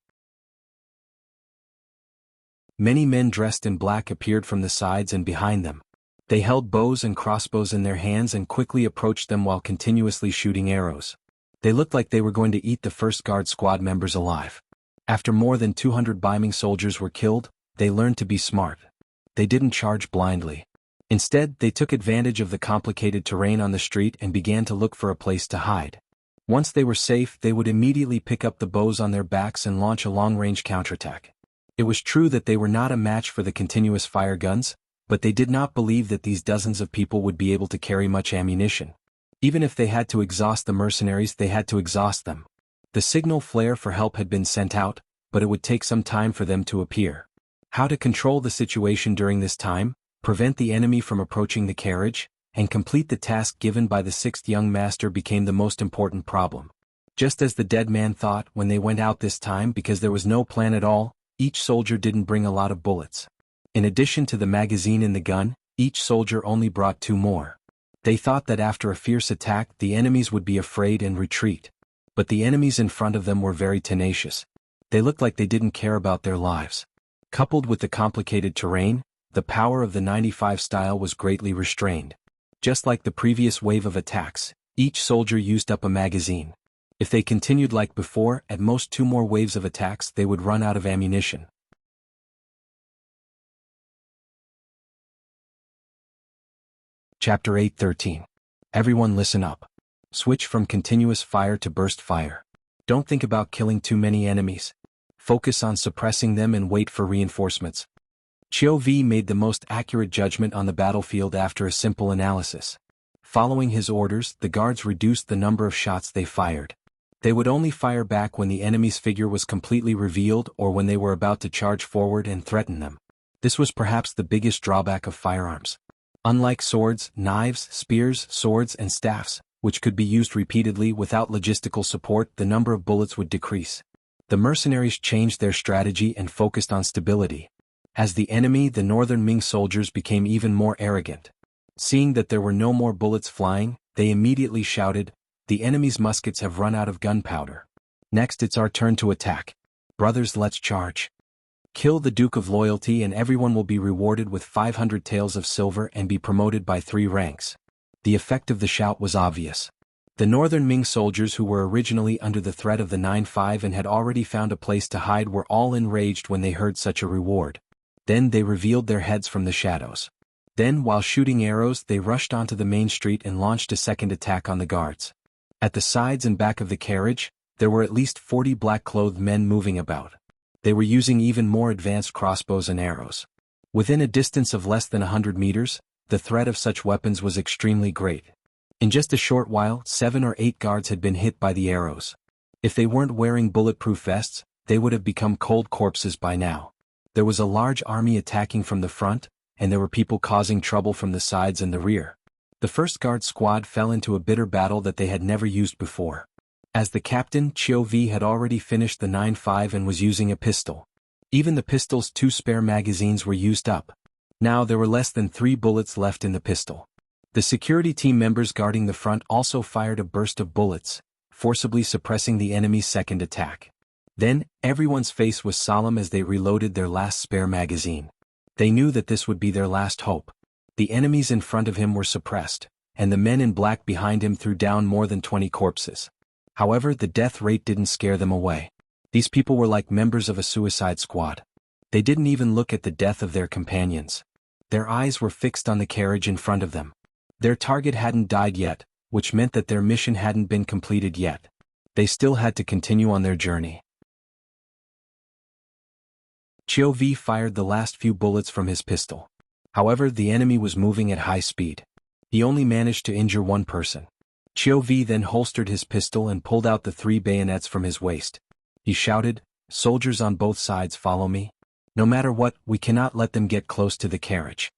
Many men dressed in black appeared from the sides and behind them. They held bows and crossbows in their hands and quickly approached them while continuously shooting arrows. They looked like they were going to eat the first guard squad members alive. After more than 200 Bai Ming soldiers were killed, they learned to be smart. They didn't charge blindly. Instead, they took advantage of the complicated terrain on the street and began to look for a place to hide. Once they were safe, they would immediately pick up the bows on their backs and launch a long-range counterattack. It was true that they were not a match for the continuous fire guns, but they did not believe that these dozens of people would be able to carry much ammunition. Even if they had to exhaust the mercenaries, they had to exhaust them. The signal flare for help had been sent out, but it would take some time for them to appear. How to control the situation during this time, prevent the enemy from approaching the carriage, and complete the task given by the 6th young master became the most important problem. Just as the dead man thought when they went out this time, because there was no plan at all, each soldier didn't bring a lot of bullets. In addition to the magazine in the gun, each soldier only brought 2 more. They thought that after a fierce attack the enemies would be afraid and retreat. But the enemies in front of them were very tenacious. They looked like they didn't care about their lives. Coupled with the complicated terrain, the power of the 95 style was greatly restrained. Just like the previous wave of attacks, each soldier used up a magazine. If they continued like before, at most 2 more waves of attacks they would run out of ammunition. Chapter 8:13. Everyone listen up. Switch from continuous fire to burst fire. Don't think about killing too many enemies. Focus on suppressing them and wait for reinforcements. Qiu Vi made the most accurate judgment on the battlefield after a simple analysis. Following his orders, the guards reduced the number of shots they fired. They would only fire back when the enemy's figure was completely revealed or when they were about to charge forward and threaten them. This was perhaps the biggest drawback of firearms. Unlike swords, knives, spears, swords, and staffs, which could be used repeatedly without logistical support, the number of bullets would decrease. The mercenaries changed their strategy and focused on stability. As the enemy, the northern Ming soldiers became even more arrogant. Seeing that there were no more bullets flying, they immediately shouted, "The enemy's muskets have run out of gunpowder. Next it's our turn to attack. Brothers, let's charge. Kill the Duke of Loyalty and everyone will be rewarded with 500 taels of silver and be promoted by 3 ranks." The effect of the shout was obvious. The northern Ming soldiers who were originally under the threat of the 9-5 and had already found a place to hide were all enraged when they heard such a reward. Then they revealed their heads from the shadows. Then, while shooting arrows, they rushed onto the main street and launched a second attack on the guards. At the sides and back of the carriage, there were at least 40 black-clothed men moving about. They were using even more advanced crossbows and arrows. Within a distance of less than 100 meters, the threat of such weapons was extremely great. In just a short while, 7 or 8 guards had been hit by the arrows. If they weren't wearing bulletproof vests, they would have become cold corpses by now. There was a large army attacking from the front, and there were people causing trouble from the sides and the rear. The first guard squad fell into a bitter battle that they had never used before. As the captain, Qiu Vi had already finished the 9-5 and was using a pistol. Even the pistol's 2 spare magazines were used up. Now there were less than 3 bullets left in the pistol. The security team members guarding the front also fired a burst of bullets, forcibly suppressing the enemy's second attack. Then, everyone's face was solemn as they reloaded their last spare magazine. They knew that this would be their last hope. The enemies in front of him were suppressed, and the men in black behind him threw down more than 20 corpses. However, the death rate didn't scare them away. These people were like members of a suicide squad. They didn't even look at the death of their companions. Their eyes were fixed on the carriage in front of them. Their target hadn't died yet, which meant that their mission hadn't been completed yet. They still had to continue on their journey. Qiu Vi fired the last few bullets from his pistol. However, the enemy was moving at high speed. He only managed to injure 1 person. Qiu Vi then holstered his pistol and pulled out the 3 bayonets from his waist. He shouted, "Soldiers on both sides, follow me. No matter what, we cannot let them get close to the carriage."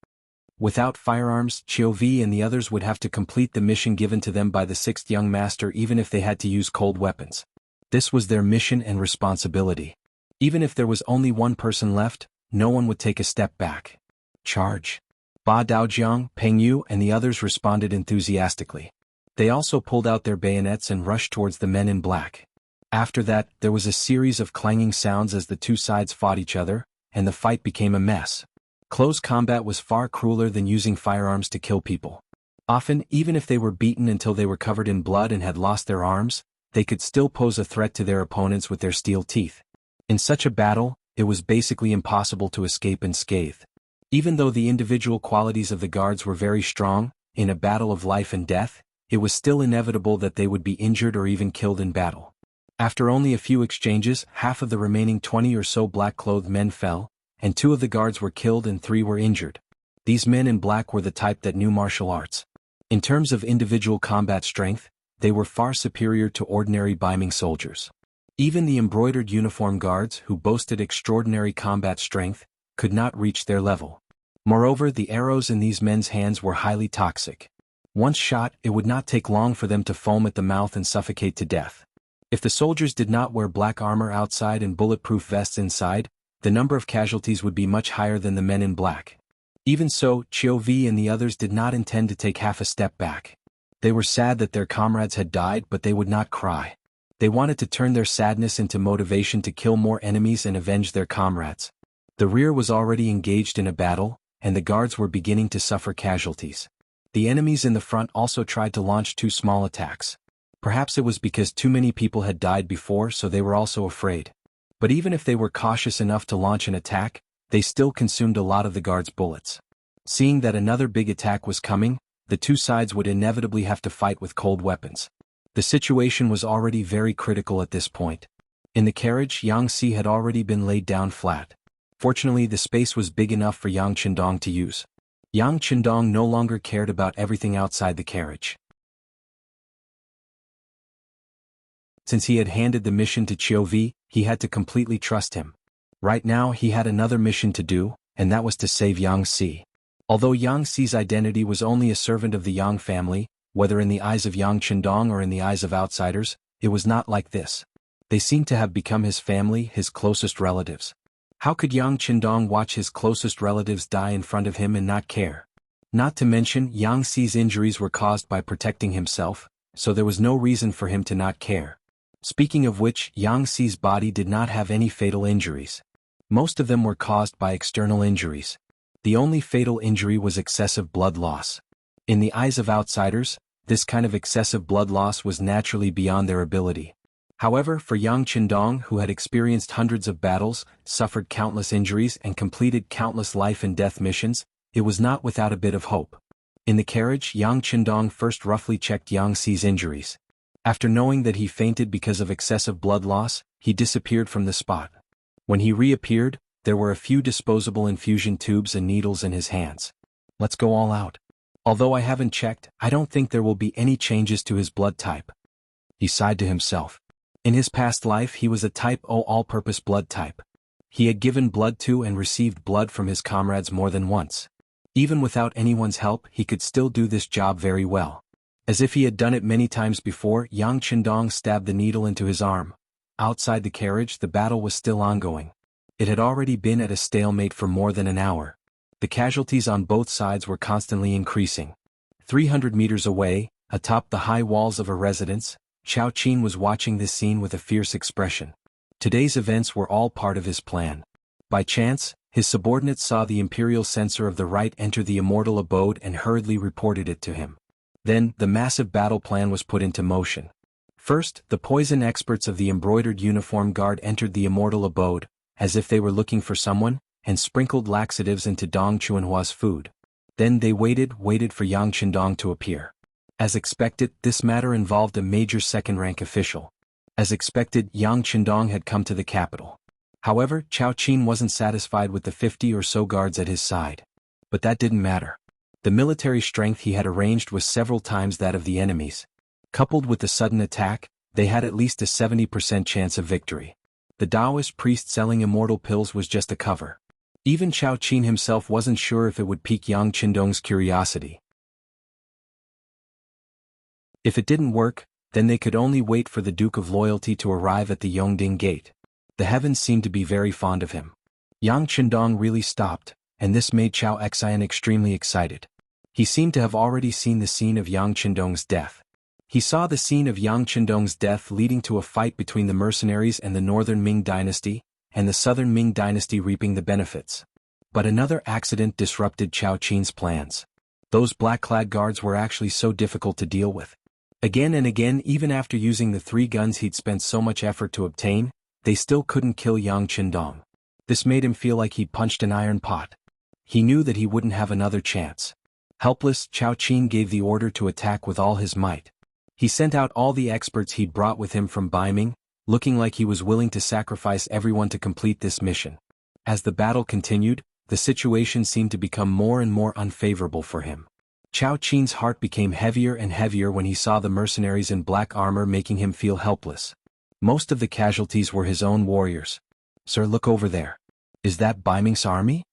Without firearms, Qiu Vi and the others would have to complete the mission given to them by the 6th young master even if they had to use cold weapons. This was their mission and responsibility. Even if there was only 1 person left, no one would take a step back. Charge! Ba Daojiang, Peng Yu and the others responded enthusiastically. They also pulled out their bayonets and rushed towards the men in black. After that, there was a series of clanging sounds as the 2 sides fought each other, and the fight became a mess. Close combat was far crueler than using firearms to kill people. Often, even if they were beaten until they were covered in blood and had lost their arms, they could still pose a threat to their opponents with their steel teeth. In such a battle, it was basically impossible to escape unscathed. Even though the individual qualities of the guards were very strong, in a battle of life and death, it was still inevitable that they would be injured or even killed in battle. After only a few exchanges, half of the remaining 20 or so black-clothed men fell, and 2 of the guards were killed and 3 were injured. These men in black were the type that knew martial arts. In terms of individual combat strength, they were far superior to ordinary Ming soldiers. Even the embroidered uniform guards, who boasted extraordinary combat strength, could not reach their level. Moreover, the arrows in these men's hands were highly toxic. Once shot, it would not take long for them to foam at the mouth and suffocate to death. If the soldiers did not wear black armor outside and bulletproof vests inside, the number of casualties would be much higher than the men in black. Even so, Chiu Vi and the others did not intend to take half a step back. They were sad that their comrades had died, but they would not cry. They wanted to turn their sadness into motivation to kill more enemies and avenge their comrades. The rear was already engaged in a battle, and the guards were beginning to suffer casualties. The enemies in the front also tried to launch 2 small attacks. Perhaps it was because too many people had died before, so they were also afraid. But even if they were cautious enough to launch an attack, they still consumed a lot of the guards' bullets. Seeing that another big attack was coming, the 2 sides would inevitably have to fight with cold weapons. The situation was already very critical at this point. In the carriage, Yang Si had already been laid down flat. Fortunately, the space was big enough for Yang Qindong to use. Yang Qindong no longer cared about everything outside the carriage. Since he had handed the mission to Chiu Vi, he had to completely trust him. Right now he had another mission to do, and that was to save Yang Si. Although Yang Si's identity was only a servant of the Yang family, whether in the eyes of Yang Qindong or in the eyes of outsiders, it was not like this. They seemed to have become his family, his closest relatives. How could Yang Qindong watch his closest relatives die in front of him and not care? Not to mention, Yang Si's injuries were caused by protecting himself, so there was no reason for him to not care. Speaking of which, Yang Si's body did not have any fatal injuries. Most of them were caused by external injuries. The only fatal injury was excessive blood loss. In the eyes of outsiders, this kind of excessive blood loss was naturally beyond their ability. However, for Yang Qindong, who had experienced hundreds of battles, suffered countless injuries and completed countless life and death missions, it was not without a bit of hope. In the carriage, Yang Qindong first roughly checked Yang Si's injuries. After knowing that he fainted because of excessive blood loss, he disappeared from the spot. When he reappeared, there were a few disposable infusion tubes and needles in his hands. Let's go all out. Although I haven't checked, I don't think there will be any changes to his blood type. He sighed to himself. In his past life he was a type O all-purpose blood type. He had given blood to and received blood from his comrades more than once. Even without anyone's help, he could still do this job very well. As if he had done it many times before, Yang Qindong stabbed the needle into his arm. Outside the carriage, the battle was still ongoing. It had already been at a stalemate for more than an hour. The casualties on both sides were constantly increasing. 300 meters away, atop the high walls of a residence, Chao Qin was watching this scene with a fierce expression. Today's events were all part of his plan. By chance, his subordinates saw the Imperial Censor of the Right enter the immortal abode and hurriedly reported it to him. Then, the massive battle plan was put into motion. First, the poison experts of the embroidered uniform guard entered the immortal abode, as if they were looking for someone, and sprinkled laxatives into Dong Chuanhua's food. Then they waited for Yang Qindong to appear. As expected, this matter involved a major second-rank official. As expected, Yang Qindong had come to the capital. However, Chao Qin wasn't satisfied with the 50 or so guards at his side. But that didn't matter. The military strength he had arranged was several times that of the enemies. Coupled with the sudden attack, they had at least a 70% chance of victory. The Taoist priest selling immortal pills was just a cover. Even Chao Qin himself wasn't sure if it would pique Yang Qindong's curiosity. If it didn't work, then they could only wait for the Duke of Loyalty to arrive at the Yongding Gate. The heavens seemed to be very fond of him. Yang Qindong really stopped, and this made Chao Xian extremely excited. He seemed to have already seen the scene of Yang Qindong's death. He saw the scene of Yang Qindong's death leading to a fight between the mercenaries and the northern Ming dynasty, and the southern Ming dynasty reaping the benefits. But another accident disrupted Chao Qin's plans. Those black-clad guards were actually so difficult to deal with. Again and again, even after using the 3 guns he'd spent so much effort to obtain, they still couldn't kill Yang Qindong. This made him feel like he'd punched an iron pot. He knew that he wouldn't have another chance. Helpless, Chao Qin gave the order to attack with all his might. He sent out all the experts he'd brought with him from Ming, looking like he was willing to sacrifice everyone to complete this mission. As the battle continued, the situation seemed to become more and more unfavorable for him. Chao Qin's heart became heavier and heavier when he saw the mercenaries in black armor, making him feel helpless. Most of the casualties were his own warriors. "Sir, look over there. Is that Ming's army?"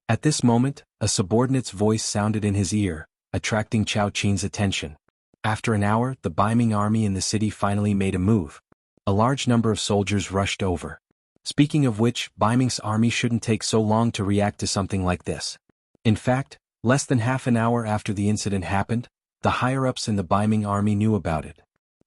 At this moment, a subordinate's voice sounded in his ear, attracting Chao Qin's attention. After an hour, the Ming army in the city finally made a move. A large number of soldiers rushed over. Speaking of which, Ming's army shouldn't take so long to react to something like this. In fact, less than half an hour after the incident happened, the higher-ups in the Ming army knew about it.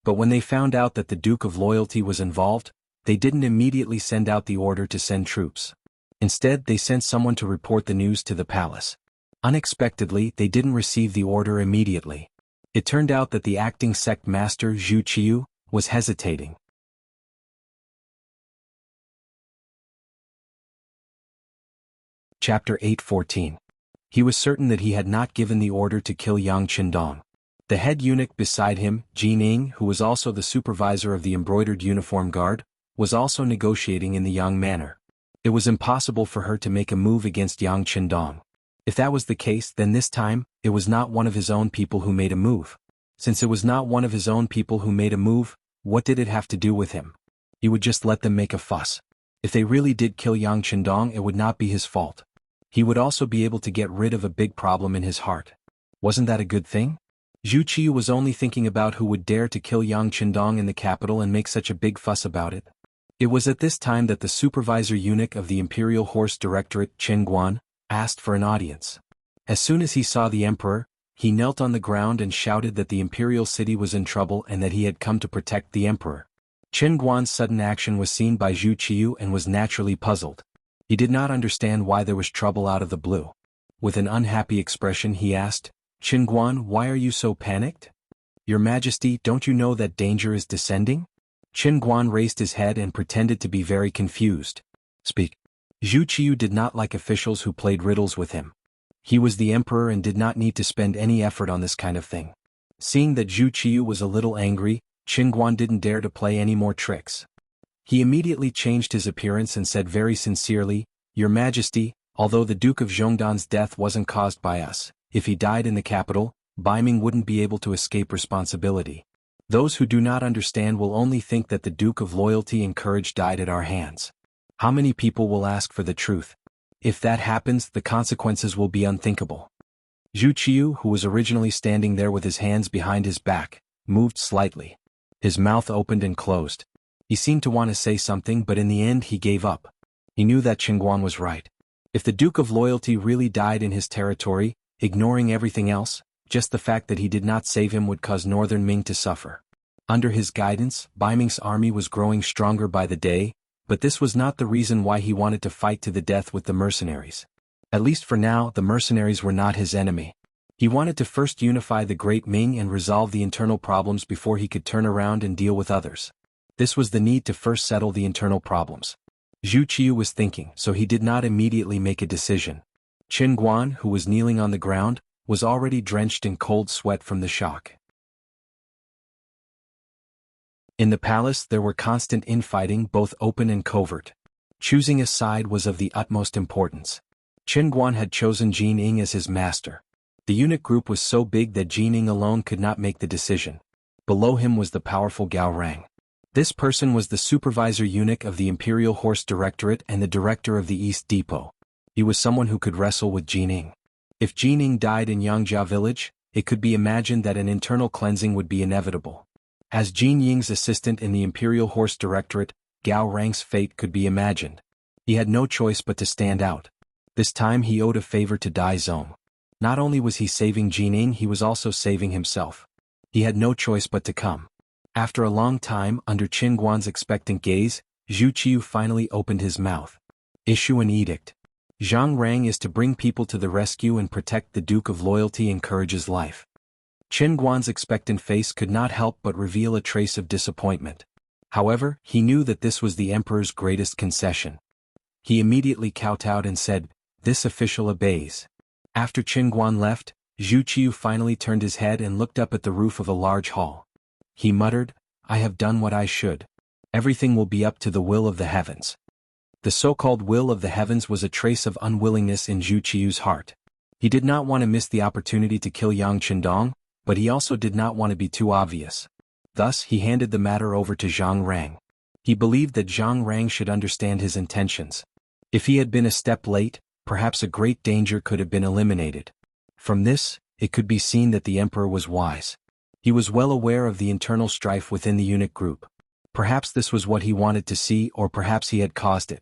But when they found out that the Duke of Loyalty was involved, they didn't immediately send out the order to send troops. Instead, they sent someone to report the news to the palace. Unexpectedly, they didn't receive the order immediately. It turned out that the acting sect master Zhu Qiu was hesitating. Chapter 8:14. He was certain that he had not given the order to kill Yang Qindong. The head eunuch beside him, Ming, who was also the supervisor of the embroidered uniform guard, was also negotiating in the Yang manner. It was impossible for her to make a move against Yang Qindong. If that was the case, then this time, it was not one of his own people who made a move. Since it was not one of his own people who made a move, what did it have to do with him? He would just let them make a fuss. If they really did kill Yang Qindong, it would not be his fault. He would also be able to get rid of a big problem in his heart. Wasn't that a good thing? Zhu Qiu was only thinking about who would dare to kill Yang Qindong in the capital and make such a big fuss about it. It was at this time that the supervisor eunuch of the Imperial Horse Directorate, Chen Guan, asked for an audience. As soon as he saw the emperor, he knelt on the ground and shouted that the imperial city was in trouble and that he had come to protect the emperor. Chen Guan's sudden action was seen by Zhu Qiu and was naturally puzzled. He did not understand why there was trouble out of the blue. With an unhappy expression he asked, "Chen Guan, why are you so panicked? Your Majesty, don't you know that danger is descending?" Chen Guan raised his head and pretended to be very confused. "Speak." Zhu Qiu did not like officials who played riddles with him. He was the emperor and did not need to spend any effort on this kind of thing. Seeing that Zhu Qiu was a little angry, Chen Guan didn't dare to play any more tricks. He immediately changed his appearance and said very sincerely, "Your Majesty, although the Duke of Zhongdan's death wasn't caused by us, if he died in the capital, Ming wouldn't be able to escape responsibility. Those who do not understand will only think that the Duke of Loyalty and Courage died at our hands. How many people will ask for the truth? If that happens, the consequences will be unthinkable." Zhu Qiu, who was originally standing there with his hands behind his back, moved slightly. His mouth opened and closed. He seemed to want to say something, but in the end he gave up. He knew that Chen Guan was right. If the Duke of Loyalty really died in his territory, ignoring everything else, just the fact that he did not save him would cause northern Ming to suffer. Under his guidance, Ming's army was growing stronger by the day, but this was not the reason why he wanted to fight to the death with the mercenaries. At least for now, the mercenaries were not his enemy. He wanted to first unify the Great Ming and resolve the internal problems before he could turn around and deal with others. This was the need to first settle the internal problems. Zhu Qiu was thinking, so he did not immediately make a decision. Chen Guan, who was kneeling on the ground, was already drenched in cold sweat from the shock. In the palace there were constant infighting, both open and covert. Choosing a side was of the utmost importance. Chen Guan had chosen Jin Ying as his master. The eunuch group was so big that Jin Ying alone could not make the decision. Below him was the powerful Gao Rang. This person was the supervisor eunuch of the Imperial Horse Directorate and the director of the East Depot. He was someone who could wrestle with Jin Ying. If Jin Ying died in Yangjia village, it could be imagined that an internal cleansing would be inevitable. As Jin Ying's assistant in the Imperial Horse Directorate, Gao Rang's fate could be imagined. He had no choice but to stand out. This time he owed a favor to Dai Zong. Not only was he saving Jin Ying, he was also saving himself. He had no choice but to come. After a long time, under Chen Guan's expectant gaze, Zhu Qiu finally opened his mouth. "Issue an edict. Zhang Rang is to bring people to the rescue and protect the Duke of Loyalty and Courage's life." Chen Guan's expectant face could not help but reveal a trace of disappointment. However, he knew that this was the emperor's greatest concession. He immediately kowtowed and said, "This official obeys." After Chen Guan left, Zhu Qiu finally turned his head and looked up at the roof of a large hall. He muttered, "I have done what I should. Everything will be up to the will of the heavens." The so-called will of the heavens was a trace of unwillingness in Zhu Qiu's heart. He did not want to miss the opportunity to kill Yang Qindong, but he also did not want to be too obvious. Thus he handed the matter over to Zhang Rang. He believed that Zhang Rang should understand his intentions. If he had been a step late, perhaps a great danger could have been eliminated. From this, it could be seen that the emperor was wise. He was well aware of the internal strife within the eunuch group. Perhaps this was what he wanted to see, or perhaps he had caused it.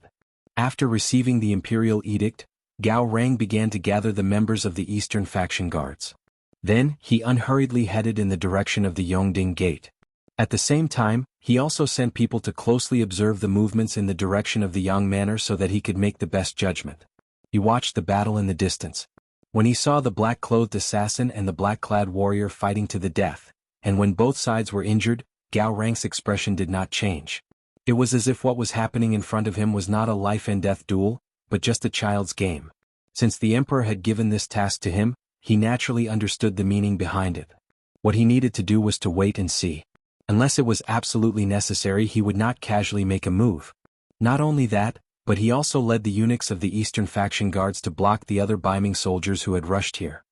After receiving the imperial edict, Gao Rang began to gather the members of the Eastern Faction Guards. Then, he unhurriedly headed in the direction of the Yongding Gate. At the same time, he also sent people to closely observe the movements in the direction of the Yang Manor so that he could make the best judgment. He watched the battle in the distance. When he saw the black-clothed assassin and the black-clad warrior fighting to the death, and when both sides were injured, Gao Rang's expression did not change. It was as if what was happening in front of him was not a life-and-death duel, but just a child's game. Since the emperor had given this task to him, he naturally understood the meaning behind it. What he needed to do was to wait and see. Unless it was absolutely necessary, he would not casually make a move. Not only that, but he also led the eunuchs of the Eastern Faction Guards to block the other Ming soldiers who had rushed here.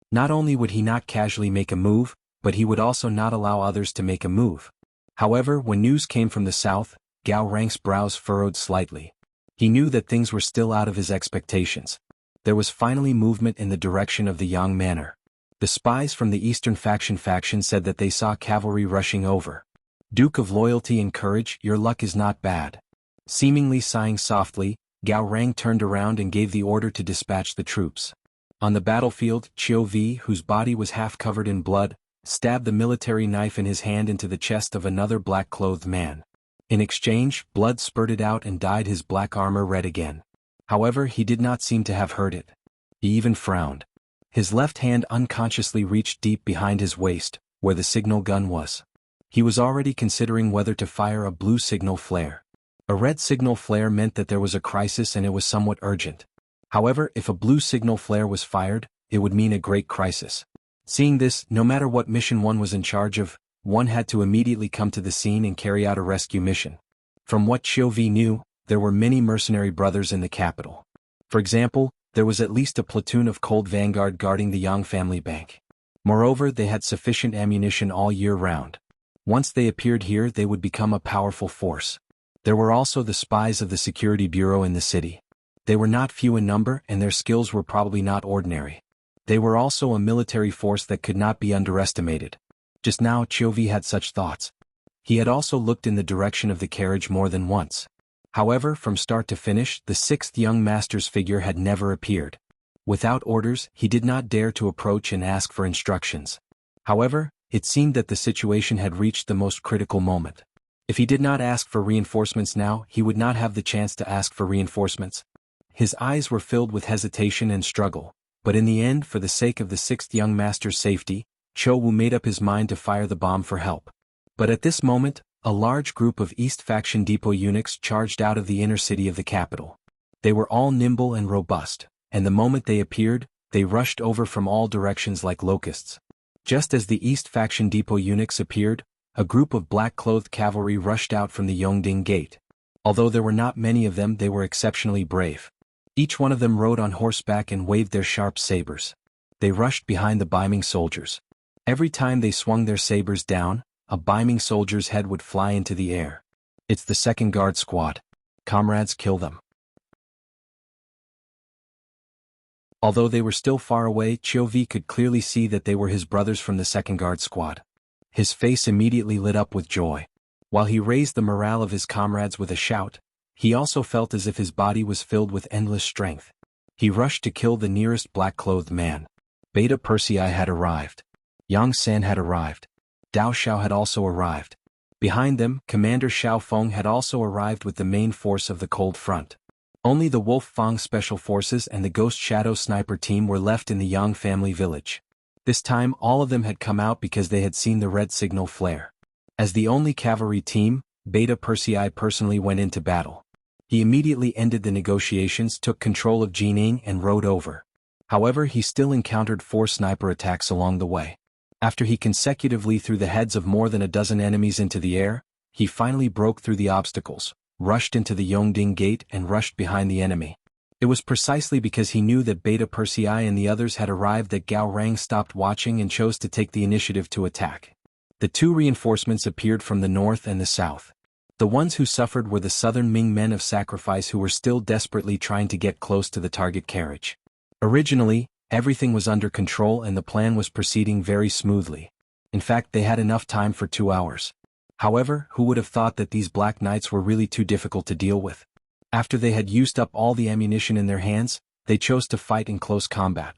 Not only would he not casually make a move, but he would also not allow others to make a move. However, when news came from the south, Gao Rang's brows furrowed slightly. He knew that things were still out of his expectations. There was finally movement in the direction of the Yang Manor. The spies from the Eastern faction said that they saw cavalry rushing over. Duke of Loyalty and Courage, your luck is not bad. Seemingly sighing softly, Gao Rang turned around and gave the order to dispatch the troops. On the battlefield, Qiu Vi, whose body was half covered in blood, stabbed the military knife in his hand into the chest of another black-clothed man. In exchange, blood spurted out and dyed his black armor red again. However, he did not seem to have hurt it. He even frowned. His left hand unconsciously reached deep behind his waist, where the signal gun was. He was already considering whether to fire a blue signal flare. A red signal flare meant that there was a crisis and it was somewhat urgent. However, if a blue signal flare was fired, it would mean a great crisis. Seeing this, no matter what mission one was in charge of, one had to immediately come to the scene and carry out a rescue mission. From what Qiu Vi knew, there were many mercenary brothers in the capital. For example, there was at least a platoon of Cold Vanguard guarding the Yang family bank. Moreover, they had sufficient ammunition all year round. Once they appeared here, they would become a powerful force. There were also the spies of the Security Bureau in the city. They were not few in number and their skills were probably not ordinary. They were also a military force that could not be underestimated. Just now Qiu Vi had such thoughts. He had also looked in the direction of the carriage more than once. However, from start to finish, the sixth young master's figure had never appeared. Without orders, he did not dare to approach and ask for instructions. However, it seemed that the situation had reached the most critical moment. If he did not ask for reinforcements now, he would not have the chance to ask for reinforcements. His eyes were filled with hesitation and struggle, but in the end, for the sake of the sixth young master's safety, Chou Wu made up his mind to fire the bomb for help. But at this moment, a large group of East Faction Depot eunuchs charged out of the inner city of the capital. They were all nimble and robust, and the moment they appeared, they rushed over from all directions like locusts. Just as the East Faction Depot eunuchs appeared, a group of black-clothed cavalry rushed out from the Yongding Gate. Although there were not many of them, they were exceptionally brave. Each one of them rode on horseback and waved their sharp sabers. They rushed behind the Ming soldiers. Every time they swung their sabers down, a Ming soldier's head would fly into the air. It's the second guard squad. Comrades, kill them. Although they were still far away, Qiu Vi could clearly see that they were his brothers from the second guard squad. His face immediately lit up with joy. While he raised the morale of his comrades with a shout, he also felt as if his body was filled with endless strength. He rushed to kill the nearest black-clothed man. Beta Persei had arrived. Yang San had arrived. Dao Xiao had also arrived. Behind them, Commander Xiao Feng had also arrived with the main force of the Cold Front. Only the Wolf Fang Special Forces and the Ghost Shadow Sniper team were left in the Yang family village. This time, all of them had come out because they had seen the red signal flare. As the only cavalry team, Beta Persei personally went into battle. He immediately ended the negotiations, took control of Jining and rode over. However, he still encountered 4 sniper attacks along the way. After he consecutively threw the heads of more than a dozen enemies into the air, he finally broke through the obstacles, rushed into the Yongding Gate and rushed behind the enemy. It was precisely because he knew that Beta Persei and the others had arrived that Gao Rang stopped watching and chose to take the initiative to attack. The 2 reinforcements appeared from the north and the south. The ones who suffered were the southern Ming men of sacrifice who were still desperately trying to get close to the target carriage. Originally, everything was under control and the plan was proceeding very smoothly. In fact, they had enough time for 2 hours. However, who would have thought that these Black Knights were really too difficult to deal with? After they had used up all the ammunition in their hands, they chose to fight in close combat.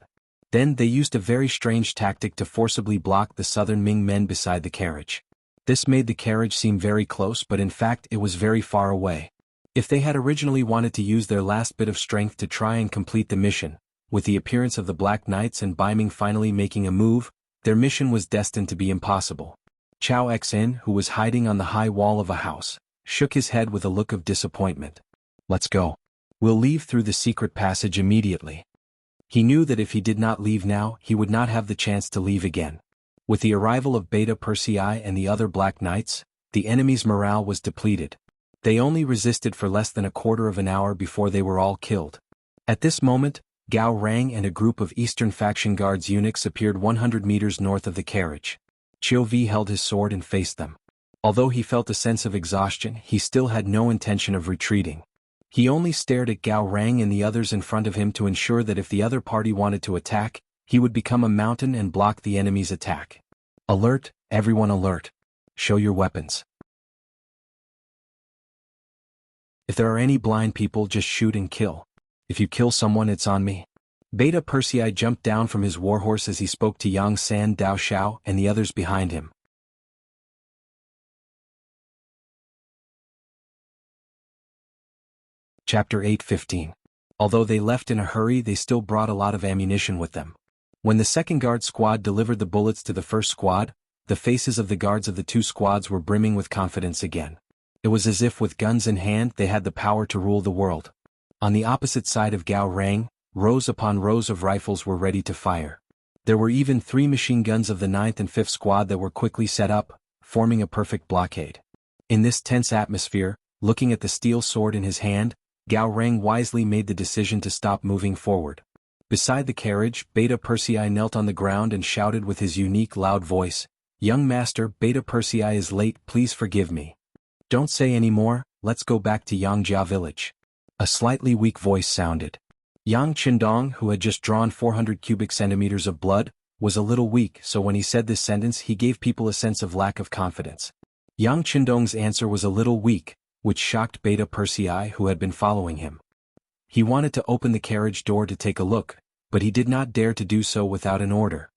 Then they used a very strange tactic to forcibly block the southern Ming men beside the carriage. This made the carriage seem very close, but in fact it was very far away. If they had originally wanted to use their last bit of strength to try and complete the mission, with the appearance of the Black Knights and Ming finally making a move, their mission was destined to be impossible. Chao Xin, who was hiding on the high wall of a house, shook his head with a look of disappointment. Let's go. We'll leave through the secret passage immediately. He knew that if he did not leave now, he would not have the chance to leave again. With the arrival of Beta Persei and the other Black Knights, the enemy's morale was depleted. They only resisted for less than a quarter of an hour before they were all killed. At this moment, Gao Rang and a group of Eastern Faction Guards eunuchs appeared 100 meters north of the carriage. Qiu Vi held his sword and faced them. Although he felt a sense of exhaustion, he still had no intention of retreating. He only stared at Gao Rang and the others in front of him to ensure that if the other party wanted to attack, he would become a mountain and block the enemy's attack. Alert, everyone alert. Show your weapons. If there are any blind people, just shoot and kill. If you kill someone, it's on me. Beta Persei jumped down from his warhorse as he spoke to Yang San, Dao Xiao, and the others behind him. Chapter 8:15. Although they left in a hurry, they still brought a lot of ammunition with them. When the second guard squad delivered the bullets to the first squad, the faces of the guards of the two squads were brimming with confidence again. It was as if with guns in hand they had the power to rule the world. On the opposite side of Gao Rang, rows upon rows of rifles were ready to fire. There were even 3 machine guns of the 9th and 5th squad that were quickly set up, forming a perfect blockade. In this tense atmosphere, looking at the steel sword in his hand, Gao Rang wisely made the decision to stop moving forward. Beside the carriage, Beta Persei knelt on the ground and shouted with his unique loud voice, "Young master, Beta Persei is late, please forgive me. Don't say any more, let's go back to Yangjia village." A slightly weak voice sounded. Yang Qindong, who had just drawn 400 cubic centimeters of blood, was a little weak, so when he said this sentence he gave people a sense of lack of confidence. Yang Qindong's answer was a little weak, which shocked Beta Persei, who had been following him. He wanted to open the carriage door to take a look, but he did not dare to do so without an order.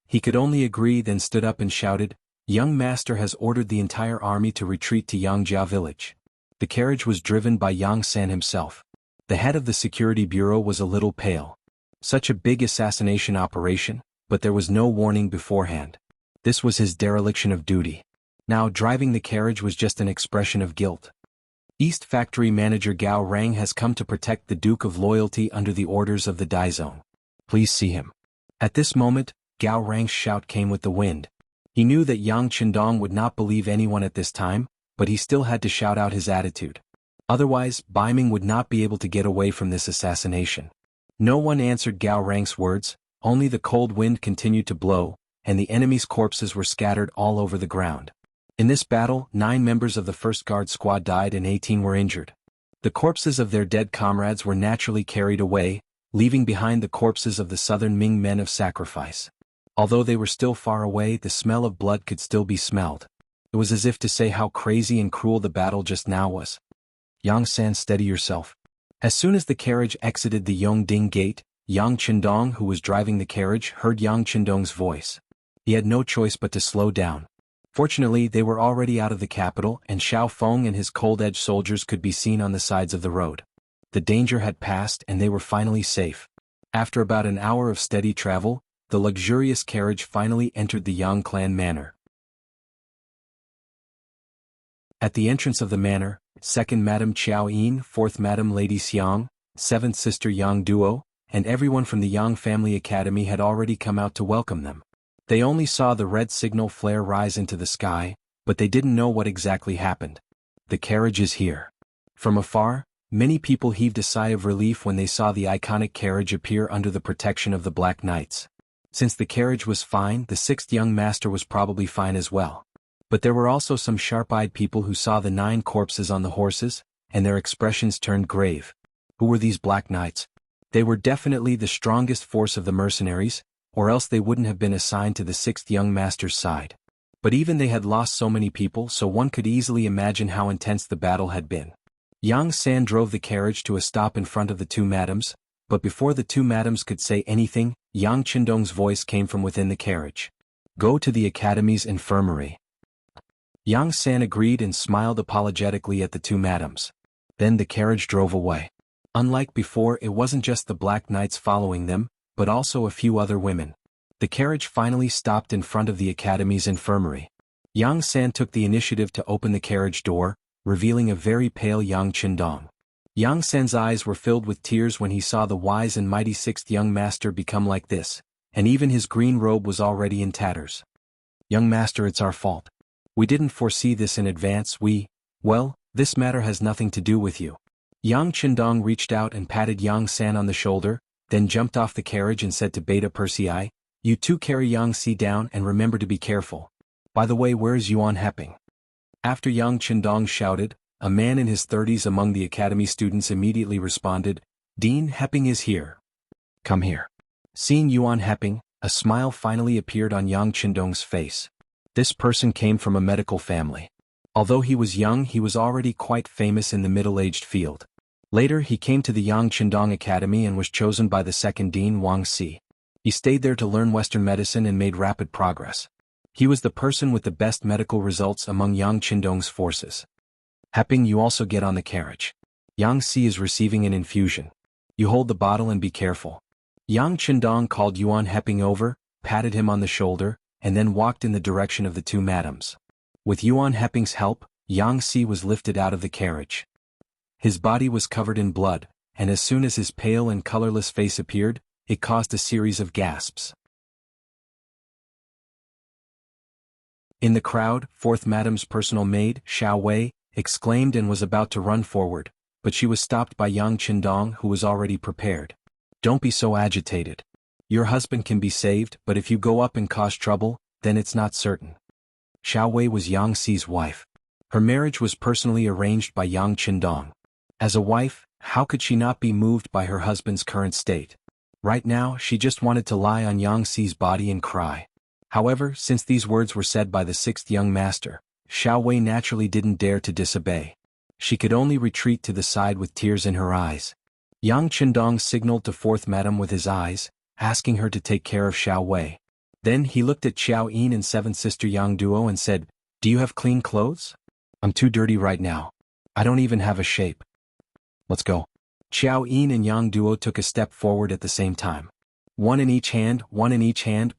He could only agree, then stood up and shouted, "Young master has ordered the entire army to retreat to Yangjia village." The carriage was driven by Yang San himself. The head of the security bureau was a little pale. Such a big assassination operation, but there was no warning beforehand. This was his dereliction of duty. Now driving the carriage was just an expression of guilt. East Factory Manager Gao Rang has come to protect the Duke of Loyalty under the orders of the Daizone. Please see him. At this moment, Gao Rang's shout came with the wind. He knew that Yang Qindong would not believe anyone at this time, but he still had to shout out his attitude. Otherwise, Ming would not be able to get away from this assassination. No one answered Gao Rang's words, only the cold wind continued to blow, and the enemy's corpses were scattered all over the ground. In this battle, 9 members of the 1st Guard Squad died and 18 were injured. The corpses of their dead comrades were naturally carried away, leaving behind the corpses of the southern Ming men of sacrifice. Although they were still far away, the smell of blood could still be smelled. It was as if to say how crazy and cruel the battle just now was. Yang San, steady yourself. As soon as the carriage exited the Yongding gate, Yang Qindong, who was driving the carriage, heard Yang Qindong's voice. He had no choice but to slow down. Fortunately, they were already out of the capital, and Xiao Feng and his cold-edged soldiers could be seen on the sides of the road. The danger had passed and they were finally safe. After about an hour of steady travel, the luxurious carriage finally entered the Yang clan manor. At the entrance of the manor, 2nd Madam Qiao Yin, 4th Madam Lady Xiang, 7th Sister Yang Duo, and everyone from the Yang Family Academy had already come out to welcome them. They only saw the red signal flare rise into the sky, but they didn't know what exactly happened. The carriage is here. From afar, many people heaved a sigh of relief when they saw the iconic carriage appear under the protection of the Black Knights. Since the carriage was fine, the 6th young master was probably fine as well. But there were also some sharp-eyed people who saw the 9 corpses on the horses, and their expressions turned grave. Who were these Black Knights? They were definitely the strongest force of the mercenaries, or else they wouldn't have been assigned to the 6th young master's side. But even they had lost so many people, so one could easily imagine how intense the battle had been. Yang San drove the carriage to a stop in front of the two madams, but before the two madams could say anything, Yang Qindong's voice came from within the carriage. Go to the academy's infirmary. Yang San agreed and smiled apologetically at the two madams. Then the carriage drove away. Unlike before, it wasn't just the Black Knights following them, but also a few other women. The carriage finally stopped in front of the academy's infirmary. Yang San took the initiative to open the carriage door, revealing a very pale Yang Qindong. Yang San's eyes were filled with tears when he saw the wise and mighty sixth young master become like this, and even his green robe was already in tatters. Young master, it's our fault. We didn't foresee this in advance. Well, this matter has nothing to do with you. Yang Qindong reached out and patted Yang San on the shoulder, then jumped off the carriage and said to Beta Persei, you two carry Yang Si down and remember to be careful. By the way, where's Yuan Heping? After Yang Qindong shouted, a man in his 30s among the academy students immediately responded, Dean Heping is here. Come here. Seeing Yuan Heping, a smile finally appeared on Yang Qindong's face. This person came from a medical family. Although he was young, he was already quite famous in the middle-aged field. Later he came to the Yang Qindong Academy and was chosen by the second dean Wang Si. He stayed there to learn Western medicine and made rapid progress. He was the person with the best medical results among Yang Qindong's forces. Heping, you also get on the carriage. Yang Si is receiving an infusion. You hold the bottle and be careful. Yang Qindong called Yuan Heping over, patted him on the shoulder, and then walked in the direction of the two madams. With Yuan Heping's help, Yang Si was lifted out of the carriage. His body was covered in blood, and as soon as his pale and colorless face appeared, it caused a series of gasps. In the crowd, fourth madam's personal maid, Xiao Wei, exclaimed and was about to run forward, but she was stopped by Yang Qindong, who was already prepared. Don't be so agitated. Your husband can be saved, but if you go up and cause trouble, then it's not certain. Xiao Wei was Yang Si's wife. Her marriage was personally arranged by Yang Qindong. As a wife, how could she not be moved by her husband's current state? Right now, she just wanted to lie on Yang Si's body and cry. However, since these words were said by the sixth young master, Xiao Wei naturally didn't dare to disobey. She could only retreat to the side with tears in her eyes. Yang Qindong signaled to fourth madam with his eyes, asking her to take care of Xiao Wei. Then he looked at Xiao Yin and seventh sister Yang Duo and said, Do you have clean clothes? I'm too dirty right now. I don't even have a shape. Let's go. Xiao Yin and Yang Duo took a step forward at the same time. One in each hand,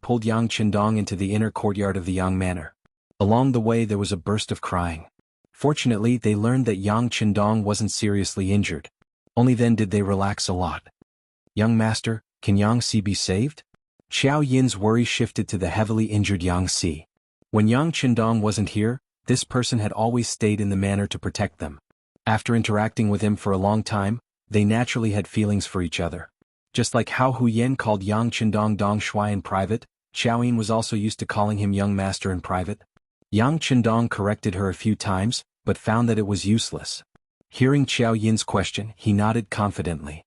pulled Yang Qindong into the inner courtyard of the Yang Manor. Along the way there was a burst of crying. Fortunately, they learned that Yang Qindong wasn't seriously injured. Only then did they relax a lot. Young master, can Yang Si be saved? Xiao Yin's worry shifted to the heavily injured Yang Si. When Yang Qindong wasn't here, this person had always stayed in the manor to protect them. After interacting with him for a long time, they naturally had feelings for each other. Just like how Hu Yen called Yang Qindong Dong Shui in private, Xiao Yin was also used to calling him young master in private. Yang Qindong corrected her a few times, but found that it was useless. Hearing Xiao Yin's question, he nodded confidently.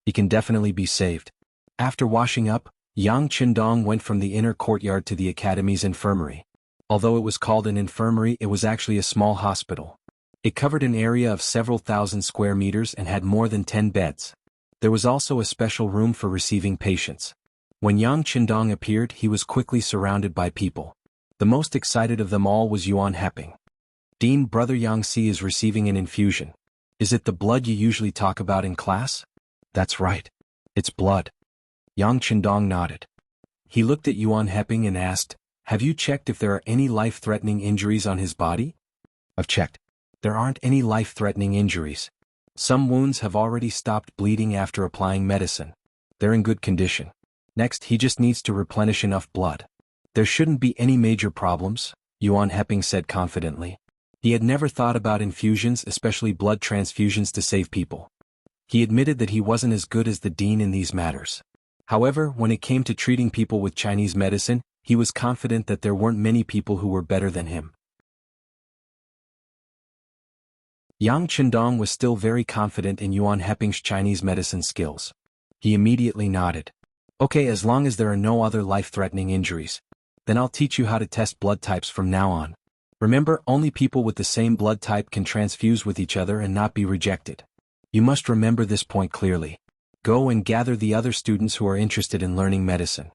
He can definitely be saved. After washing up, Yang Qindong went from the inner courtyard to the academy's infirmary. Although it was called an infirmary, it was actually a small hospital. It covered an area of several thousand square meters and had more than 10 beds. There was also a special room for receiving patients. When Yang Qindong appeared, he was quickly surrounded by people. The most excited of them all was Yuan Heping. Dean, brother Yang Si is receiving an infusion. Is it the blood you usually talk about in class? That's right. It's blood. Yang Qindong nodded. He looked at Yuan Heping and asked, Have you checked if there are any life-threatening injuries on his body? I've checked. There aren't any life-threatening injuries. Some wounds have already stopped bleeding after applying medicine. They're in good condition. Next, he just needs to replenish enough blood. There shouldn't be any major problems, Yuan Heping said confidently. He had never thought about infusions, especially blood transfusions, to save people. He admitted that he wasn't as good as the dean in these matters. However, when it came to treating people with Chinese medicine, he was confident that there weren't many people who were better than him. Yang Qindong was still very confident in Yuan Heping's Chinese medicine skills. He immediately nodded. Okay, as long as there are no other life-threatening injuries. Then I'll teach you how to test blood types from now on. Remember, only people with the same blood type can transfuse with each other and not be rejected. You must remember this point clearly. Go and gather the other students who are interested in learning medicine."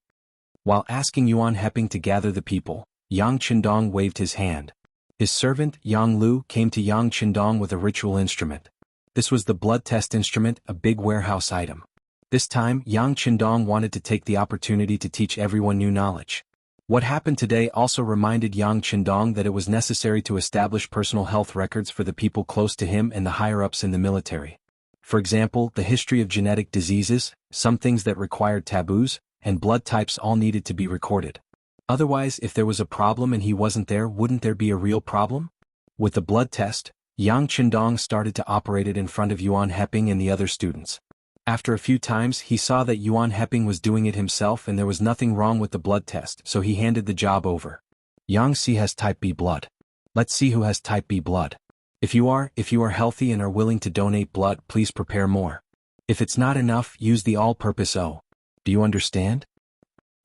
While asking Yuan Heping to gather the people, Yang Qindong waved his hand. His servant, Yang Lu, came to Yang Qindong with a ritual instrument. This was the blood test instrument, a big warehouse item. This time, Yang Qindong wanted to take the opportunity to teach everyone new knowledge. What happened today also reminded Yang Qindong that it was necessary to establish personal health records for the people close to him and the higher-ups in the military. For example, the history of genetic diseases, some things that required taboos, and blood types all needed to be recorded. Otherwise, if there was a problem and he wasn't there, wouldn't there be a real problem? With the blood test, Yang Qindong started to operate it in front of Yuan Heping and the other students. After a few times, he saw that Yuan Heping was doing it himself and there was nothing wrong with the blood test, so he handed the job over. "Yang C has type B blood. Let's see who has type B blood. If you are healthy and are willing to donate blood, please prepare more. If it's not enough, use the all-purpose O. Do you understand?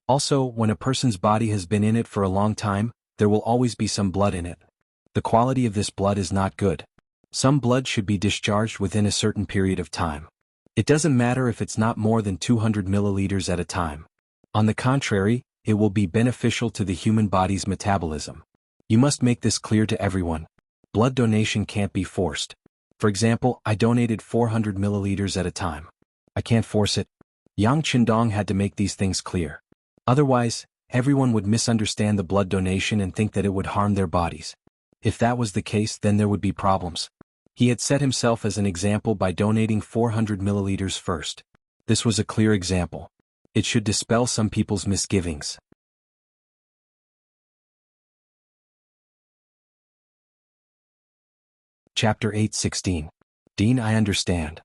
Also, when a person's body has been in it for a long time, there will always be some blood in it. The quality of this blood is not good. Some blood should be discharged within a certain period of time. It doesn't matter if it's not more than 200 milliliters at a time. On the contrary, it will be beneficial to the human body's metabolism. You must make this clear to everyone. Blood donation can't be forced. For example, I donated 400 milliliters at a time. I can't force it." Yang Qindong had to make these things clear. Otherwise, everyone would misunderstand the blood donation and think that it would harm their bodies. If that was the case, then there would be problems. He had set himself as an example by donating 400 milliliters first. This was a clear example. It should dispel some people's misgivings. Chapter 8:16. Dean, I understand.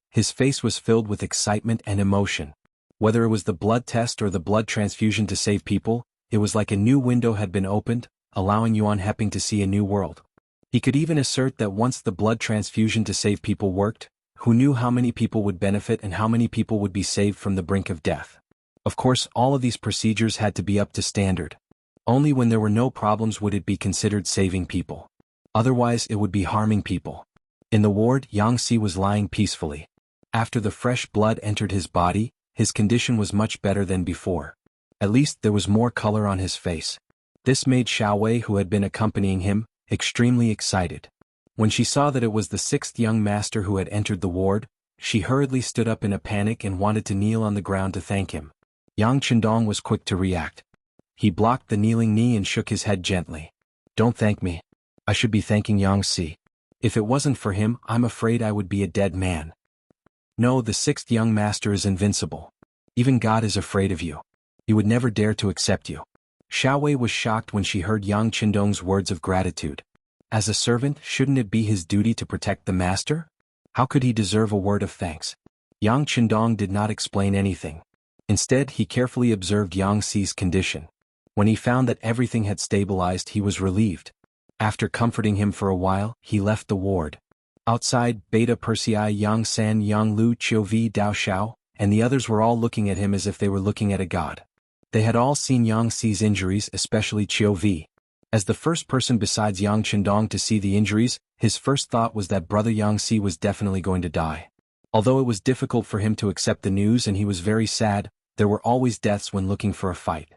His face was filled with excitement and emotion. Whether it was the blood test or the blood transfusion to save people, it was like a new window had been opened, allowing Yuan Heping to see a new world. He could even assert that once the blood transfusion to save people worked, who knew how many people would benefit and how many people would be saved from the brink of death. Of course, all of these procedures had to be up to standard. Only when there were no problems would it be considered saving people. Otherwise, it would be harming people. In the ward, Yang Si was lying peacefully. After the fresh blood entered his body, his condition was much better than before. At least there was more color on his face. This made Xiaowei, who had been accompanying him, extremely excited. When she saw that it was the sixth young master who had entered the ward, she hurriedly stood up in a panic and wanted to kneel on the ground to thank him. Yang Qindong was quick to react. He blocked the kneeling knee and shook his head gently. "Don't thank me. I should be thanking Yang Si. If it wasn't for him, I'm afraid I would be a dead man. No, the sixth young master is invincible. Even God is afraid of you. He would never dare to accept you." Xiaowei was shocked when she heard Yang Qindong's words of gratitude. As a servant, shouldn't it be his duty to protect the master? How could he deserve a word of thanks? Yang Qindong did not explain anything. Instead, he carefully observed Yang Si's condition. When he found that everything had stabilized, he was relieved. After comforting him for a while, he left the ward. Outside, Beta Persei, Yang San, Yang Lu, Qiu Vi, Dao Xiao, and the others were all looking at him as if they were looking at a god. They had all seen Yang Si's injuries, especially Qiu Vi. As the first person besides Yang Qindong to see the injuries, his first thought was that brother Yang Si was definitely going to die. Although it was difficult for him to accept the news and he was very sad, there were always deaths when looking for a fight.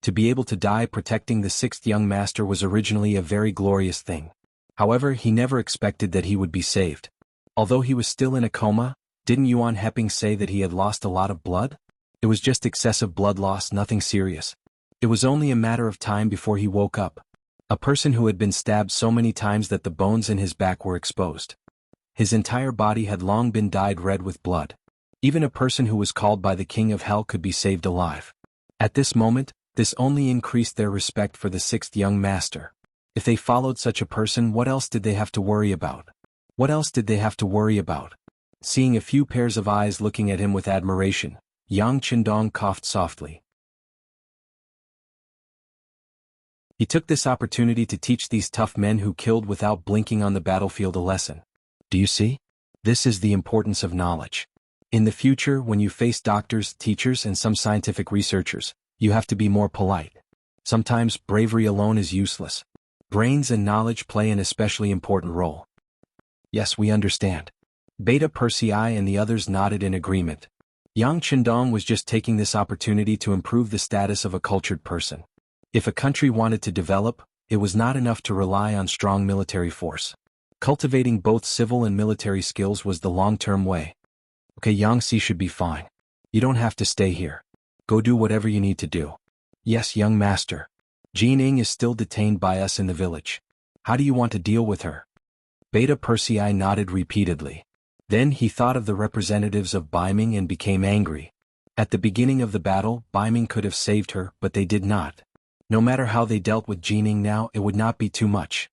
To be able to die protecting the sixth young master was originally a very glorious thing. However, he never expected that he would be saved. Although he was still in a coma, didn't Yuan Heping say that he had lost a lot of blood? It was just excessive blood loss, nothing serious. It was only a matter of time before he woke up. A person who had been stabbed so many times that the bones in his back were exposed. His entire body had long been dyed red with blood. Even a person who was called by the King of Hell could be saved alive. At this moment, this only increased their respect for the sixth young master. If they followed such a person, what else did they have to worry about? What else did they have to worry about? Seeing a few pairs of eyes looking at him with admiration, Yang Qindong coughed softly. He took this opportunity to teach these tough men who killed without blinking on the battlefield a lesson. Do you see? This is the importance of knowledge. In the future, when you face doctors, teachers, and some scientific researchers, you have to be more polite. Sometimes bravery alone is useless. Brains and knowledge play an especially important role. Yes, we understand. Beta Persei and the others nodded in agreement. Yang Qindong was just taking this opportunity to improve the status of a cultured person. If a country wanted to develop, it was not enough to rely on strong military force. Cultivating both civil and military skills was the long-term way. Okay, Yangtze should be fine. You don't have to stay here. Go do whatever you need to do. Yes, young master. Jining is still detained by us in the village. How do you want to deal with her? Beta Persei nodded repeatedly. Then he thought of the representatives of Ming and became angry. At the beginning of the battle, Ming could have saved her, but they did not. No matter how they dealt with Jining now, it would not be too much.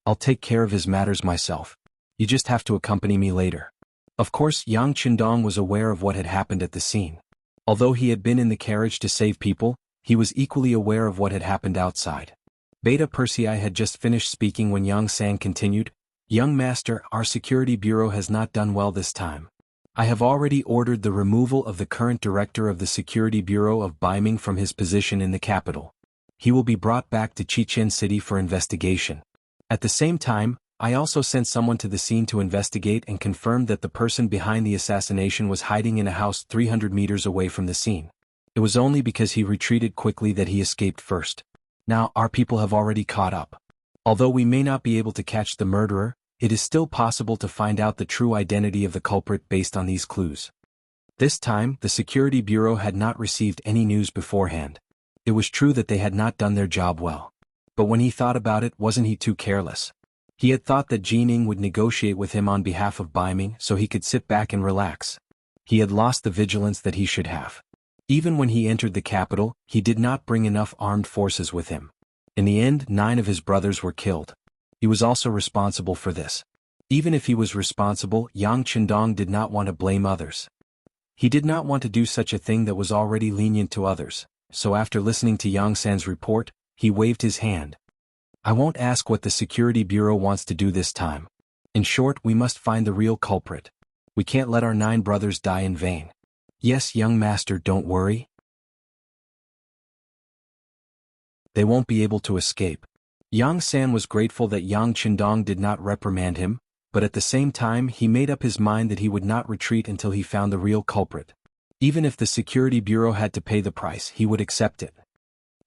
I'll take care of his matters myself. You just have to accompany me later. Of course, Yang Qindong was aware of what had happened at the scene. Although he had been in the carriage to save people, he was equally aware of what had happened outside. Beta Persei had just finished speaking when Yang San continued, "Young master, our security bureau has not done well this time. I have already ordered the removal of the current director of the security bureau of Ming from his position in the capital. He will be brought back to Chichen City for investigation. At the same time, I also sent someone to the scene to investigate and confirmed that the person behind the assassination was hiding in a house 300 meters away from the scene. It was only because he retreated quickly that he escaped first. Now our people have already caught up. Although we may not be able to catch the murderer, it is still possible to find out the true identity of the culprit based on these clues." This time, the security bureau had not received any news beforehand. It was true that they had not done their job well. But when he thought about it, wasn't he too careless? He had thought that Jining would negotiate with him on behalf of Ming so he could sit back and relax. He had lost the vigilance that he should have. Even when he entered the capital, he did not bring enough armed forces with him. In the end, 9 of his brothers were killed. He was also responsible for this. Even if he was responsible, Yang Qindong did not want to blame others. He did not want to do such a thing that was already lenient to others, so after listening to Yang San's report, he waved his hand. "I won't ask what the security bureau wants to do this time. In short, we must find the real culprit. We can't let our 9 brothers die in vain." "Yes, young master, don't worry. They won't be able to escape." Yang San was grateful that Yang Qindong did not reprimand him, but at the same time he made up his mind that he would not retreat until he found the real culprit. Even if the security bureau had to pay the price, he would accept it.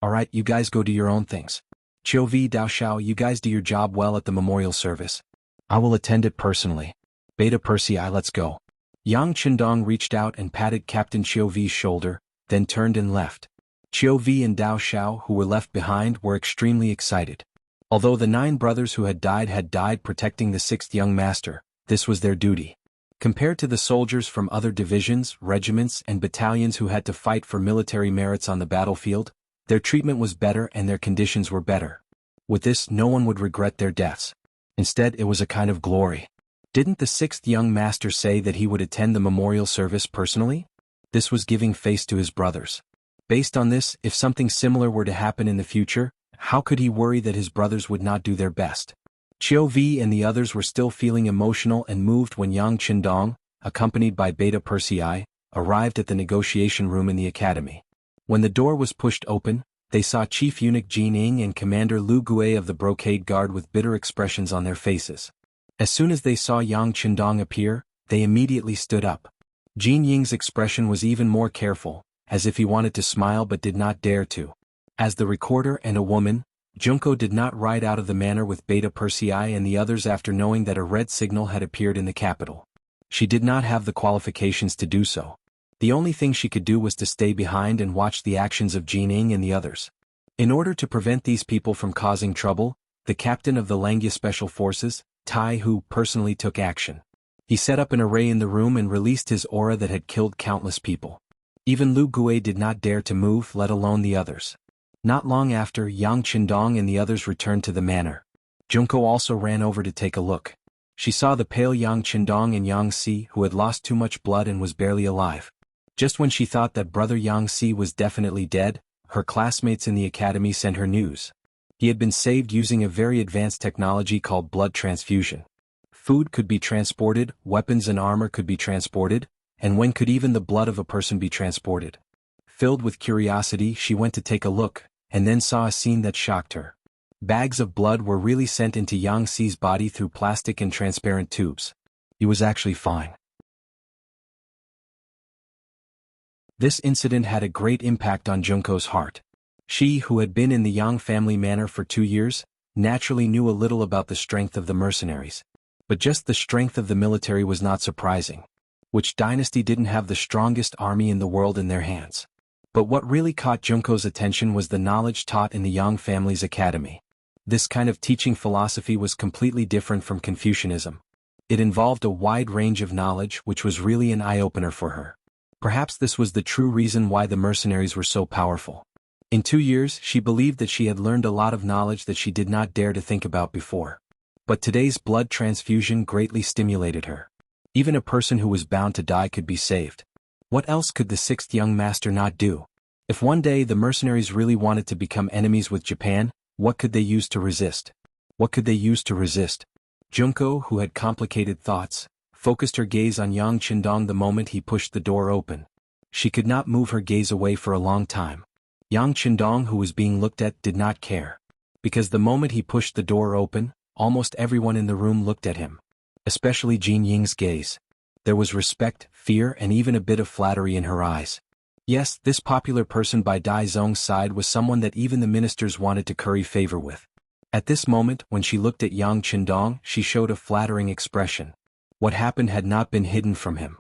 "Alright, you guys go do your own things. Qiu Vi, Dao Xiao, you guys do your job well at the memorial service. I will attend it personally. Beta Persei, let's go." Yang Qindong reached out and patted Captain Qiu Vi's shoulder, then turned and left. Qiu Vi and Dao Xiao, who were left behind, were extremely excited. Although the 9 brothers who had died protecting the 6th young master, this was their duty. Compared to the soldiers from other divisions, regiments, and battalions who had to fight for military merits on the battlefield, their treatment was better and their conditions were better. With this, no one would regret their deaths. Instead, it was a kind of glory. Didn't the 6th young master say that he would attend the memorial service personally? This was giving face to his brothers. Based on this, if something similar were to happen in the future, how could he worry that his brothers would not do their best? Qiu Vi and the others were still feeling emotional and moved when Yang Qindong, accompanied by Beta Persei, arrived at the negotiation room in the academy. When the door was pushed open, they saw Chief Eunuch Jining and Commander Lu Gui of the Brocade Guard with bitter expressions on their faces. As soon as they saw Yang Qindong appear, they immediately stood up. Jin Ying's expression was even more careful, as if he wanted to smile but did not dare to. As the recorder and a woman, Junko did not ride out of the manor with Beta Persei and the others after knowing that a red signal had appeared in the capital. She did not have the qualifications to do so. The only thing she could do was to stay behind and watch the actions of Jining and the others. In order to prevent these people from causing trouble, the captain of the Langya Special Forces, Tai Hu, personally took action. He set up an array in the room and released his aura that had killed countless people. Even Lu Gui did not dare to move, let alone the others. Not long after, Yang Qindong and the others returned to the manor. Junko also ran over to take a look. She saw the pale Yang Qindong and Yang Si, who had lost too much blood and was barely alive. Just when she thought that brother Yang Si was definitely dead, her classmates in the academy sent her news. He had been saved using a very advanced technology called blood transfusion. Food could be transported, weapons and armor could be transported, and when could even the blood of a person be transported? Filled with curiosity, she went to take a look, and then saw a scene that shocked her. Bags of blood were really sent into Yang Xi's body through plastic and transparent tubes. He was actually fine. This incident had a great impact on Junko's heart. She, who had been in the Yang family manor for 2 years, naturally knew a little about the strength of the mercenaries. But just the strength of the military was not surprising. Which dynasty didn't have the strongest army in the world in their hands? But what really caught Junko's attention was the knowledge taught in the Yang family's academy. This kind of teaching philosophy was completely different from Confucianism. It involved a wide range of knowledge which was really an eye-opener for her. Perhaps this was the true reason why the mercenaries were so powerful. In 2 years, she believed that she had learned a lot of knowledge that she did not dare to think about before. But today's blood transfusion greatly stimulated her. Even a person who was bound to die could be saved. What else could the 6th young master not do? If one day the mercenaries really wanted to become enemies with Japan, what could they use to resist? What could they use to resist? Junko, who had complicated thoughts, focused her gaze on Yang Qindong the moment he pushed the door open. She could not move her gaze away for a long time. Yang Qindong, who was being looked at, did not care. Because the moment he pushed the door open, almost everyone in the room looked at him. Especially Jin Ying's gaze. There was respect, fear, and even a bit of flattery in her eyes. Yes, this popular person by Dai Zong's side was someone that even the ministers wanted to curry favor with. At this moment, when she looked at Yang Qindong, she showed a flattering expression. What happened had not been hidden from him.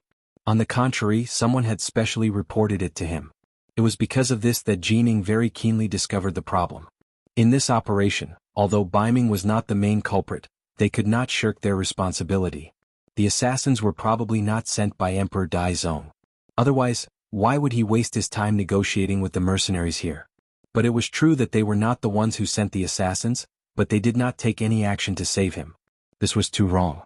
On the contrary, someone had specially reported it to him. It was because of this that Jining very keenly discovered the problem. In this operation, although Ming was not the main culprit, they could not shirk their responsibility. The assassins were probably not sent by Emperor Dai Zong. Otherwise, why would he waste his time negotiating with the mercenaries here? But it was true that they were not the ones who sent the assassins, but they did not take any action to save him. This was too wrong.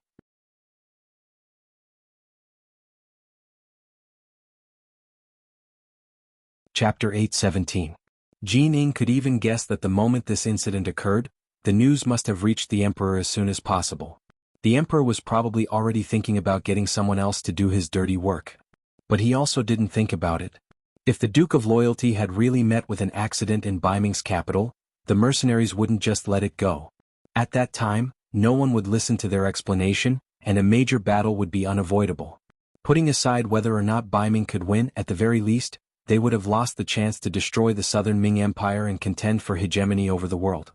Chapter 8:17. Jining could even guess that the moment this incident occurred, the news must have reached the emperor as soon as possible. The emperor was probably already thinking about getting someone else to do his dirty work. But he also didn't think about it. If the Duke of Loyalty had really met with an accident in Ming's capital, the mercenaries wouldn't just let it go. At that time, no one would listen to their explanation, and a major battle would be unavoidable. Putting aside whether or not Ming could win, at the very least, they would have lost the chance to destroy the southern Ming Empire and contend for hegemony over the world.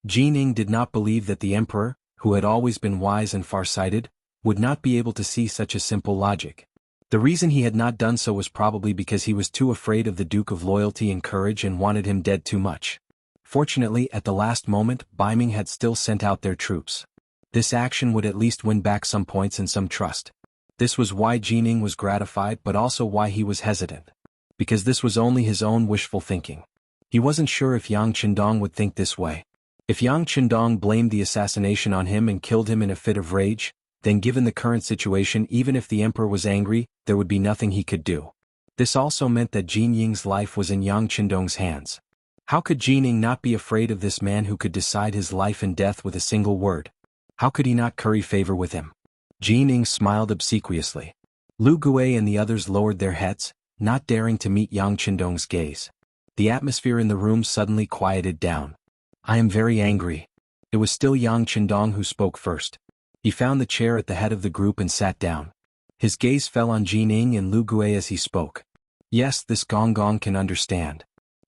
Jining did not believe that the emperor, who had always been wise and far-sighted, would not be able to see such a simple logic. The reason he had not done so was probably because he was too afraid of the Duke of Loyalty and Courage and wanted him dead too much. Fortunately, at the last moment, Ming had still sent out their troops. This action would at least win back some points and some trust. This was why Jining was gratified, but also why he was hesitant. Because this was only his own wishful thinking. He wasn't sure if Yang Qindong would think this way. If Yang Qindong blamed the assassination on him and killed him in a fit of rage, then given the current situation, even if the emperor was angry, there would be nothing he could do. This also meant that Jin Ying's life was in Yang Qindong's hands. How could Jining not be afraid of this man who could decide his life and death with a single word? How could he not curry favor with him? Jining smiled obsequiously. Lu Gui and the others lowered their heads, not daring to meet Yang Qindong's gaze. The atmosphere in the room suddenly quieted down. I am very angry. It was still Yang Qindong who spoke first. He found the chair at the head of the group and sat down. His gaze fell on Jining and Lu Gui as he spoke. Yes, this Gong Gong can understand.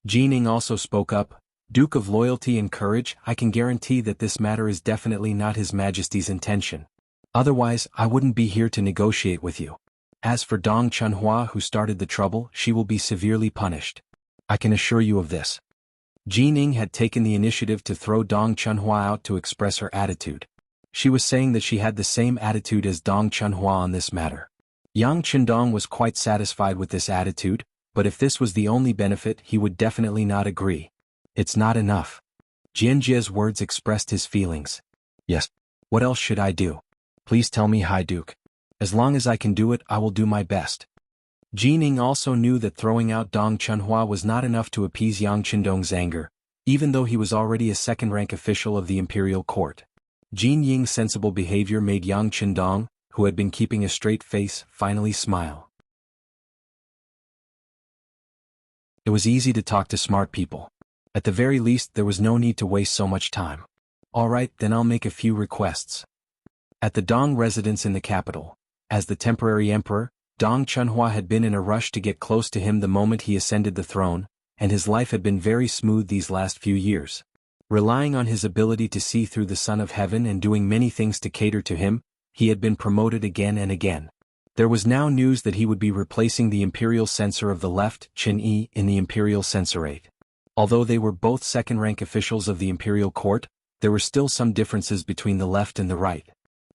Jining also spoke up. Duke of Loyalty and Courage, I can guarantee that this matter is definitely not His Majesty's intention. Otherwise, I wouldn't be here to negotiate with you. As for Dong Chunhua who started the trouble, she will be severely punished. I can assure you of this. Jining had taken the initiative to throw Dong Chunhua out to express her attitude. She was saying that she had the same attitude as Dong Chunhua on this matter. Yang Qindong was quite satisfied with this attitude, but if this was the only benefit, he would definitely not agree. It's not enough. Jianjie's words expressed his feelings. Yes. What else should I do? Please tell me, High Duke. As long as I can do it, I will do my best. Jining also knew that throwing out Dong Chunhua was not enough to appease Yang Qindong's anger, even though he was already a second-rank official of the imperial court. Jin Ying's sensible behavior made Yang Qindong, who had been keeping a straight face, finally smile. It was easy to talk to smart people. At the very least there was no need to waste so much time. Alright, then I'll make a few requests. At the Dong residence in the capital, as the temporary emperor, Dong Chunhua had been in a rush to get close to him the moment he ascended the throne, and his life had been very smooth these last few years. Relying on his ability to see through the Son of Heaven and doing many things to cater to him, he had been promoted again and again. There was now news that he would be replacing the imperial censor of the left, Qin Yi, in the imperial censorate. Although they were both second-rank officials of the imperial court, there were still some differences between the left and the right.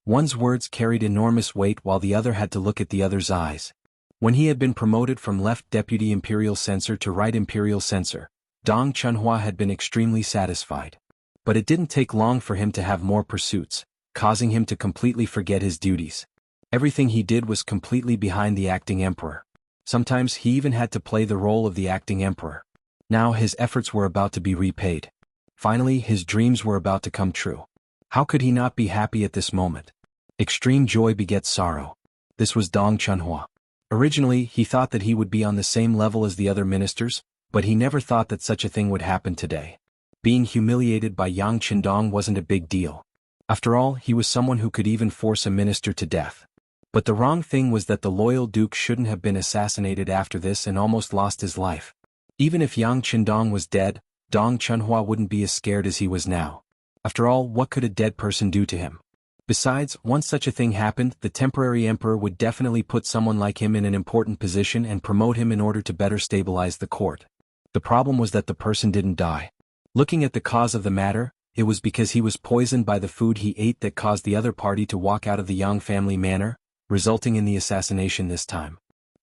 One's words carried enormous weight while the other had to look at the other's eyes. When he had been promoted from left deputy imperial censor to right imperial censor, Dong Chunhua had been extremely satisfied. But it didn't take long for him to have more pursuits, causing him to completely forget his duties. Everything he did was completely behind the acting emperor. Sometimes he even had to play the role of the acting emperor. Now his efforts were about to be repaid. Finally, his dreams were about to come true. How could he not be happy at this moment? Extreme joy begets sorrow. This was Dong Chunhua. Originally, he thought that he would be on the same level as the other ministers, but he never thought that such a thing would happen today. Being humiliated by Yang Qindong wasn't a big deal. After all, he was someone who could even force a minister to death. But the wrong thing was that the loyal duke shouldn't have been assassinated after this and almost lost his life. Even if Yang Qindong was dead, Dong Chunhua wouldn't be as scared as he was now. After all, what could a dead person do to him? Besides, once such a thing happened, the temporary emperor would definitely put someone like him in an important position and promote him in order to better stabilize the court. The problem was that the person didn't die. Looking at the cause of the matter, it was because he was poisoned by the food he ate that caused the other party to walk out of the Yang family manor, resulting in the assassination this time.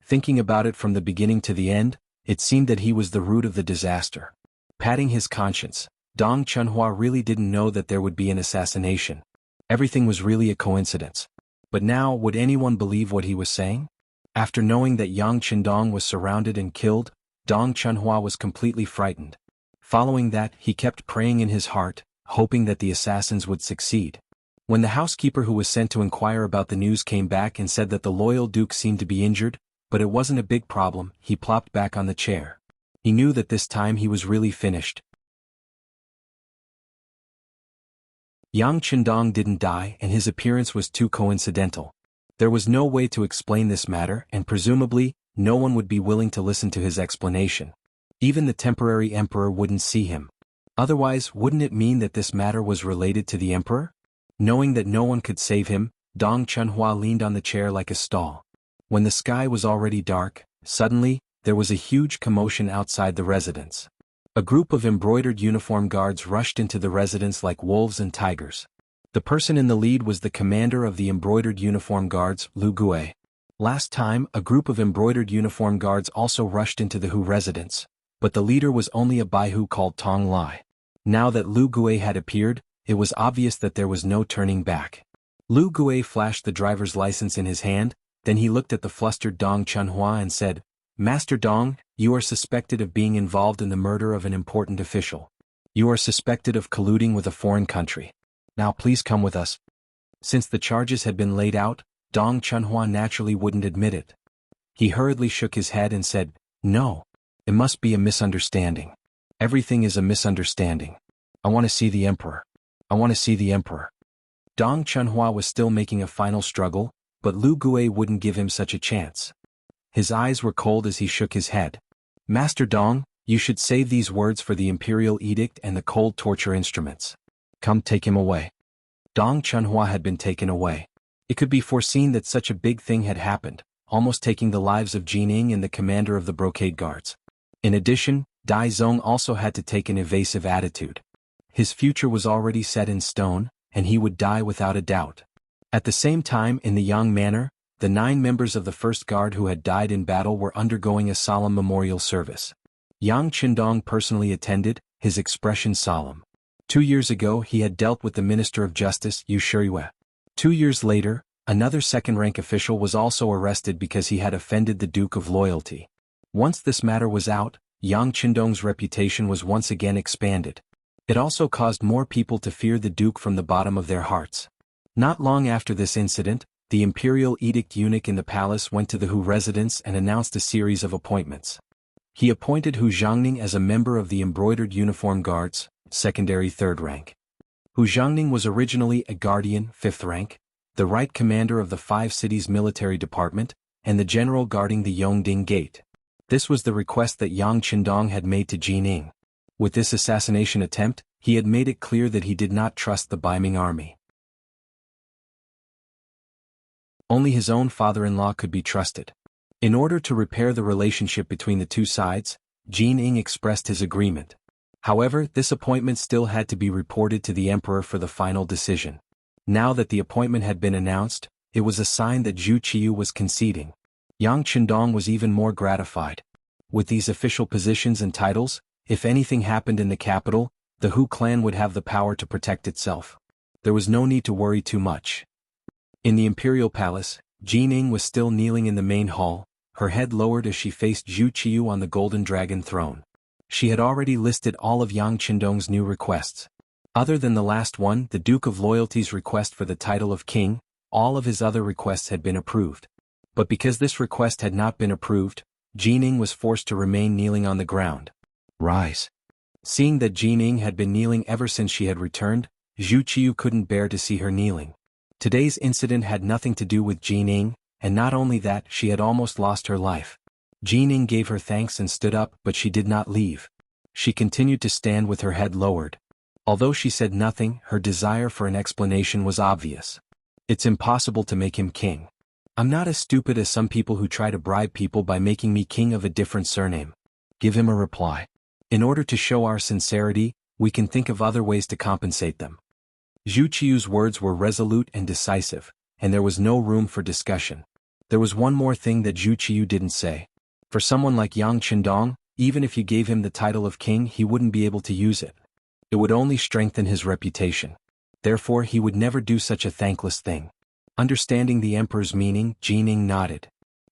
Thinking about it from the beginning to the end, it seemed that he was the root of the disaster. Patting his conscience, Dong Chunhua really didn't know that there would be an assassination. Everything was really a coincidence. But now, would anyone believe what he was saying? After knowing that Yang Qindong was surrounded and killed, Dong Chunhua was completely frightened. Following that, he kept praying in his heart, hoping that the assassins would succeed. When the housekeeper who was sent to inquire about the news came back and said that the loyal duke seemed to be injured, but it wasn't a big problem, he plopped back on the chair. He knew that this time he was really finished. Yang Qindong didn't die and his appearance was too coincidental. There was no way to explain this matter and presumably, no one would be willing to listen to his explanation. Even the temporary emperor wouldn't see him. Otherwise, wouldn't it mean that this matter was related to the emperor? Knowing that no one could save him, Dong Chunhua leaned on the chair like a stall. When the sky was already dark, suddenly, there was a huge commotion outside the residence. A group of embroidered uniform guards rushed into the residence like wolves and tigers. The person in the lead was the commander of the embroidered uniform guards, Lu Gui. Last time, a group of embroidered uniform guards also rushed into the Hu residence, but the leader was only a Baihu called Tong Lai. Now that Lu Gui had appeared, it was obvious that there was no turning back. Lu Gui flashed the driver's license in his hand, then he looked at the flustered Dong Chunhua and said, "Master Dong, you are suspected of being involved in the murder of an important official. You are suspected of colluding with a foreign country. Now please come with us." Since the charges had been laid out, Dong Chunhua naturally wouldn't admit it. He hurriedly shook his head and said, "No. It must be a misunderstanding. Everything is a misunderstanding. I want to see the emperor. I want to see the emperor." Dong Chunhua was still making a final struggle, but Lu Gui wouldn't give him such a chance. His eyes were cold as he shook his head. "Master Dong, you should save these words for the imperial edict and the cold torture instruments. Come, take him away." Dong Chunhua had been taken away. It could be foreseen that such a big thing had happened, almost taking the lives of Jining and the commander of the brocade guards. In addition, Dai Zong also had to take an evasive attitude. His future was already set in stone, and he would die without a doubt. At the same time, in the Yang Manor, the 9 members of the first guard who had died in battle were undergoing a solemn memorial service. Yang Qindong personally attended, his expression solemn. 2 years ago he had dealt with the Minister of Justice, Yu Shiyue. 2 years later, another second-rank official was also arrested because he had offended the Duke of Loyalty. Once this matter was out, Yang Qindong's reputation was once again expanded. It also caused more people to fear the Duke from the bottom of their hearts. Not long after this incident, the imperial edict eunuch in the palace went to the Hu residence and announced a series of appointments. He appointed Hu Zhangning as a member of the Embroidered Uniform Guards, secondary 3rd rank. Hu Zhangning was originally a guardian, 5th rank, the right commander of the 5 cities military department, and the general guarding the Yongding Gate. This was the request that Yang Qindong had made to Jining. With this assassination attempt, he had made it clear that he did not trust the Baiming army. Only his own father-in-law could be trusted. In order to repair the relationship between the two sides, Jining expressed his agreement. However, this appointment still had to be reported to the emperor for the final decision. Now that the appointment had been announced, it was a sign that Zhu Qiyu was conceding. Yang Qindong was even more gratified. With these official positions and titles, if anything happened in the capital, the Hu clan would have the power to protect itself. There was no need to worry too much. In the imperial palace, Jining was still kneeling in the main hall, her head lowered as she faced Zhu Qiyu on the golden dragon throne. She had already listed all of Yang Qindong's new requests. Other than the last one, the Duke of Loyalty's request for the title of king, all of his other requests had been approved. But because this request had not been approved, Jining was forced to remain kneeling on the ground. Rise. Seeing that Jining had been kneeling ever since she had returned, Zhu Qiyu couldn't bear to see her kneeling. Today's incident had nothing to do with Jining, and not only that, she had almost lost her life. Jining gave her thanks and stood up, but she did not leave. She continued to stand with her head lowered. Although she said nothing, her desire for an explanation was obvious. It's impossible to make him king. I'm not as stupid as some people who try to bribe people by making me king of a different surname. Give him a reply. In order to show our sincerity, we can think of other ways to compensate them. Zhu Qiyu's words were resolute and decisive, and there was no room for discussion. There was one more thing that Zhu Qiyu didn't say. For someone like Yang Qindong, even if you gave him the title of king, he wouldn't be able to use it. It would only strengthen his reputation. Therefore, he would never do such a thankless thing. Understanding the emperor's meaning, Jining nodded.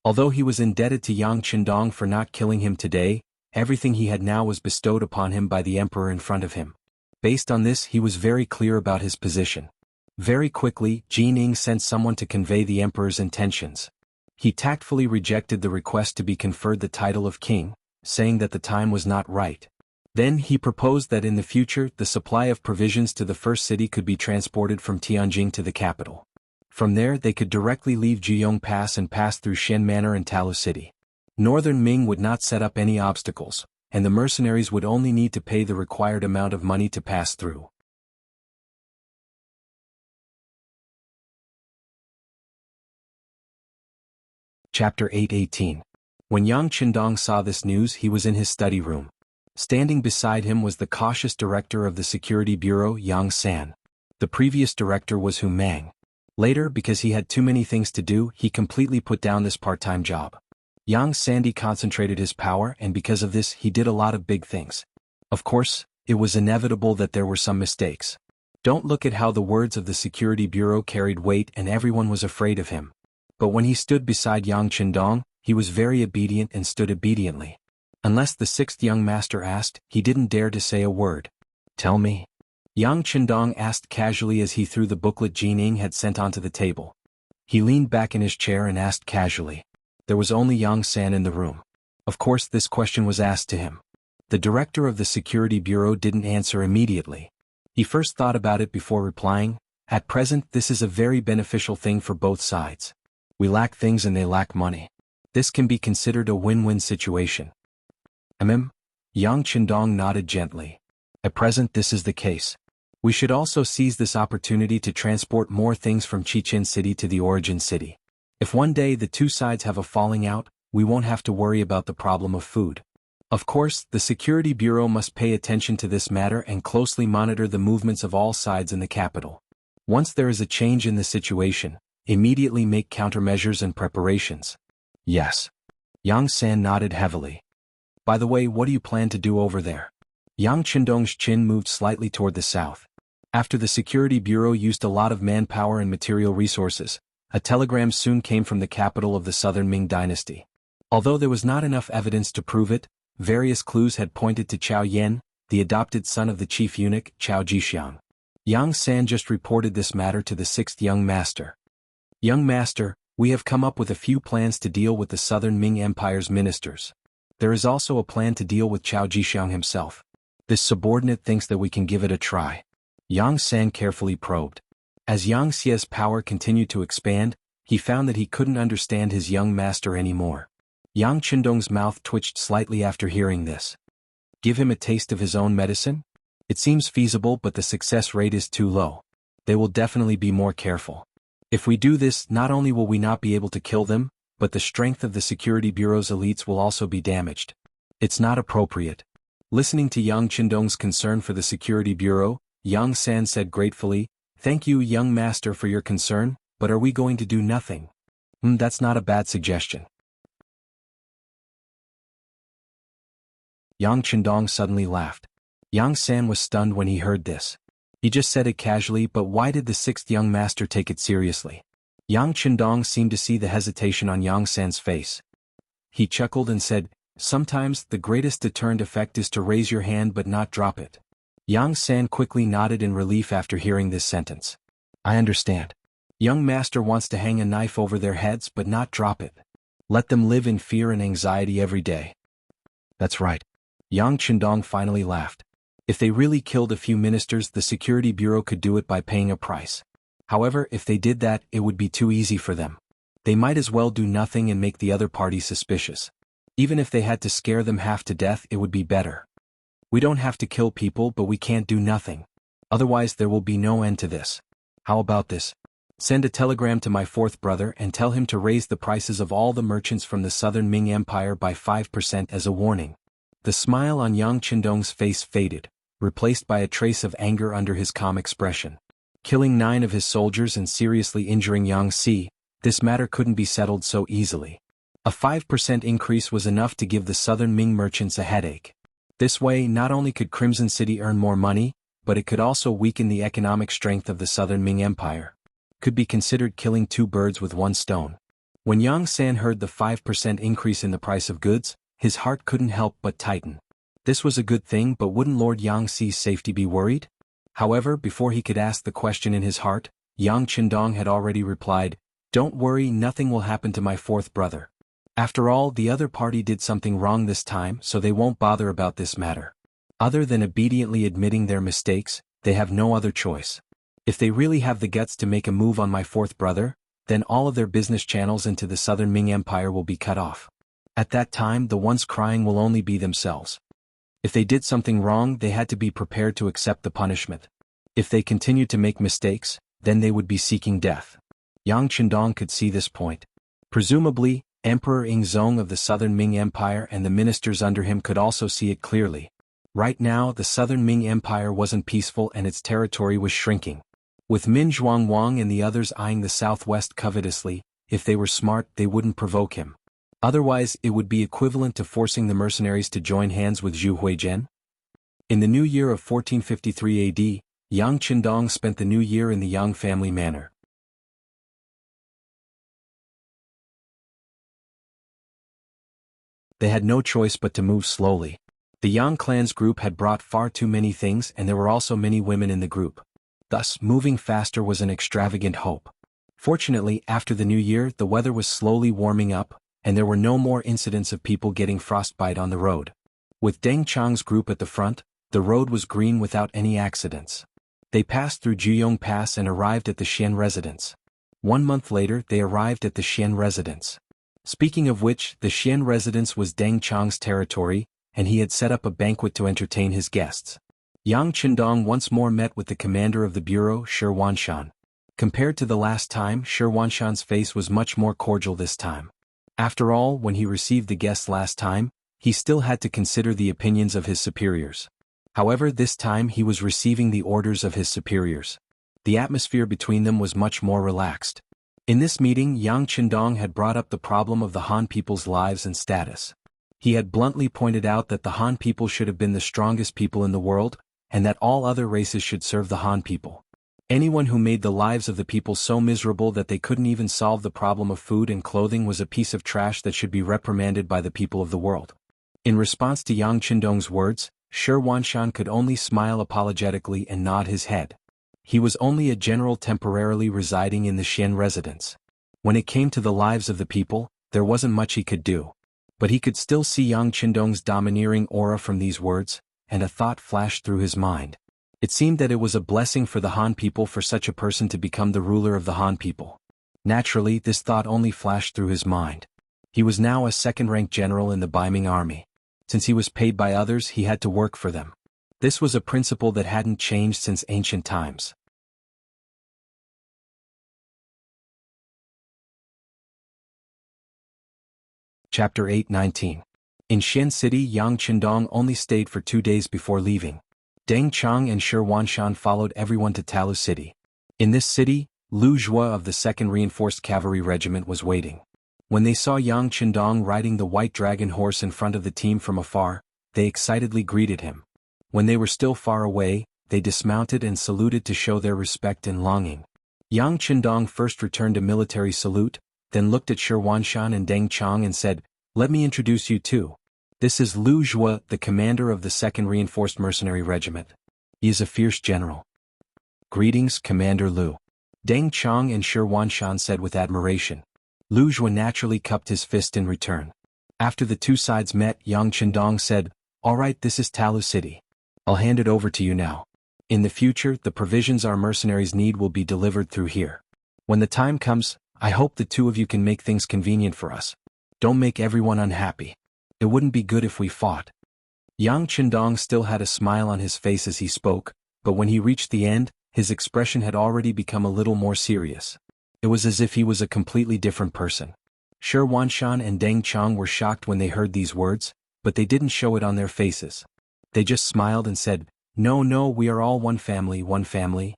Although he was indebted to Yang Qindong for not killing him today, everything he had now was bestowed upon him by the emperor in front of him. Based on this, he was very clear about his position. Very quickly, Jining sent someone to convey the emperor's intentions. He tactfully rejected the request to be conferred the title of king, saying that the time was not right. Then he proposed that in the future the supply of provisions to the first city could be transported from Tianjing to the capital. From there they could directly leave Jiyong Pass and pass through Shen Manor and Talu City. Northern Ming would not set up any obstacles, and the mercenaries would only need to pay the required amount of money to pass through. Chapter 8:18. When Yang Qindong saw this news, he was in his study room. Standing beside him was the cautious director of the security bureau, Yang San. The previous director was Hu Mang. Later, because he had too many things to do, he completely put down this part-time job. Yang Sandy concentrated his power, and because of this he did a lot of big things. Of course, it was inevitable that there were some mistakes. Don't look at how the words of the security bureau carried weight and everyone was afraid of him. But when he stood beside Yang Qindong, he was very obedient and stood obediently. Unless the 6th young master asked, he didn't dare to say a word. Tell me. Yang Qindong asked casually as he threw the booklet Jining had sent onto the table. He leaned back in his chair and asked casually. There was only Yang San in the room. Of course this question was asked to him. The director of the security bureau didn't answer immediately. He first thought about it before replying. At present this is a very beneficial thing for both sides. We lack things and they lack money. This can be considered a win-win situation. Yang Qindong nodded gently. At present this is the case. We should also seize this opportunity to transport more things from Chichen City to the origin city. If one day the two sides have a falling out, we won't have to worry about the problem of food. Of course, the Security Bureau must pay attention to this matter and closely monitor the movements of all sides in the capital. Once there is a change in the situation, immediately make countermeasures and preparations. Yes. Yang San nodded heavily. By the way, what do you plan to do over there? Yang Qindong's chin moved slightly toward the south. After the Security Bureau used a lot of manpower and material resources, a telegram soon came from the capital of the Southern Ming dynasty. Although there was not enough evidence to prove it, various clues had pointed to Chao Yan, the adopted son of the chief eunuch, Chao Jixiang. Yang San just reported this matter to the 6th young master. Young master, we have come up with a few plans to deal with the Southern Ming Empire's ministers. There is also a plan to deal with Chao Jishuang himself. This subordinate thinks that we can give it a try. Yang San carefully probed. As Yang Xie's power continued to expand, he found that he couldn't understand his young master anymore. Yang Qindong's mouth twitched slightly after hearing this. Give him a taste of his own medicine? It seems feasible, but the success rate is too low. They will definitely be more careful. If we do this, not only will we not be able to kill them, but the strength of the Security Bureau's elites will also be damaged. It's not appropriate. Listening to Yang Qindong's concern for the Security Bureau, Yang San said gratefully, "Thank you, young master, for your concern, but are we going to do nothing?" That's not a bad suggestion. Yang Qindong suddenly laughed. Yang San was stunned when he heard this. He just said it casually, but why did the sixth young master take it seriously? Yang Qindong seemed to see the hesitation on Yang San's face. He chuckled and said, "Sometimes the greatest deterrent effect is to raise your hand but not drop it." Yang San quickly nodded in relief after hearing this sentence. "I understand. Young master wants to hang a knife over their heads but not drop it. Let them live in fear and anxiety every day." "That's right." Yang Qindong finally laughed. If they really killed a few ministers, the Security Bureau could do it by paying a price. However, if they did that, it would be too easy for them. They might as well do nothing and make the other party suspicious. Even if they had to scare them half to death, it would be better. We don't have to kill people, but we can't do nothing. Otherwise there will be no end to this. How about this? Send a telegram to my fourth brother and tell him to raise the prices of all the merchants from the southern Ming Empire by 5% as a warning. The smile on Yang Qindong's face faded, replaced by a trace of anger under his calm expression. Killing 9 of his soldiers and seriously injuring Yang Xi, this matter couldn't be settled so easily. A 5% increase was enough to give the southern Ming merchants a headache. This way, not only could Crimson City earn more money, but it could also weaken the economic strength of the southern Ming Empire. Could be considered killing 2 birds with 1 stone. When Yang San heard the 5% increase in the price of goods, his heart couldn't help but tighten. This was a good thing, but wouldn't Lord Yang Xi's safety be worried? However, before he could ask the question in his heart, Yang Qindong had already replied, "Don't worry, nothing will happen to my fourth brother. After all, the other party did something wrong this time, so they won't bother about this matter. Other than obediently admitting their mistakes, they have no other choice. If they really have the guts to make a move on my fourth brother, then all of their business channels into the southern Ming Empire will be cut off. At that time, the ones crying will only be themselves. If they did something wrong, they had to be prepared to accept the punishment. If they continued to make mistakes, then they would be seeking death." Yang Qindong could see this point. Presumably, Emperor Yingzong of the southern Ming Empire and the ministers under him could also see it clearly. Right now, the southern Ming Empire wasn't peaceful and its territory was shrinking. With Min Zhuangwang and the others eyeing the southwest covetously, if they were smart, they wouldn't provoke him. Otherwise, it would be equivalent to forcing the mercenaries to join hands with Zhu Huizhen. In the new year of 1453 AD, Yang Qindong spent the new year in the Yang family manor. They had no choice but to move slowly. The Yang clan's group had brought far too many things, and there were also many women in the group. Thus, moving faster was an extravagant hope. Fortunately, after the new year, the weather was slowly warming up, and there were no more incidents of people getting frostbite on the road. With Deng Chang's group at the front, the road was green without any accidents. They passed through Juyong Pass and arrived at the Xian residence. 1 month later, they arrived at the Xian residence. Speaking of which, the Xian residence was Deng Chang's territory, and he had set up a banquet to entertain his guests. Yang Qindong once more met with the commander of the bureau, Shi Wanshan. Compared to the last time, Shi Wanshan's face was much more cordial this time. After all, when he received the guests last time, he still had to consider the opinions of his superiors. However, this time he was receiving the orders of his superiors. The atmosphere between them was much more relaxed. In this meeting, Yang Qindong had brought up the problem of the Han people's lives and status. He had bluntly pointed out that the Han people should have been the strongest people in the world, and that all other races should serve the Han people. Anyone who made the lives of the people so miserable that they couldn't even solve the problem of food and clothing was a piece of trash that should be reprimanded by the people of the world. In response to Yang Qindong's words, Shi Wanshan could only smile apologetically and nod his head. He was only a general temporarily residing in the Xian residence. When it came to the lives of the people, there wasn't much he could do. But he could still see Yang Qindong's domineering aura from these words, and a thought flashed through his mind. It seemed that it was a blessing for the Han people for such a person to become the ruler of the Han people. Naturally, this thought only flashed through his mind. He was now a second-rank general in the Ming army. Since he was paid by others, he had to work for them. This was a principle that hadn't changed since ancient times. Chapter 8:19. In Xian City, Yang Qindong only stayed for 2 days before leaving. Deng Chang and Shi Wanshan followed everyone to Talu City. In this city, Lu Zhua of the 2nd Reinforced Cavalry Regiment was waiting. When they saw Yang Qindong riding the white dragon horse in front of the team from afar, they excitedly greeted him. When they were still far away, they dismounted and saluted to show their respect and longing. Yang Qindong first returned a military salute, then looked at Shi Wanshan and Deng Chang and said, "Let me introduce you too. This is Lu Zhua, the commander of the 2nd Reinforced Mercenary Regiment. He is a fierce general." "Greetings, Commander Lu," Deng Chang and Shi Wanshan said with admiration. Lu Zhua naturally cupped his fist in return. After the two sides met, Yang Qindong said, "All right, this is Talu City. I'll hand it over to you now. In the future, the provisions our mercenaries need will be delivered through here. When the time comes, I hope the two of you can make things convenient for us. Don't make everyone unhappy. It wouldn't be good if we fought." Yang Qindong still had a smile on his face as he spoke, but when he reached the end, his expression had already become a little more serious. It was as if he was a completely different person. Shi Wanshan and Deng Chang were shocked when they heard these words, but they didn't show it on their faces. They just smiled and said, No, we are all one family, one family."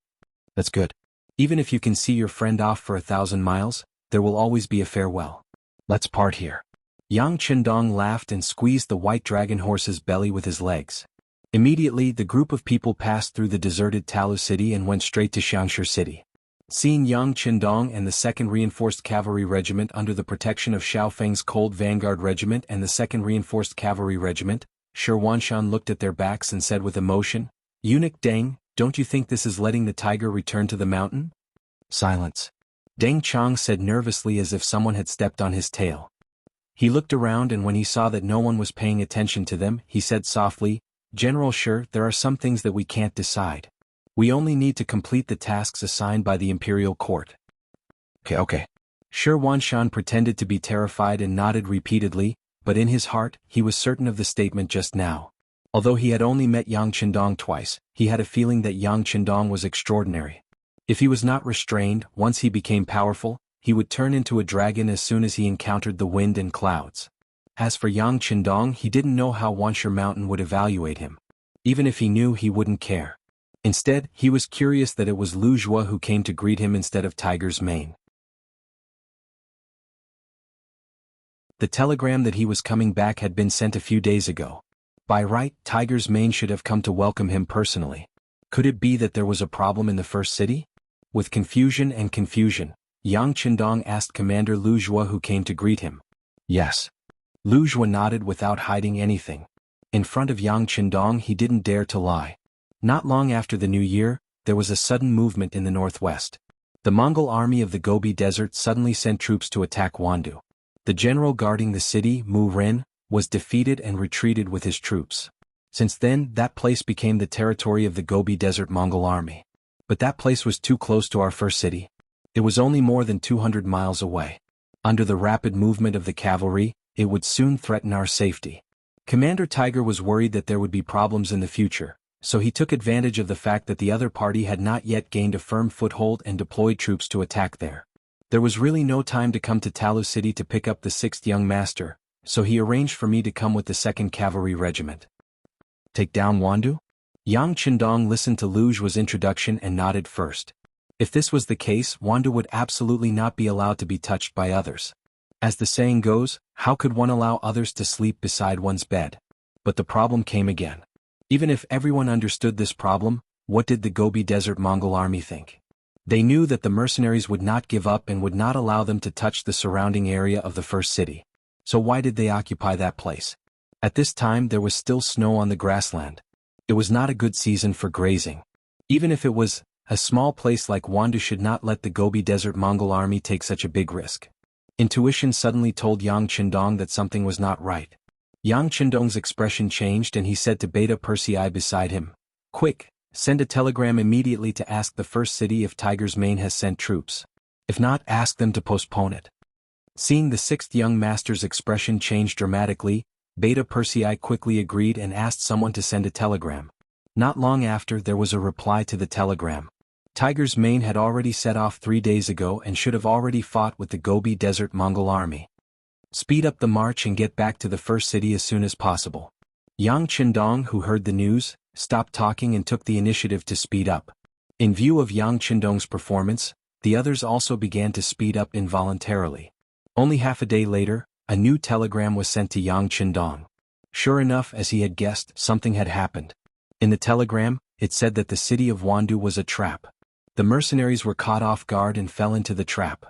"That's good. Even if you can see your friend off for 1,000 miles, there will always be a farewell. Let's part here." Yang Qindong laughed and squeezed the white dragon horse's belly with his legs. Immediately, the group of people passed through the deserted Talu City and went straight to Xiangshi City. Seeing Yang Qindong and the 2nd Reinforced Cavalry Regiment under the protection of Xiao Feng's Cold Vanguard Regiment and the 2nd Reinforced Cavalry Regiment, Shi Wanshan looked at their backs and said with emotion, "Eunuch Deng, don't you think this is letting the tiger return to the mountain?" "Silence," Deng Chang said nervously as if someone had stepped on his tail. He looked around and when he saw that no one was paying attention to them, he said softly, "General Shi, there are some things that we can't decide. We only need to complete the tasks assigned by the imperial court." Okay. Shi Wanshan pretended to be terrified and nodded repeatedly, but in his heart, he was certain of the statement just now. Although he had only met Yang Qindong twice, he had a feeling that Yang Qindong was extraordinary. If he was not restrained, once he became powerful, he would turn into a dragon as soon as he encountered the wind and clouds. As for Yang Qindong, he didn't know how Wanshi Mountain would evaluate him. Even if he knew, he wouldn't care. Instead, he was curious that it was Lu Zhua who came to greet him instead of Tiger's Mane. The telegram that he was coming back had been sent a few days ago. By right, Tiger's Mane should have come to welcome him personally. Could it be that there was a problem in the first city? With confusion, Yang Qindong asked Commander Lu Zhua who came to greet him. Yes. Lu Zhua nodded without hiding anything. In front of Yang Qindong he didn't dare to lie. Not long after the new year, there was a sudden movement in the northwest. The Mongol army of the Gobi Desert suddenly sent troops to attack Wandu. The general guarding the city, Mu Ren, was defeated and retreated with his troops. Since then, that place became the territory of the Gobi Desert Mongol army. But that place was too close to our first city. It was only more than 200 miles away. Under the rapid movement of the cavalry, it would soon threaten our safety. Commander Tiger was worried that there would be problems in the future, so he took advantage of the fact that the other party had not yet gained a firm foothold and deployed troops to attack there. There was really no time to come to Talu City to pick up the 6th young master, so he arranged for me to come with the 2nd Cavalry Regiment. Take down Wandu? Yang Qindong listened to Lu Zhua's introduction and nodded first. If this was the case, Wandu would absolutely not be allowed to be touched by others. As the saying goes, how could one allow others to sleep beside one's bed? But the problem came again. Even if everyone understood this problem, what did the Gobi Desert Mongol army think? They knew that the mercenaries would not give up and would not allow them to touch the surrounding area of the first city. So why did they occupy that place? At this time there was still snow on the grassland. It was not a good season for grazing. Even if it was, a small place like Wandu should not let the Gobi Desert Mongol army take such a big risk. Intuition suddenly told Yang Qindong that something was not right. Yang Qindong's expression changed and he said to Beta Persei beside him, "Quick, send a telegram immediately to ask the first city if Tiger's Mane has sent troops. If not, ask them to postpone it." Seeing the sixth young master's expression change dramatically, Beta Persei quickly agreed and asked someone to send a telegram. Not long after, there was a reply to the telegram. Tiger's Mane had already set off 3 days ago and should have already fought with the Gobi Desert Mongol army. Speed up the march and get back to the first city as soon as possible. Yang Qindong, who heard the news, stopped talking and took the initiative to speed up. In view of Yang Qindong's performance, the others also began to speed up involuntarily. Only half a day later, a new telegram was sent to Yang Qindong. Sure enough, as he had guessed, something had happened. In the telegram, it said that the city of Wandu was a trap. The mercenaries were caught off guard and fell into the trap.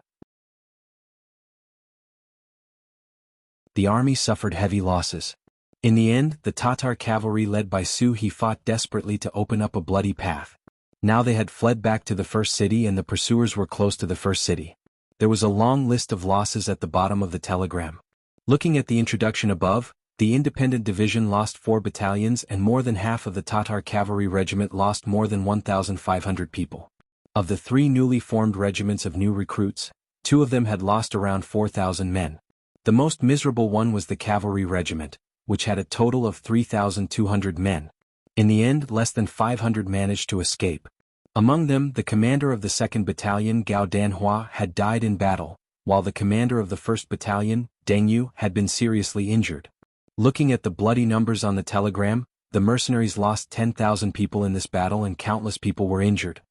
The army suffered heavy losses. In the end, the Tatar cavalry led by Su He fought desperately to open up a bloody path. Now they had fled back to the first city and the pursuers were close to the first city. There was a long list of losses at the bottom of the telegram. Looking at the introduction above, the independent division lost 4 battalions and more than half of the Tatar cavalry regiment lost more than 1,500 people. Of the 3 newly formed regiments of new recruits, 2 of them had lost around 4,000 men. The most miserable one was the cavalry regiment, which had a total of 3,200 men. In the end, less than 500 managed to escape. Among them, the commander of the 2nd Battalion, Gao Danhua, had died in battle, while the commander of the 1st Battalion, Deng Yu, had been seriously injured. Looking at the bloody numbers on the telegram, the mercenaries lost 10,000 people in this battle and countless people were injured.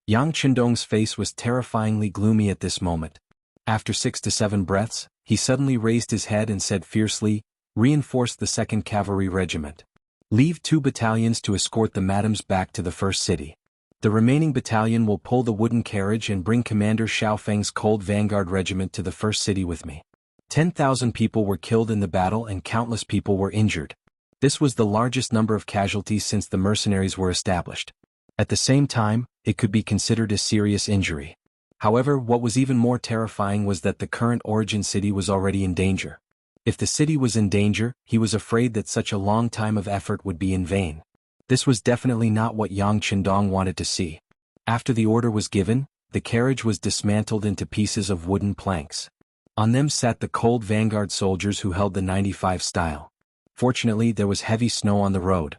Yang Qindong's face was terrifyingly gloomy at this moment. After 6 to 7 breaths, he suddenly raised his head and said fiercely, "Reinforce the 2nd Cavalry Regiment. Leave 2 battalions to escort the madams back to the first city. The remaining battalion will pull the wooden carriage and bring Commander Xiaofeng's Cold Vanguard Regiment to the first city with me." 10,000 people were killed in the battle and countless people were injured. This was the largest number of casualties since the mercenaries were established. At the same time, it could be considered a serious injury. However, what was even more terrifying was that the current origin city was already in danger. If the city was in danger, he was afraid that such a long time of effort would be in vain. This was definitely not what Yang Qindong wanted to see. After the order was given, the carriage was dismantled into pieces of wooden planks. On them sat the Cold Vanguard soldiers who held the 95 style. Fortunately, there was heavy snow on the road.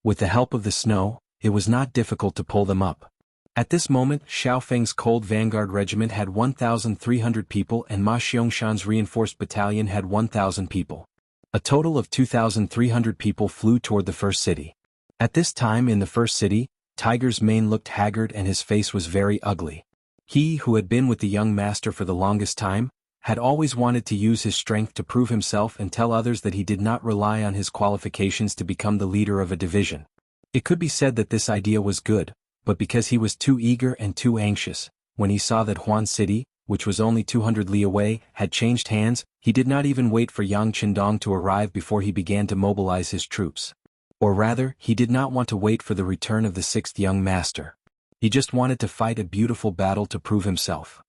With the help of the snow, it was not difficult to pull them up. At this moment, Xiaofeng's Cold Vanguard Regiment had 1,300 people and Ma Xiangshan's reinforced battalion had 1,000 people. A total of 2,300 people flew toward the first city. At this time in the first city, Tiger's Mane looked haggard and his face was very ugly. He, who had been with the young master for the longest time, had always wanted to use his strength to prove himself and tell others that he did not rely on his qualifications to become the leader of a division. It could be said that this idea was good, but because he was too eager and too anxious, when he saw that Huan City, which was only 200 li away, had changed hands, he did not even wait for Yang Qindong to arrive before he began to mobilize his troops. Or rather, he did not want to wait for the return of the 6th young master. He just wanted to fight a beautiful battle to prove himself.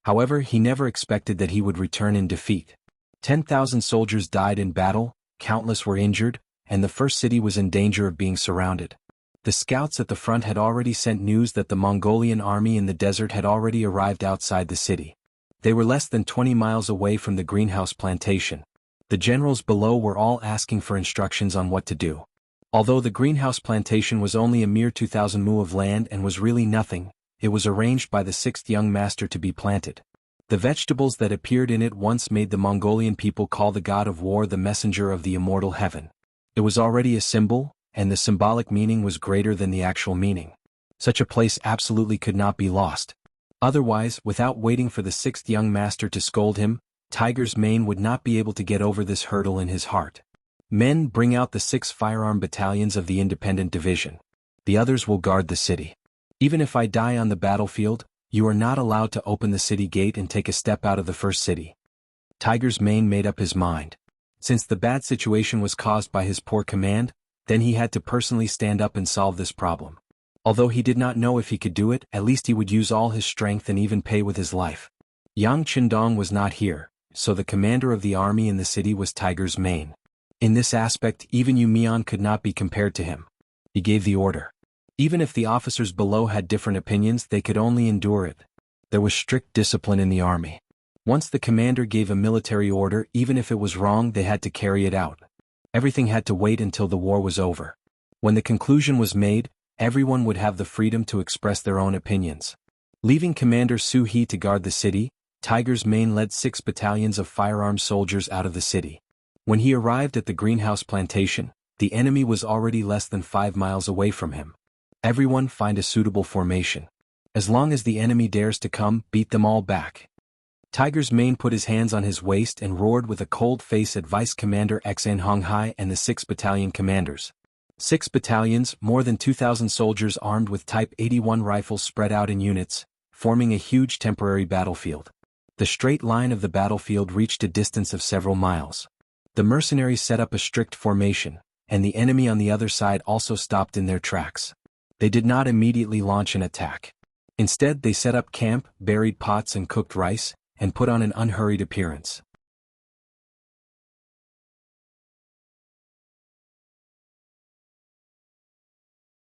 However, he never expected that he would return in defeat. 10,000 soldiers died in battle, countless were injured, and the first city was in danger of being surrounded. The scouts at the front had already sent news that the Mongolian army in the desert had already arrived outside the city. They were less than 20 miles away from the greenhouse plantation. The generals below were all asking for instructions on what to do. Although the greenhouse plantation was only a mere 2,000 mu of land and was really nothing, it was arranged by the 6th young master to be planted. The vegetables that appeared in it once made the Mongolian people call the god of war the messenger of the immortal heaven. It was already a symbol, and the symbolic meaning was greater than the actual meaning. Such a place absolutely could not be lost. Otherwise, without waiting for the 6th young master to scold him, Tiger's Mane would not be able to get over this hurdle in his heart. "Men, bring out the 6 firearm battalions of the independent division. The others will guard the city. Even if I die on the battlefield, you are not allowed to open the city gate and take a step out of the first city." Tiger's Mane made up his mind. Since the bad situation was caused by his poor command, then he had to personally stand up and solve this problem. Although he did not know if he could do it, at least he would use all his strength and even pay with his life. Yang Qindong was not here, so the commander of the army in the city was Tiger's Mane. In this aspect, even Yu Mian could not be compared to him. He gave the order. Even if the officers below had different opinions, they could only endure it. There was strict discipline in the army. Once the commander gave a military order, even if it was wrong, they had to carry it out. Everything had to wait until the war was over. When the conclusion was made, everyone would have the freedom to express their own opinions. Leaving Commander Su He to guard the city, Tiger's Mane led 6 battalions of firearmed soldiers out of the city. When he arrived at the greenhouse plantation, the enemy was already less than 5 miles away from him. Everyone find a suitable formation. As long as the enemy dares to come, beat them all back. Tiger's Mane put his hands on his waist and roared with a cold face at Vice Commander Xan Honghai and the 6 battalion commanders. 6 battalions, more than 2,000 soldiers armed with Type 81 rifles spread out in units, forming a huge temporary battlefield. The straight line of the battlefield reached a distance of several miles. The mercenaries set up a strict formation, and the enemy on the other side also stopped in their tracks. They did not immediately launch an attack. Instead, they set up camp, buried pots and cooked rice, and put on an unhurried appearance.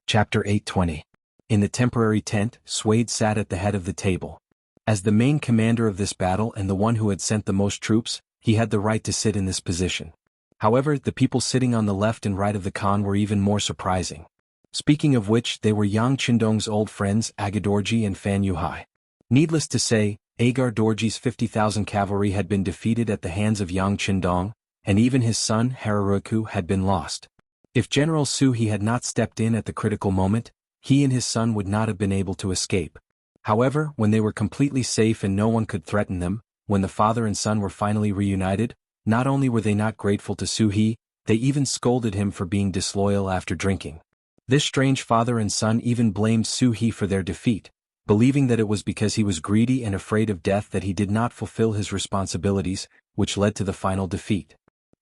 Chapter 820. In the temporary tent, Swade sat at the head of the table. As the main commander of this battle and the one who had sent the most troops, he had the right to sit in this position. However, the people sitting on the left and right of the Khan were even more surprising. Speaking of which, they were Yang Qindong's old friends Aga Dorji and Fan Yuhai. Needless to say, Agar Dorji's 50,000 cavalry had been defeated at the hands of Yang Qindong, and even his son Hararuku had been lost. If General Su He had not stepped in at the critical moment, he and his son would not have been able to escape. However, when they were completely safe and no one could threaten them, when the father and son were finally reunited, not only were they not grateful to Su He, they even scolded him for being disloyal after drinking. This strange father and son even blamed Su He for their defeat, believing that it was because he was greedy and afraid of death that he did not fulfill his responsibilities, which led to the final defeat.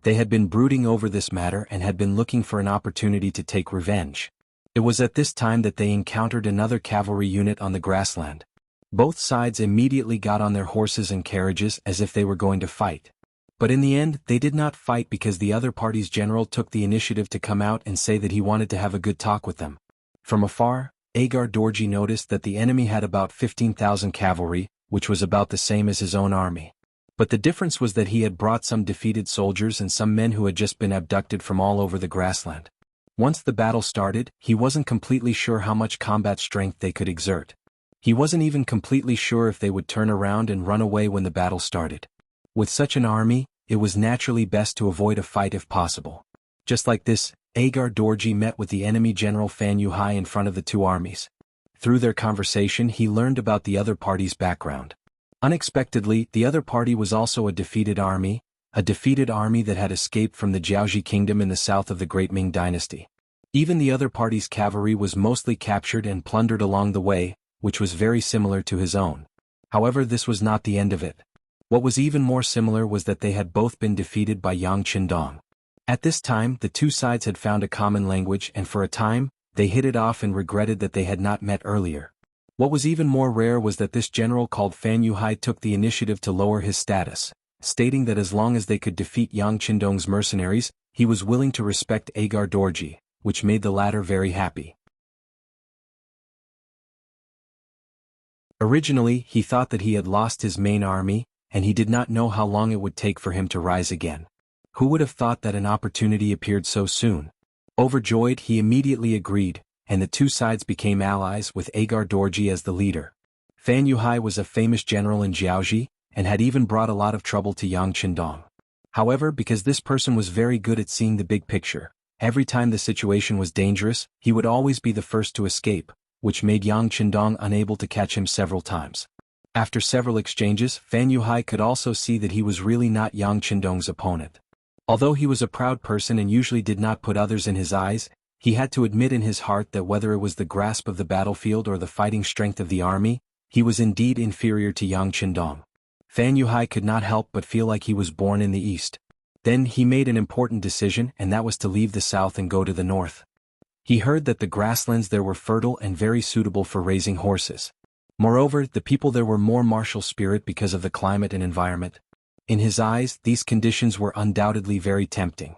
They had been brooding over this matter and had been looking for an opportunity to take revenge. It was at this time that they encountered another cavalry unit on the grassland. Both sides immediately got on their horses and carriages as if they were going to fight. But in the end, they did not fight because the other party's general took the initiative to come out and say that he wanted to have a good talk with them. From afar, Agar Dorji noticed that the enemy had about 15,000 cavalry, which was about the same as his own army. But the difference was that he had brought some defeated soldiers and some men who had just been abducted from all over the grassland. Once the battle started, he wasn't completely sure how much combat strength they could exert. He wasn't even completely sure if they would turn around and run away when the battle started. With such an army, it was naturally best to avoid a fight if possible. Just like this, Agar Dorji met with the enemy General Fan Yuhai in front of the two armies. Through their conversation, he learned about the other party's background. Unexpectedly, the other party was also a defeated army that had escaped from the Jianghu kingdom in the south of the Great Ming dynasty. Even the other party's cavalry was mostly captured and plundered along the way, which was very similar to his own. However, this was not the end of it. What was even more similar was that they had both been defeated by Yang Qindong. At this time, the two sides had found a common language and for a time, they hit it off and regretted that they had not met earlier. What was even more rare was that this general called Fan Yuhai took the initiative to lower his status, stating that as long as they could defeat Yang Qindong's mercenaries, he was willing to respect Agar Dorji, which made the latter very happy. Originally, he thought that he had lost his main army, and he did not know how long it would take for him to rise again. Who would have thought that an opportunity appeared so soon? Overjoyed, he immediately agreed, and the two sides became allies with Agar Dorji as the leader. Fan Yuhai was a famous general in Jianghu, and had even brought a lot of trouble to Yang Qindong. However, because this person was very good at seeing the big picture, every time the situation was dangerous, he would always be the first to escape, which made Yang Qindong unable to catch him several times. After several exchanges, Fan Yuhai could also see that he was really not Yang Qindong's opponent. Although he was a proud person and usually did not put others in his eyes, he had to admit in his heart that whether it was the grasp of the battlefield or the fighting strength of the army, he was indeed inferior to Yang Qindong. Fan Yuhai could not help but feel like he was born in the east. Then he made an important decision, and that was to leave the south and go to the north. He heard that the grasslands there were fertile and very suitable for raising horses. Moreover, the people there were more martial spirit because of the climate and environment. In his eyes, these conditions were undoubtedly very tempting.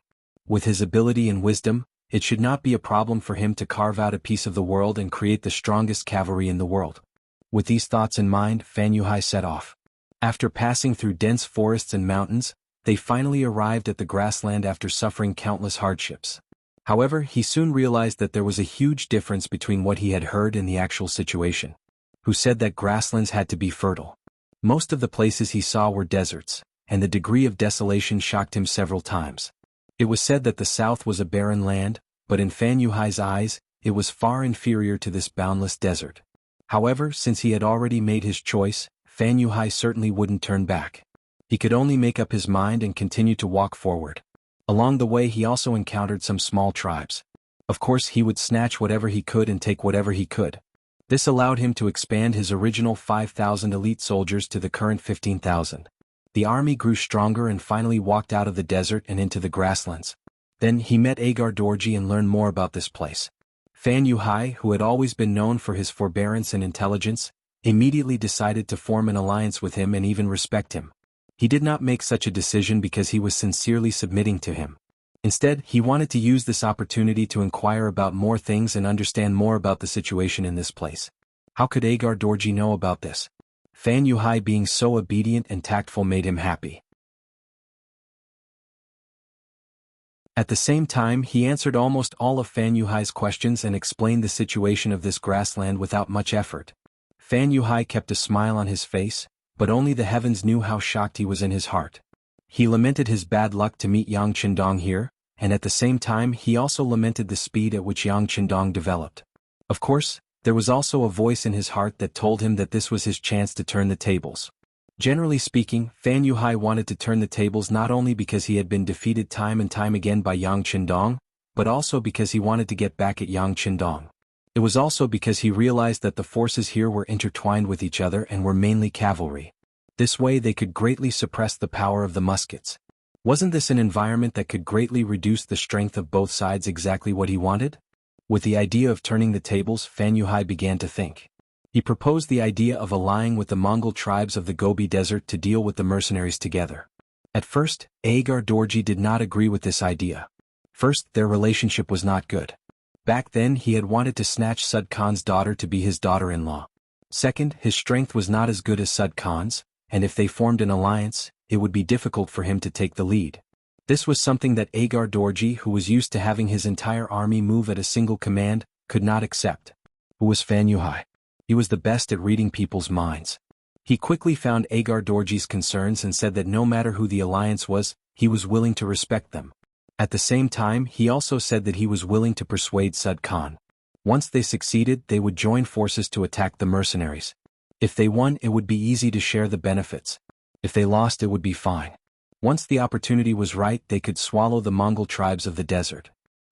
With his ability and wisdom, it should not be a problem for him to carve out a piece of the world and create the strongest cavalry in the world. With these thoughts in mind, Fan Yuhai set off. After passing through dense forests and mountains, they finally arrived at the grassland after suffering countless hardships. However, he soon realized that there was a huge difference between what he had heard and the actual situation. Who said that grasslands had to be fertile? Most of the places he saw were deserts, and the degree of desolation shocked him several times. It was said that the south was a barren land, but in Fan Yuhai's eyes, it was far inferior to this boundless desert. However, since he had already made his choice, Fan Yuhai certainly wouldn't turn back. He could only make up his mind and continue to walk forward. Along the way he also encountered some small tribes. Of course he would snatch whatever he could and take whatever he could. This allowed him to expand his original 5,000 elite soldiers to the current 15,000. The army grew stronger and finally walked out of the desert and into the grasslands. Then he met Agar Dorji and learned more about this place. Fan Yuhai, who had always been known for his forbearance and intelligence, immediately decided to form an alliance with him and even respect him. He did not make such a decision because he was sincerely submitting to him. Instead, he wanted to use this opportunity to inquire about more things and understand more about the situation in this place. How could Agar Dorji know about this? Fan Yuhai being so obedient and tactful made him happy. At the same time, he answered almost all of Fan Yuhai's questions and explained the situation of this grassland without much effort. Fan Yuhai kept a smile on his face, but only the heavens knew how shocked he was in his heart. He lamented his bad luck to meet Yang Qindong here, and at the same time he also lamented the speed at which Yang Qindong developed. Of course, there was also a voice in his heart that told him that this was his chance to turn the tables. Generally speaking, Fan Yuhai wanted to turn the tables not only because he had been defeated time and time again by Yang Qindong, but also because he wanted to get back at Yang Qindong. It was also because he realized that the forces here were intertwined with each other and were mainly cavalry. This way they could greatly suppress the power of the muskets. Wasn't this an environment that could greatly reduce the strength of both sides exactly what he wanted? With the idea of turning the tables, Fan Yuhai began to think. He proposed the idea of allying with the Mongol tribes of the Gobi Desert to deal with the mercenaries together. At first, Agar Dorji did not agree with this idea. First, their relationship was not good. Back then he had wanted to snatch Sud Khan's daughter to be his daughter-in-law. Second, his strength was not as good as Sud Khan's, and if they formed an alliance, it would be difficult for him to take the lead. This was something that Agar Dorji, who was used to having his entire army move at a single command, could not accept. Who was Fan Yuhai? He was the best at reading people's minds. He quickly found Agar Dorji's concerns and said that no matter who the alliance was, he was willing to respect them. At the same time, he also said that he was willing to persuade Sud Khan. Once they succeeded, they would join forces to attack the mercenaries. If they won, it would be easy to share the benefits. If they lost, it would be fine. Once the opportunity was right, they could swallow the Mongol tribes of the desert.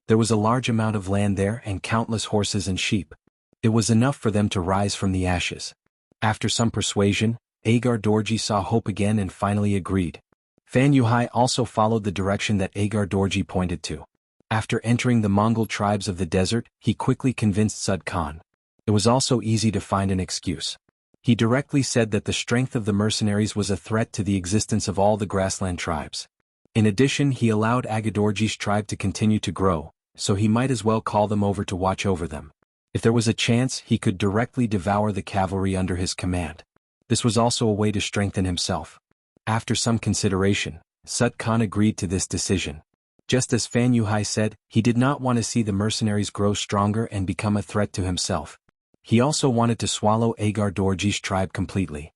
There was a large amount of land there and countless horses and sheep. It was enough for them to rise from the ashes. After some persuasion, Agar Dorji saw hope again and finally agreed. Fan Yuhai also followed the direction that Agar Dorji pointed to. After entering the Mongol tribes of the desert, he quickly convinced Sud Khan. It was also easy to find an excuse. He directly said that the strength of the mercenaries was a threat to the existence of all the grassland tribes. In addition, he allowed Agar Dorji's tribe to continue to grow, so he might as well call them over to watch over them. If there was a chance, he could directly devour the cavalry under his command. This was also a way to strengthen himself. After some consideration, Sud Khan agreed to this decision. Just as Fan Yuhai said, he did not want to see the mercenaries grow stronger and become a threat to himself. He also wanted to swallow Agar Dorji's tribe completely.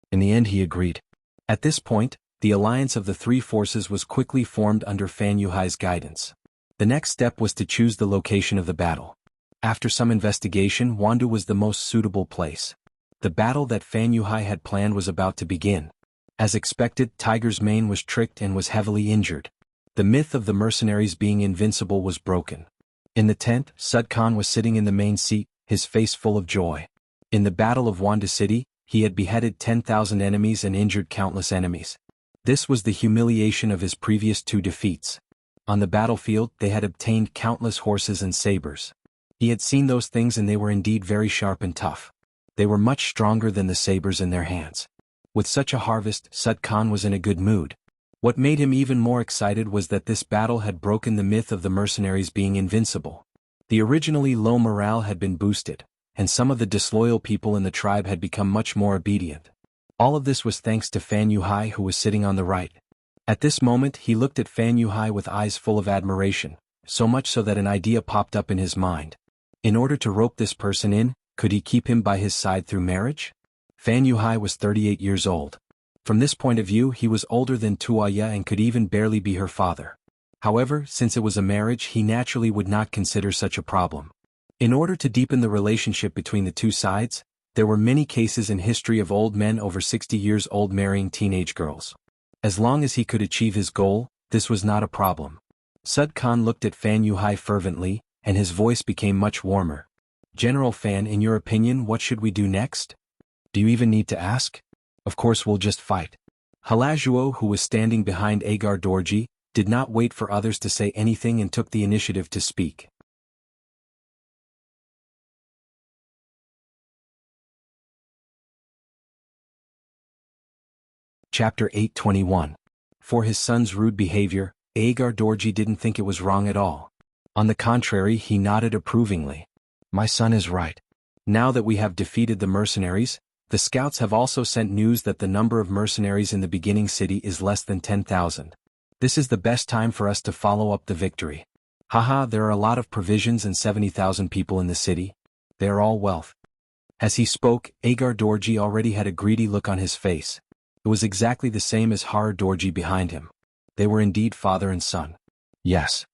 In the end he agreed. At this point, the alliance of the three forces was quickly formed under Fan Yuhai's guidance. The next step was to choose the location of the battle. After some investigation, Wandu was the most suitable place. The battle that Fan Yuhai had planned was about to begin. As expected, Tiger's Mane was tricked and was heavily injured. The myth of the mercenaries being invincible was broken. In the tent, Sud Khan was sitting in the main seat, his face full of joy. In the Battle of Wandu City, he had beheaded 10,000 enemies and injured countless enemies. This was the humiliation of his previous two defeats. On the battlefield, they had obtained countless horses and sabers. He had seen those things and they were indeed very sharp and tough. They were much stronger than the sabers in their hands. With such a harvest, Sud Khan was in a good mood. What made him even more excited was that this battle had broken the myth of the mercenaries being invincible. The originally low morale had been boosted, and some of the disloyal people in the tribe had become much more obedient. All of this was thanks to Fan Yuhai, who was sitting on the right. At this moment he looked at Fan Yuhai with eyes full of admiration, so much so that an idea popped up in his mind. In order to rope this person in, could he keep him by his side through marriage? Fan Yuhai was 38 years old. From this point of view he was older than Tuaya and could even barely be her father. However, since it was a marriage he naturally would not consider such a problem. In order to deepen the relationship between the two sides, there were many cases in history of old men over 60 years old marrying teenage girls. As long as he could achieve his goal, this was not a problem. Sud Khan looked at Fan Yuhai fervently, and his voice became much warmer. General Fan, in your opinion, what should we do next? Do you even need to ask? Of course we'll just fight. Halajuo, who was standing behind Agar Dorji, did not wait for others to say anything and took the initiative to speak. Chapter 821. For his son's rude behavior, Agar Dorji didn't think it was wrong at all. On the contrary, he nodded approvingly. My son is right. Now that we have defeated the mercenaries, the scouts have also sent news that the number of mercenaries in the beginning city is less than 10,000. This is the best time for us to follow up the victory. Haha, there are a lot of provisions and 70,000 people in the city. They are all wealth. As he spoke, Agar Dorji already had a greedy look on his face. It was exactly the same as Har Dorji behind him. They were indeed father and son. Yes.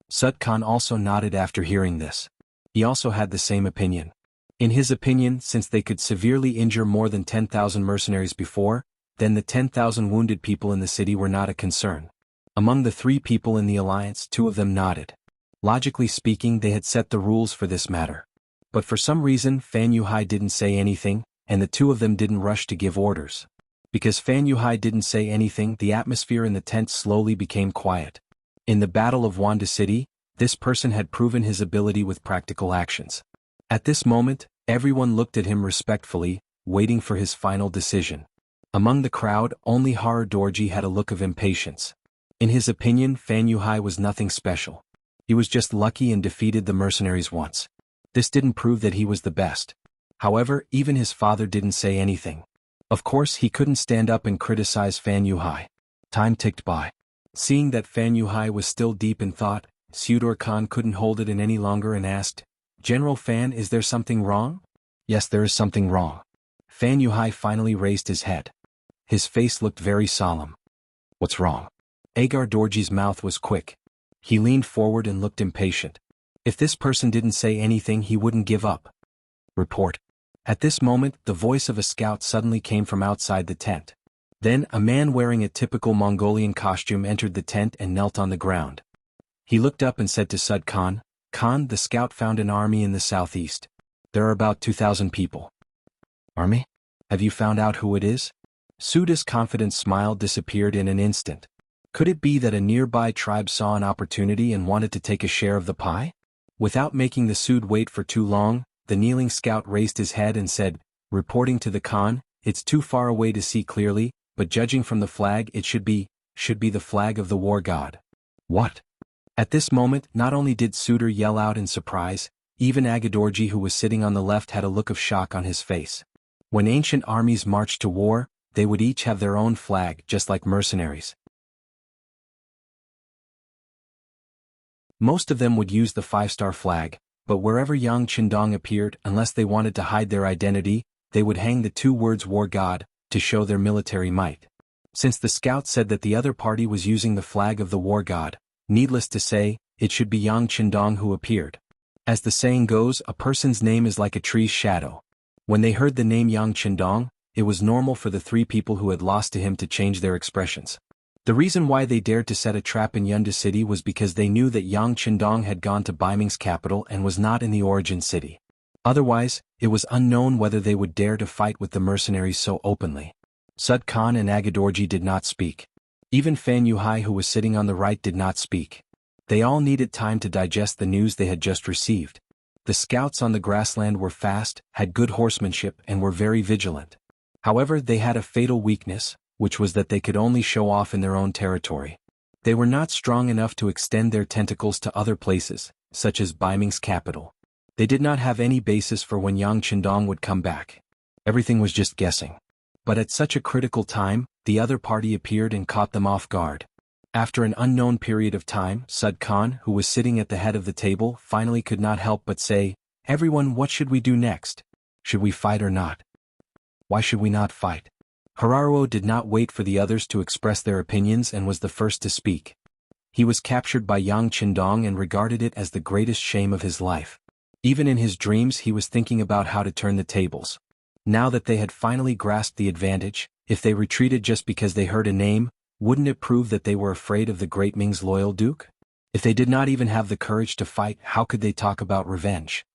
Sud Khan also nodded after hearing this. He also had the same opinion. In his opinion, since they could severely injure more than 10,000 mercenaries before, then the 10,000 wounded people in the city were not a concern. Among the 3 people in the alliance, 2 of them nodded. Logically speaking, they had set the rules for this matter. But for some reason Fan Yuhai didn't say anything, and the 2 of them didn't rush to give orders. Because Fan Yuhai didn't say anything, the atmosphere in the tent slowly became quiet. In the Battle of Wanda City, this person had proven his ability with practical actions. At this moment, everyone looked at him respectfully, waiting for his final decision. Among the crowd, only Har Dorji had a look of impatience. In his opinion, Fan Yuhai was nothing special. He was just lucky and defeated the mercenaries once. This didn't prove that he was the best. However, even his father didn't say anything. Of course, he couldn't stand up and criticize Fan Yuhai. Time ticked by. Seeing that Fan Yuhai was still deep in thought, Sudor Khan couldn't hold it in any longer and asked, General Fan, is there something wrong? Yes, there is something wrong. Fan Yuhai finally raised his head. His face looked very solemn. What's wrong? Agar Dorji's mouth was quick. He leaned forward and looked impatient. If this person didn't say anything, he wouldn't give up. Report. At this moment, the voice of a scout suddenly came from outside the tent. Then, a man wearing a typical Mongolian costume entered the tent and knelt on the ground. He looked up and said to Sud Khan, Khan, the scout found an army in the southeast. There are about 2,000 people. Army? Have you found out who it is? Suda's confident smile disappeared in an instant. Could it be that a nearby tribe saw an opportunity and wanted to take a share of the pie? Without making the Sud wait for too long, the kneeling scout raised his head and said, reporting to the Khan, it's too far away to see clearly, but judging from the flag it should be the flag of the war god. What? At this moment, not only did Suder yell out in surprise, even Agadorji, who was sitting on the left, had a look of shock on his face. When ancient armies marched to war, they would each have their own flag, just like mercenaries. Most of them would use the 5-star flag, but wherever Yang Qindong appeared, unless they wanted to hide their identity, they would hang the 2 words war god, to show their military might. Since the scout said that the other party was using the flag of the war god, needless to say, it should be Yang Qindong who appeared. As the saying goes, a person's name is like a tree's shadow. When they heard the name Yang Qindong, it was normal for the 3 people who had lost to him to change their expressions. The reason why they dared to set a trap in Yunda City was because they knew that Yang Qindong had gone to Baiming's capital and was not in the origin city. Otherwise, it was unknown whether they would dare to fight with the mercenaries so openly. Sud Khan and Agadorji did not speak. Even Fan Yuhai, who was sitting on the right, did not speak. They all needed time to digest the news they had just received. The scouts on the grassland were fast, had good horsemanship, and were very vigilant. However, they had a fatal weakness, which was that they could only show off in their own territory. They were not strong enough to extend their tentacles to other places, such as Ming's capital. They did not have any basis for when Yang Qindong would come back. Everything was just guessing. But at such a critical time, the other party appeared and caught them off guard. After an unknown period of time, Sud Khan, who was sitting at the head of the table, finally could not help but say, "Everyone, what should we do next? Should we fight or not? Why should we not fight?" Hararuo did not wait for the others to express their opinions and was the first to speak. He was captured by Yang Qindong and regarded it as the greatest shame of his life. Even in his dreams he was thinking about how to turn the tables. Now that they had finally grasped the advantage, if they retreated just because they heard a name, wouldn't it prove that they were afraid of the great Ming's loyal duke? If they did not even have the courage to fight, how could they talk about revenge?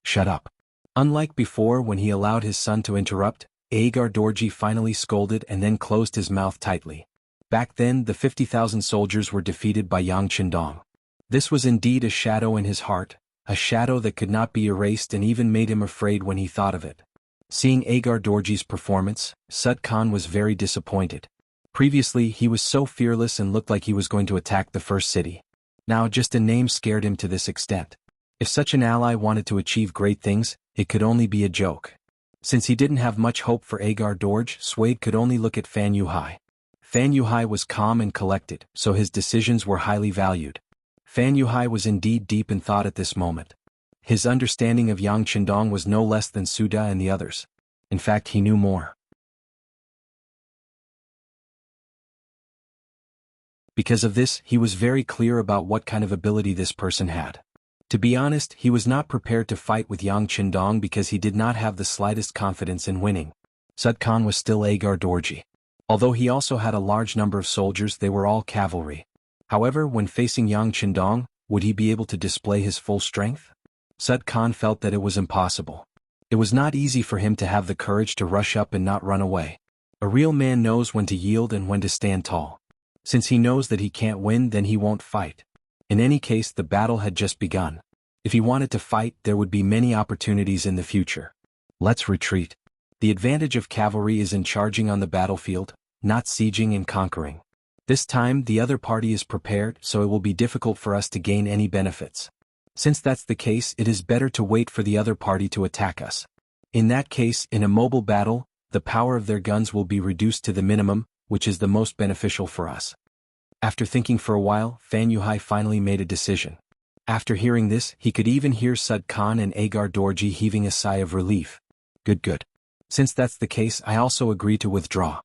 Shut up. Unlike before when he allowed his son to interrupt, Agar Dorji finally scolded and then closed his mouth tightly. Back then the 50,000 soldiers were defeated by Yang Qindong. This was indeed a shadow in his heart, a shadow that could not be erased and even made him afraid when he thought of it. Seeing Agar Dorji's performance, Sud Khan was very disappointed. Previously he was so fearless and looked like he was going to attack the first city. Now just a name scared him to this extent. If such an ally wanted to achieve great things, it could only be a joke. Since he didn't have much hope for Agar Dorj, Swade could only look at Fan Yuhai. Fan Yuhai was calm and collected, so his decisions were highly valued. Fan Yuhai was indeed deep in thought at this moment. His understanding of Yang Qindong was no less than Suda and the others. In fact, he knew more. Because of this, he was very clear about what kind of ability this person had. To be honest, he was not prepared to fight with Yang Qindong because he did not have the slightest confidence in winning. Sud Khan was still Agar Dorji. Although he also had a large number of soldiers, they were all cavalry. However, when facing Yang Qindong, would he be able to display his full strength? Sud Khan felt that it was impossible. It was not easy for him to have the courage to rush up and not run away. A real man knows when to yield and when to stand tall. Since he knows that he can't win, then he won't fight. In any case, the battle had just begun. If he wanted to fight, there would be many opportunities in the future. Let's retreat. The advantage of cavalry is in charging on the battlefield, not sieging and conquering. This time the other party is prepared, so it will be difficult for us to gain any benefits. Since that's the case, it is better to wait for the other party to attack us. In that case, in a mobile battle, the power of their guns will be reduced to the minimum, which is the most beneficial for us. After thinking for a while, Fan Yuhai finally made a decision. After hearing this, he could even hear Sud Khan and Agar Dorji heaving a sigh of relief. Good. Since that's the case, I also agree to withdraw.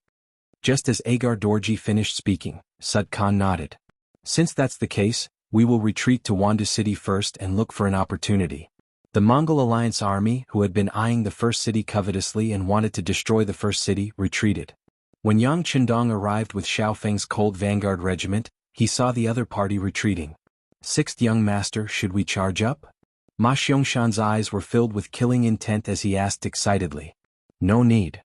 Just as Agar Dorji finished speaking, Sud Khan nodded. Since that's the case, we will retreat to Wandu city first and look for an opportunity. The Mongol Alliance army, who had been eyeing the first city covetously and wanted to destroy the first city, retreated. When Yang Qindong arrived with Xiaofeng's cold vanguard regiment, he saw the other party retreating. "Sixth young master, should we charge up?" Ma Xiangshan's eyes were filled with killing intent as he asked excitedly. "No need."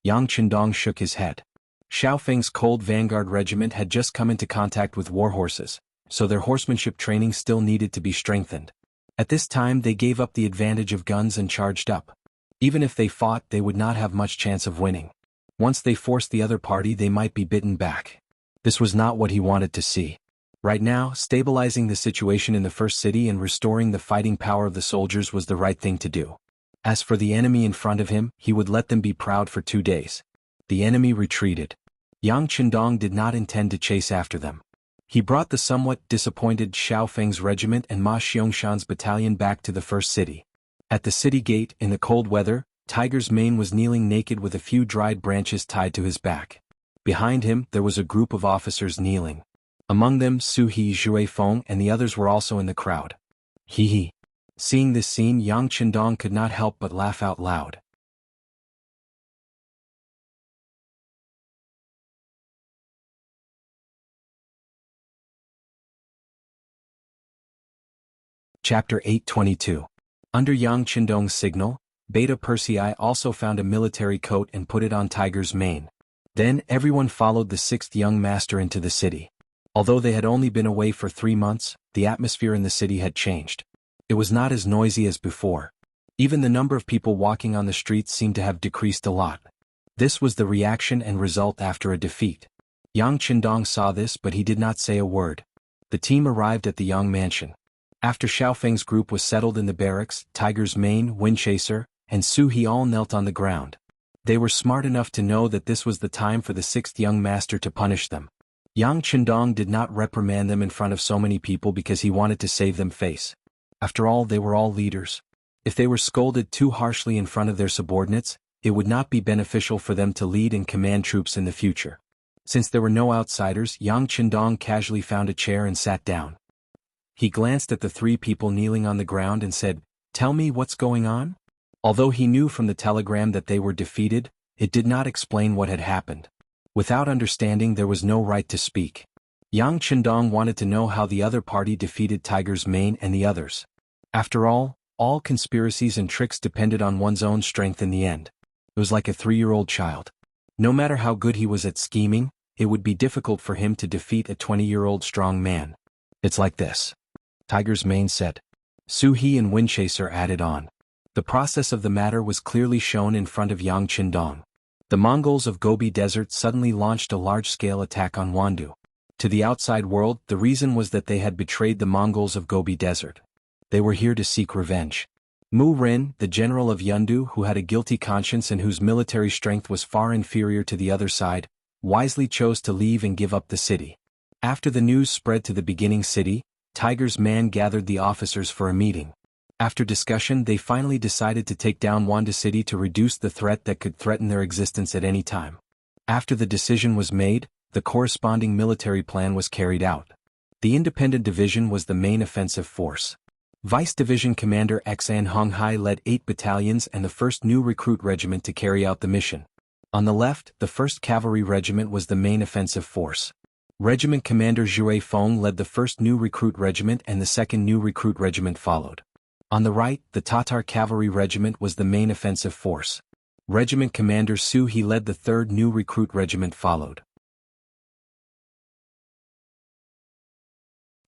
Yang Qindong shook his head. Xiaofeng's cold vanguard regiment had just come into contact with warhorses, so their horsemanship training still needed to be strengthened. At this time they gave up the advantage of guns and charged up. Even if they fought, they would not have much chance of winning. Once they forced the other party, they might be bitten back. This was not what he wanted to see. Right now, stabilizing the situation in the first city and restoring the fighting power of the soldiers was the right thing to do. As for the enemy in front of him, he would let them be proud for 2 days. The enemy retreated. Yang Qindong did not intend to chase after them. He brought the somewhat disappointed Xiaofeng's regiment and Ma Xiangshan's battalion back to the first city. At the city gate, in the cold weather, Tiger's Mane was kneeling naked with a few dried branches tied to his back. Behind him, there was a group of officers kneeling. Among them, Su He Juefeng and the others were also in the crowd. Hee. Seeing this scene, Yang Qindong could not help but laugh out loud. Chapter 822. Under Yang Qindong's signal, Beta Persei also found a military coat and put it on Tiger's Mane. Then everyone followed the sixth young master into the city. Although they had only been away for 3 months, the atmosphere in the city had changed. It was not as noisy as before. Even the number of people walking on the streets seemed to have decreased a lot. This was the reaction and result after a defeat. Yang Qindong saw this, but he did not say a word. The team arrived at the Yang mansion. After Xiaofeng's group was settled in the barracks, Tiger's Mane, Windchaser, and Su He all knelt on the ground. They were smart enough to know that this was the time for the 6th young master to punish them. Yang Qindong did not reprimand them in front of so many people because he wanted to save them face. After all, they were all leaders. If they were scolded too harshly in front of their subordinates, it would not be beneficial for them to lead and command troops in the future. Since there were no outsiders, Yang Qindong casually found a chair and sat down. He glanced at the 3 people kneeling on the ground and said, "Tell me what's going on?" Although he knew from the telegram that they were defeated, it did not explain what had happened. Without understanding, there was no right to speak. Yang Qindong wanted to know how the other party defeated Tiger's Mane and the others. After all conspiracies and tricks depended on one's own strength in the end. It was like a 3-year-old child. No matter how good he was at scheming, it would be difficult for him to defeat a 20-year-old strong man. "It's like this," Tiger's Mane said. Su He and Windchaser added on. The process of the matter was clearly shown in front of Yang Qindong. The Mongols of Gobi Desert suddenly launched a large-scale attack on Wandu. To the outside world, the reason was that they had betrayed the Mongols of Gobi Desert. They were here to seek revenge. Mu Ren, the general of Yundu who had a guilty conscience and whose military strength was far inferior to the other side, wisely chose to leave and give up the city. After the news spread to the beginning city, Tiger's Man gathered the officers for a meeting. After discussion, they finally decided to take down Wandu City to reduce the threat that could threaten their existence at any time. After the decision was made, the corresponding military plan was carried out. The Independent Division was the main offensive force. Vice Division Commander Xan Honghai led 8 battalions and the 1st New Recruit Regiment to carry out the mission. On the left, the 1st Cavalry Regiment was the main offensive force. Regiment Commander Zhui Feng led the 1st New Recruit Regiment and the 2nd New Recruit Regiment followed. On the right, the Tatar Cavalry Regiment was the main offensive force. Regiment Commander Su He led the 3rd New Recruit Regiment followed.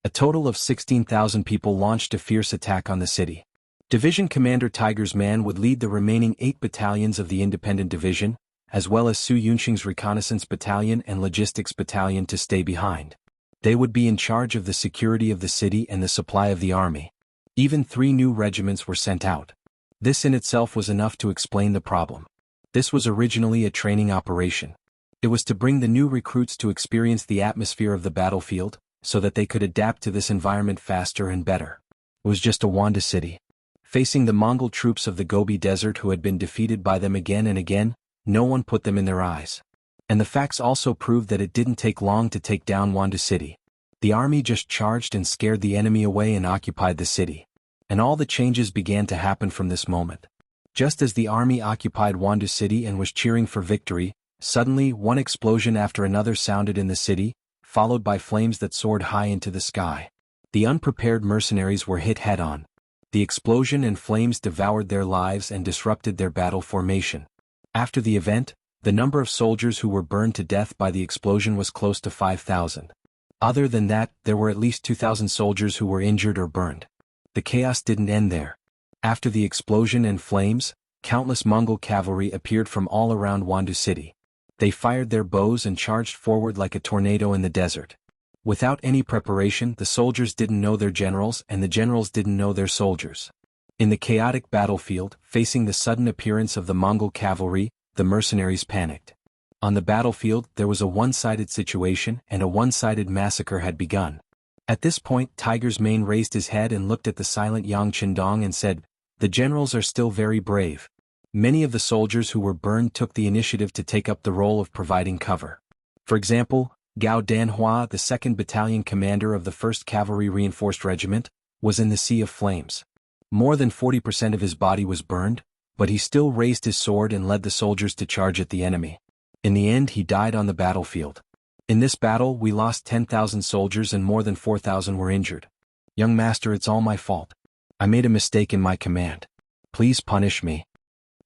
A total of 16,000 people launched a fierce attack on the city. Division Commander Tiger's Man would lead the remaining 8 battalions of the Independent Division, as well as Su Yunqing's Reconnaissance Battalion and Logistics Battalion to stay behind. They would be in charge of the security of the city and the supply of the army. Even 3 new regiments were sent out. This in itself was enough to explain the problem. This was originally a training operation. It was to bring the new recruits to experience the atmosphere of the battlefield, so that they could adapt to this environment faster and better. It was just a Wandu city. Facing the Mongol troops of the Gobi Desert who had been defeated by them again and again, no one put them in their eyes. And the facts also proved that it didn't take long to take down Wandu city. The army just charged and scared the enemy away and occupied the city. And all the changes began to happen from this moment. Just as the army occupied Wandu city and was cheering for victory, suddenly one explosion after another sounded in the city, followed by flames that soared high into the sky. The unprepared mercenaries were hit head-on. The explosion and flames devoured their lives and disrupted their battle formation. After the event, the number of soldiers who were burned to death by the explosion was close to 5,000. Other than that, there were at least 2,000 soldiers who were injured or burned. The chaos didn't end there. After the explosion and flames, countless Mongol cavalry appeared from all around Wandu city. They fired their bows and charged forward like a tornado in the desert. Without any preparation, the soldiers didn't know their generals and the generals didn't know their soldiers. In the chaotic battlefield, facing the sudden appearance of the Mongol cavalry, the mercenaries panicked. On the battlefield, there was a one-sided situation and a one-sided massacre had begun. At this point, Tiger's Mane raised his head and looked at the silent Yang Qindong and said, "The generals are still very brave." Many of the soldiers who were burned took the initiative to take up the role of providing cover. For example, Gao Danhua, the 2nd Battalion commander of the 1st Cavalry Reinforced Regiment, was in the sea of flames. More than 40% of his body was burned, but he still raised his sword and led the soldiers to charge at the enemy. In the end, he died on the battlefield. "In this battle, we lost 10,000 soldiers and more than 4,000 were injured. Young master, it's all my fault. I made a mistake in my command. Please punish me."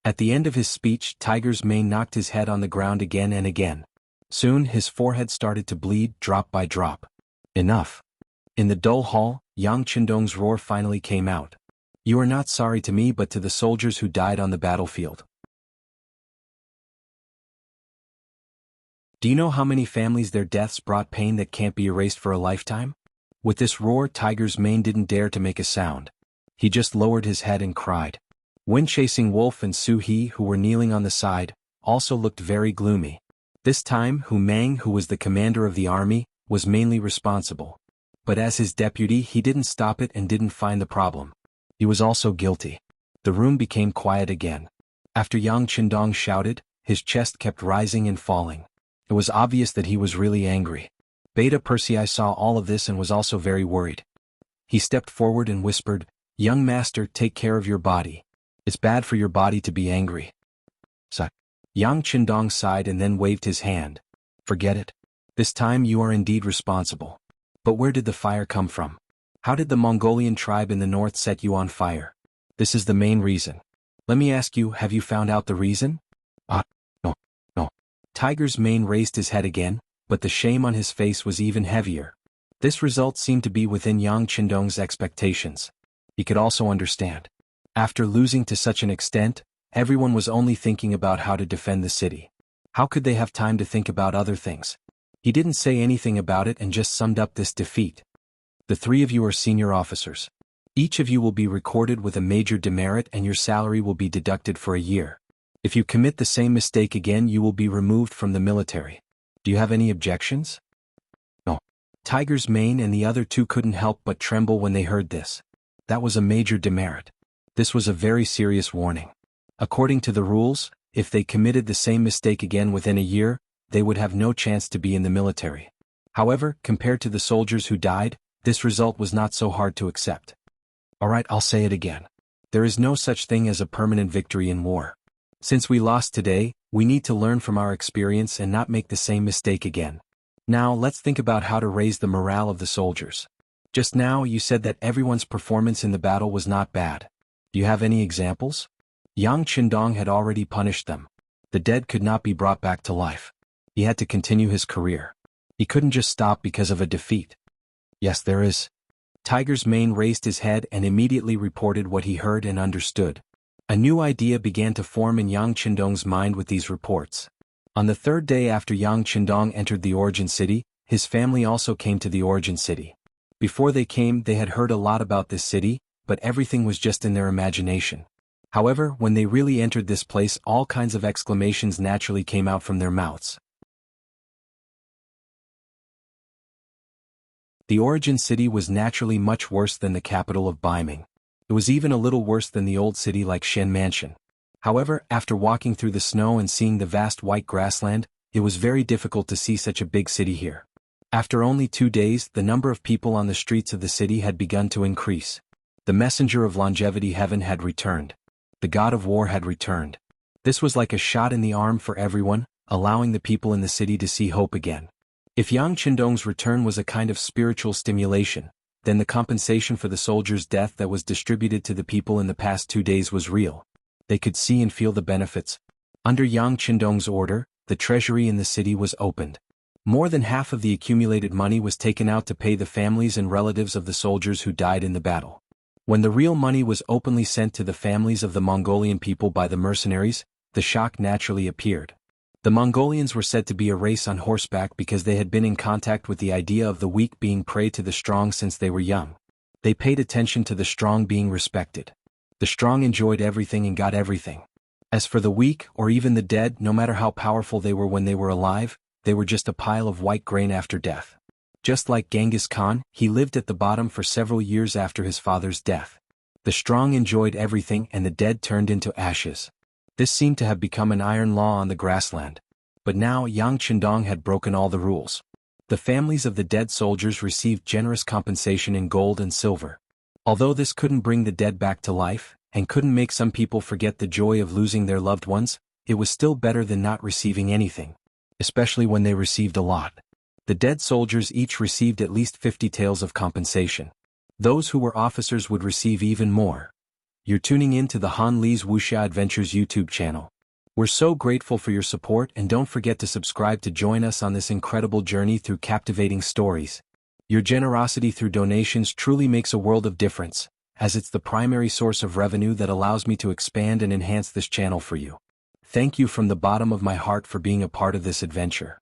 At the end of his speech, Tiger's Mane knocked his head on the ground again and again. Soon his forehead started to bleed, drop by drop. Enough. In the dull hall, Yang Qindong's roar finally came out. You are not sorry to me but to the soldiers who died on the battlefield. Do you know how many families their deaths brought pain that can't be erased for a lifetime? With this roar, Tiger's Mane didn't dare to make a sound. He just lowered his head and cried. Wind-chasing Wolf and Su He, who were kneeling on the side, also looked very gloomy. This time, Hu Mang, who was the commander of the army, was mainly responsible. But as his deputy, he didn't stop it and didn't find the problem. He was also guilty. The room became quiet again. After Yang Qindong shouted, his chest kept rising and falling. It was obvious that he was really angry. Beta Persei saw all of this and was also very worried. He stepped forward and whispered, "Young master, take care of your body. It's bad for your body to be angry." Yang Qindong sighed and then waved his hand. Forget it. This time you are indeed responsible. But where did the fire come from? How did the Mongolian tribe in the north set you on fire? This is the main reason. Let me ask you, have you found out the reason? No. Tiger's Mane raised his head again, but the shame on his face was even heavier. This result seemed to be within Yang Qindong's expectations. He could also understand. After losing to such an extent, everyone was only thinking about how to defend the city. How could they have time to think about other things? He didn't say anything about it and just summed up this defeat. The three of you are senior officers. Each of you will be recorded with a major demerit and your salary will be deducted for a year. If you commit the same mistake again, you will be removed from the military. Do you have any objections? No. Tiger's Mane and the other two couldn't help but tremble when they heard this. That was a major demerit. This was a very serious warning. According to the rules, if they committed the same mistake again within a year, they would have no chance to be in the military. However, compared to the soldiers who died, this result was not so hard to accept. Alright, I'll say it again. There is no such thing as a permanent victory in war. Since we lost today, we need to learn from our experience and not make the same mistake again. Now let's think about how to raise the morale of the soldiers. Just now you said that everyone's performance in the battle was not bad. Do you have any examples? Yang Qindong had already punished them. The dead could not be brought back to life. He had to continue his career. He couldn't just stop because of a defeat. Yes, there is. Tiger's Mane raised his head and immediately reported what he heard and understood. A new idea began to form in Yang Qindong's mind with these reports. On the third day after Yang Qindong entered the origin city, his family also came to the origin city. Before they came, they had heard a lot about this city, but everything was just in their imagination. However, when they really entered this place, all kinds of exclamations naturally came out from their mouths. The origin city was naturally much worse than the capital of Baiming. It was even a little worse than the old city like Shen Mansion. However, after walking through the snow and seeing the vast white grassland, it was very difficult to see such a big city here. After only 2 days, the number of people on the streets of the city had begun to increase. The messenger of longevity heaven had returned. The god of war had returned. This was like a shot in the arm for everyone, allowing the people in the city to see hope again. If Yang Qindong's return was a kind of spiritual stimulation, then the compensation for the soldiers' death that was distributed to the people in the past 2 days was real. They could see and feel the benefits. Under Yang Qindong's order, the treasury in the city was opened. More than half of the accumulated money was taken out to pay the families and relatives of the soldiers who died in the battle. When the real money was openly sent to the families of the Mongolian people by the mercenaries, the shock naturally appeared. The Mongolians were said to be a race on horseback because they had been in contact with the idea of the weak being prey to the strong since they were young. They paid attention to the strong being respected. The strong enjoyed everything and got everything. As for the weak, or even the dead, no matter how powerful they were when they were alive, they were just a pile of white grain after death. Just like Genghis Khan, he lived at the bottom for several years after his father's death. The strong enjoyed everything and the dead turned into ashes. This seemed to have become an iron law on the grassland. But now Yang Qindong had broken all the rules. The families of the dead soldiers received generous compensation in gold and silver. Although this couldn't bring the dead back to life, and couldn't make some people forget the joy of losing their loved ones, it was still better than not receiving anything. Especially when they received a lot. The dead soldiers each received at least 50 taels of compensation. Those who were officers would receive even more. You're tuning in to the Han Li's Wuxia Adventures YouTube channel. We're so grateful for your support and don't forget to subscribe to join us on this incredible journey through captivating stories. Your generosity through donations truly makes a world of difference, as it's the primary source of revenue that allows me to expand and enhance this channel for you. Thank you from the bottom of my heart for being a part of this adventure.